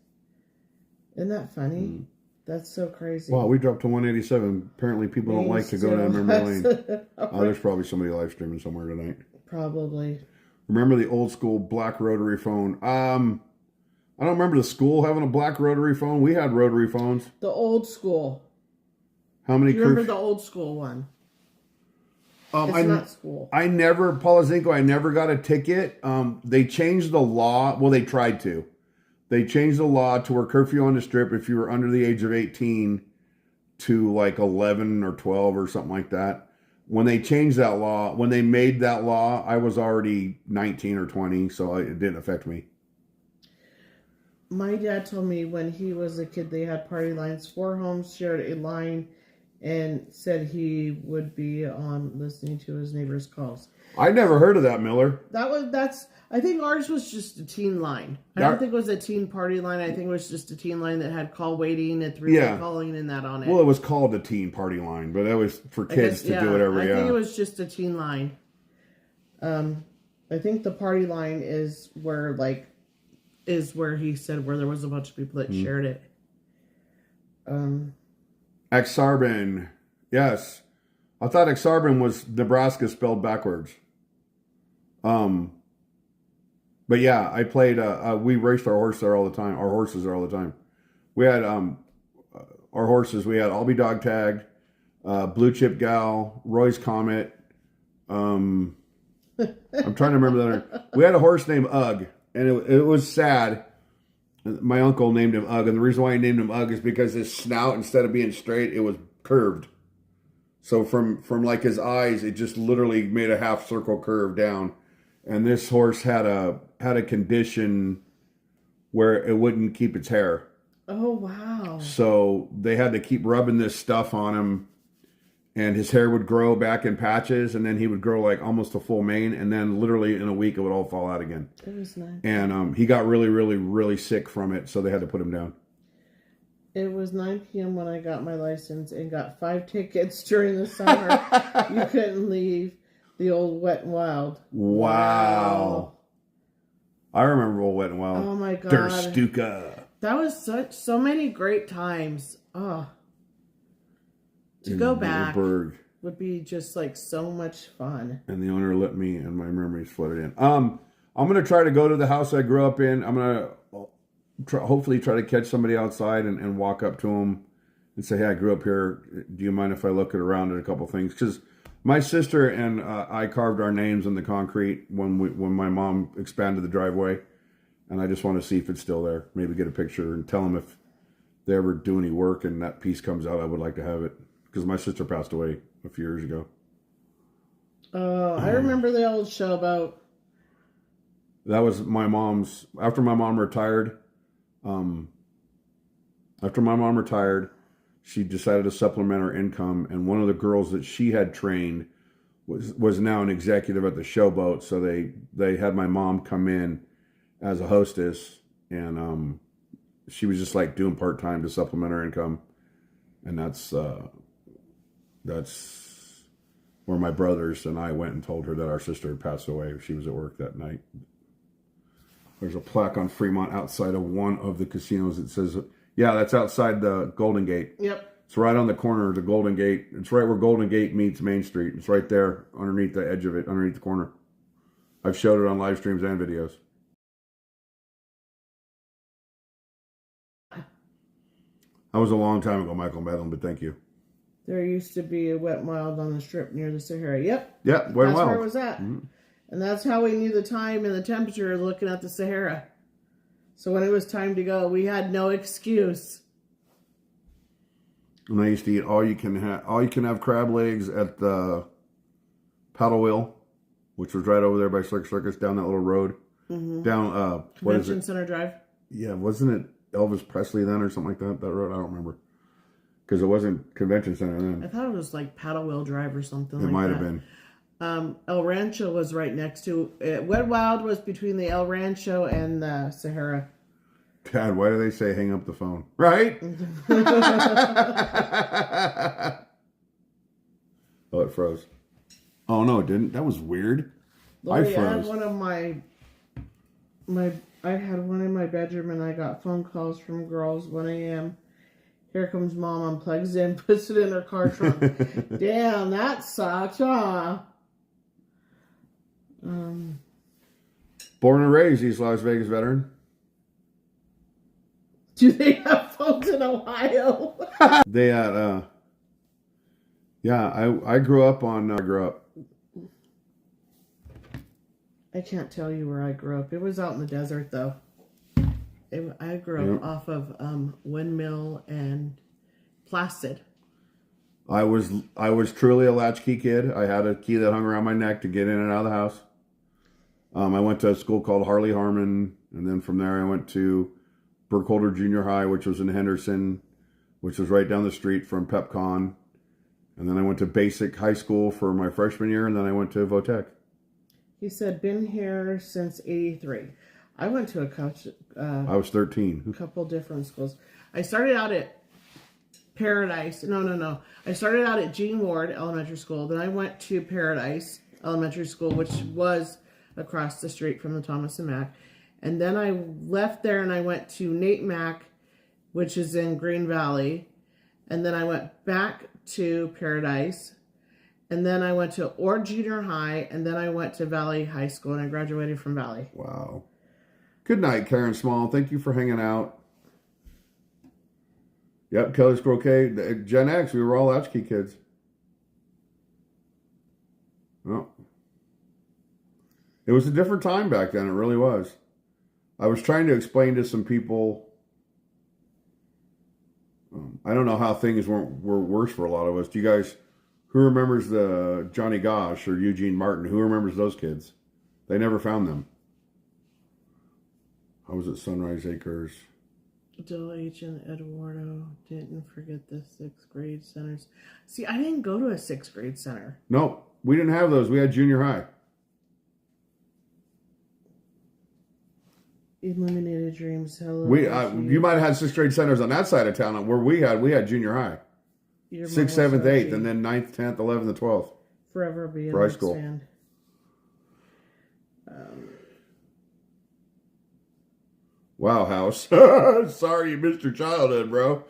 Isn't that funny? That's so crazy. Wow, we dropped to 187. Apparently people don't like to go down memory lane. Oh, there's probably somebody live streaming somewhere tonight. Probably. Remember the old school black rotary phone? I don't remember the school having a black rotary phone. We had rotary phones. The old school. How many? Do you remember the old school one? It's not school. I never, Palazinko, I never got a ticket. They changed the law. Well, they tried to. They changed the law to where curfew on the strip, if you were under the age of 18 to like 11 or 12 or something like that. When they changed that law, when they made that law, I was already 19 or 20, so it didn't affect me. My dad told me when he was a kid, they had party lines. 4 homes shared a line and said he would be on listening to his neighbor's calls. I never heard of that, Miller. I think ours was just a teen line. I don't think it was a teen party line. I think it was just a teen line that had call waiting and 3-way calling and that on it. Well, it was called a teen party line, but that was for kids to do whatever. I think it was just a teen line. I think the party line is where he said where there was a bunch of people that shared it. Exarban. Yes. I thought Exarban was Nebraska spelled backwards. But yeah, I played, we raced our horse there all the time. Our horses there all the time. We had, our horses, we had I'll Be Dog Tagged, Blue Chip Gal, Roy's Comet. I'm trying to remember that. We had a horse named Ugg, and it was sad. My uncle named him Ugg, and the reason why he named him Ugg is because his snout, instead of being straight, it was curved. So from like his eyes, it just literally made a half circle curve down. And this horse had a condition where it wouldn't keep its hair. Oh, wow. So they had to keep rubbing this stuff on him, and his hair would grow back in patches, and then he would grow like almost a full mane, and then literally in a week it would all fall out again. It was nice. And he got really, really, really sick from it, so they had to put him down. It was 9 p.m. when I got my license and got 5 tickets during the summer. You couldn't leave the old Wet and Wild. Wow. I remember old Wet and Wild. Oh my God. Der Stuka. That was so many great times. Oh. To go back would be just like so much fun. And the owner let me, and my memories flooded in. I'm going to try to go to the house I grew up in. I'm going to hopefully try to catch somebody outside and walk up to them and say, hey, I grew up here. Do you mind if I look around at a couple things? Because my sister and I carved our names in the concrete when my mom expanded the driveway. And I just want to see if it's still there. Maybe get a picture and tell them if they ever do any work and that piece comes out, I would like to have it. Because my sister passed away a few years ago. I remember the old showboat. That was my mom's. After my mom retired, she decided to supplement her income. And one of the girls that she had trained was now an executive at the showboat. So they had my mom come in as a hostess. And she was just like doing part-time to supplement her income. And that's where my brothers and I went and told her that our sister had passed away. She was at work that night. There's a plaque on Fremont outside of one of the casinos that says, yeah, that's outside the Golden Gate. Yep. It's right on the corner of the Golden Gate. It's right where Golden Gate meets Main Street. It's right there underneath the edge of it, underneath the corner. I've showed it on live streams and videos. That was a long time ago, Michael Medlin, but thank you. There used to be a Wet and Wild on the strip near the Sahara. Yep. Yeah, Wet and Wild. That's where it was at. Mm-hmm. And that's how we knew the time and the temperature looking at the Sahara. So when it was time to go, we had no excuse. And I used to eat all you can have crab legs at the paddle wheel, which was right over there by Circus, down that little road. Mm-hmm. Down Convention Center Drive. Yeah, wasn't it Elvis Presley then or something like that? That road, I don't remember. Because it wasn't Convention Center then. I thought it was like Paddle Wheel Drive or something like that. It might have been. El Rancho was right next to Wet Wild was between the El Rancho and the Sahara. Dad, why do they say hang up the phone? Right? Oh, it froze. Oh, no, it didn't. That was weird. Lori, I I had froze. one of I had one in my bedroom and I got phone calls from girls 1 a.m. Here comes mom, unplugs in, puts it in her car trunk. Damn, that sucks, huh? Born and raised East Las Vegas veteran. Do they have folks in Ohio? They had, yeah, I grew up on, I grew up. I can't tell you where I grew up. It was out in the desert, though. I grew up off of Windmill and Placid. I was truly a latchkey kid. I had a key that hung around my neck to get in and out of the house. I went to a school called Harley Harmon, and then from there I went to Burkholder Junior High, which was in Henderson, which was right down the street from PepCon. And then I went to Basic High School for my freshman year, and then I went to Votech. He said, been here since 83. I went to I was 13. couple different schools. I started out at Paradise. No. I started out at Gene Ward Elementary School. Then I went to Paradise Elementary School, which was across the street from the Thomas and Mack. And then I left there and I went to Nate Mack, which is in Green Valley. And then I went back to Paradise. And then I went to Ord Junior High. And then I went to Valley High School and I graduated from Valley. Wow. Good night, Karen Small. Thank you for hanging out. Yep, Kelly's Croquet. Gen X, we were all latchkey kids. Well, it was a different time back then. It really was. I was trying to explain to some people. I don't know how things were worse for a lot of us. Do you guys, who remembers the Johnny Gosh or Eugene Martin? Who remembers those kids? They never found them. I was at Sunrise Acres. Del H and Eduardo, didn't forget the 6th grade centers. See, I didn't go to a 6th grade center. No, we didn't have those. We had junior high. Illuminated Dreams. Hello. You might have had 6th grade centers on that side of town. Where we had junior high. Your 6th, 7th, 8th, and then 9th, 10th, 11th, and 12th. Forever be For a high Knicks school. fan. Wow, House. Sorry you missed your childhood, bro.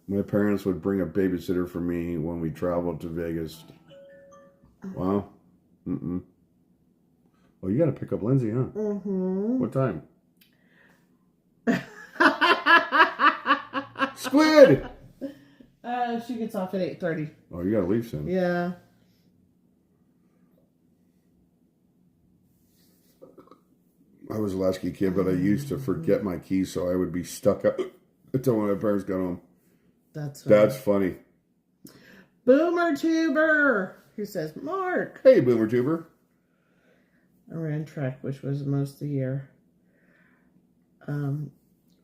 My parents would bring a babysitter for me when we traveled to Vegas. Wow. Mm-mm. Well, you got to pick up Lindsay, huh? Mm-hmm. What time? Squid! She gets off at 8:30. Oh, you got to leave soon. Yeah. I was a latchkey kid, but I used to forget my keys, so I would be stuck up until when my parents got home. That's funny. Boomer Tuber, who says, Mark. Hey, Boomer Tuber. I ran track, which was most of the year.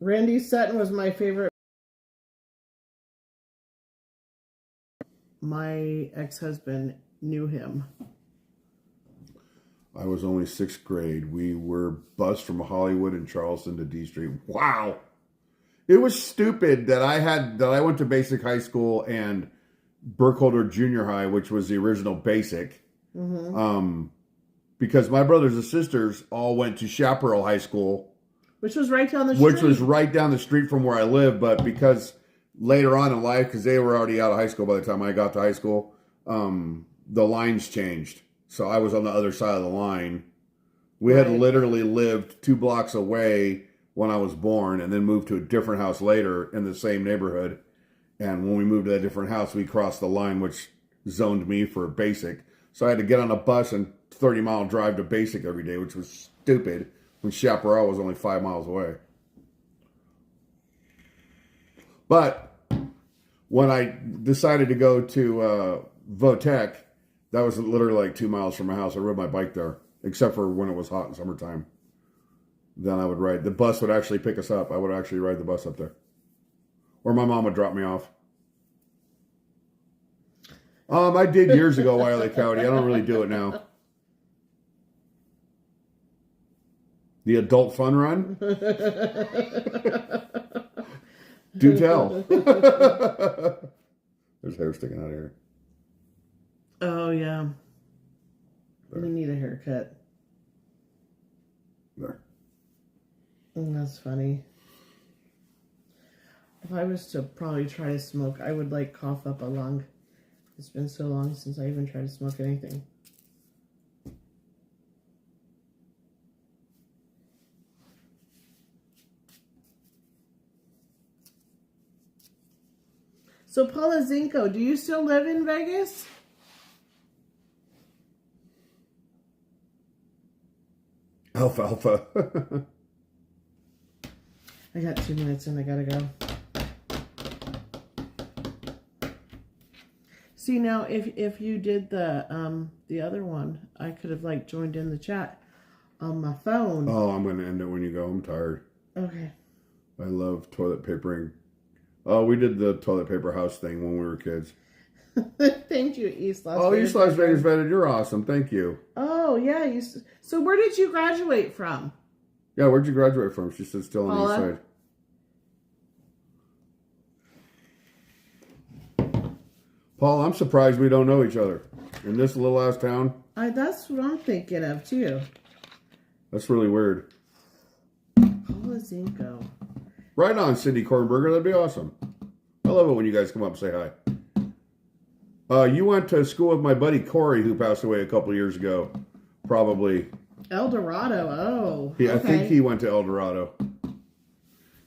Randy Sutton was my favorite. My ex-husband knew him. I was only 6th grade. We were bused from Hollywood and Charleston to D Street. Wow. It was stupid that I went to basic high school and Burkholder Junior High, which was the original basic. Mm-hmm. Because my brothers and sisters all went to Chaparral High School. Which was right down the street. Which was right down the street from where I lived. But because later on in life, because they were already out of high school by the time I got to high school, the lines changed. So I was on the other side of the line. We had literally lived 2 blocks away when I was born and then moved to a different house later in the same neighborhood. And when we moved to that different house, we crossed the line, which zoned me for basic. So I had to get on a bus and 30-mile drive to basic every day, which was stupid when Chaparral was only 5 miles away. But when I decided to go to Votech, that was literally like 2 miles from my house. I rode my bike there, except for when it was hot in summertime. Then I would ride. The bus would actually pick us up. I would actually ride the bus up there. Or my mom would drop me off. I did years ago, Wiley County. I don't really do it now. The adult fun run? Do tell. There's hair sticking out of here. Oh, yeah. We need a haircut. There. That's funny. If I was to probably try to smoke, I would like cough up a lung. It's been so long since I even tried to smoke anything. So Paula Zinko, do you still live in Vegas? Alfalfa. I got 2 minutes and I gotta go. See, now if you did the other one, I could have like joined in the chat on my phone. Oh, I'm gonna end it when you go. I'm tired. Okay. I love toilet papering. Oh, we did the toilet paper house thing when we were kids. Thank you, East Las Vegas. Oh, East Las Vegas vetted. You're awesome. Thank you. Oh, yeah. So where did you graduate from? Yeah, where'd you graduate from? She said still on the east side. Paul, I'm surprised we don't know each other. In this little ass town. That's what I'm thinking of, too. That's really weird. Paula Zinko. Right on, Cindy Kornberger. That'd be awesome. I love it when you guys come up and say hi. You went to school with my buddy Corey, who passed away a couple years ago. Probably. El Dorado. Oh. I think he went to El Dorado.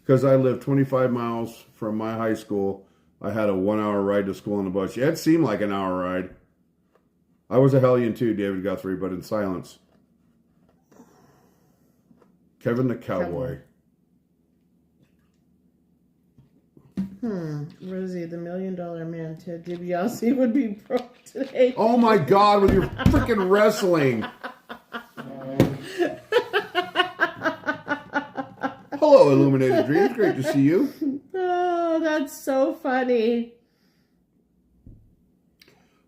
Because I lived 25 miles from my high school. I had a 1-hour ride to school on the bus. Yeah, it seemed like an hour ride. I was a hellion too, David Guthrie, but in silence. Kevin the Cowboy. Rosie, the $1 Million Man, Ted DiBiase would be broke today. Oh my God, with your freaking wrestling. Hello, Illuminated Dreams. Great to see you. Oh, that's so funny.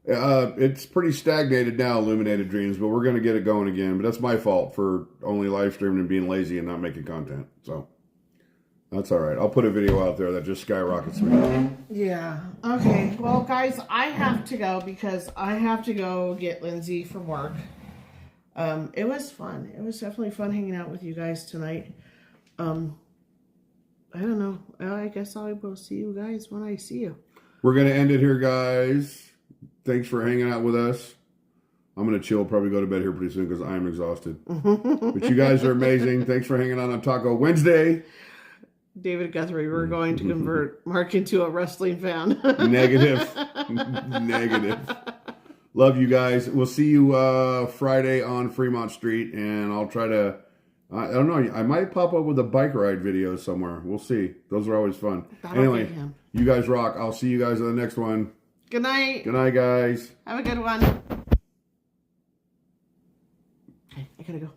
It's pretty stagnated now, Illuminated Dreams, but we're going to get it going again. But that's my fault for only live streaming and being lazy and not making content. So that's all right. I'll put a video out there that just skyrockets me. Yeah. Okay. Well, guys, I have to go because I have to go get Lindsay from work. It was fun. It was definitely fun hanging out with you guys tonight. I don't know. I guess I will see you guys when I see you. We're going to end it here, guys. Thanks for hanging out with us. I'm going to chill, probably go to bed here pretty soon because I'm exhausted. But you guys are amazing. Thanks for hanging out on Taco Wednesday. David Guthrie, we're going to convert Mark into a wrestling fan. Negative. Negative. Love you guys. We'll see you Friday on Fremont Street, and I'll try to, I don't know, I might pop up with a bike ride video somewhere. We'll see. Those are always fun. Anyway, you guys rock. I'll see you guys in the next one. Good night. Good night, guys. Have a good one. Okay, I gotta go.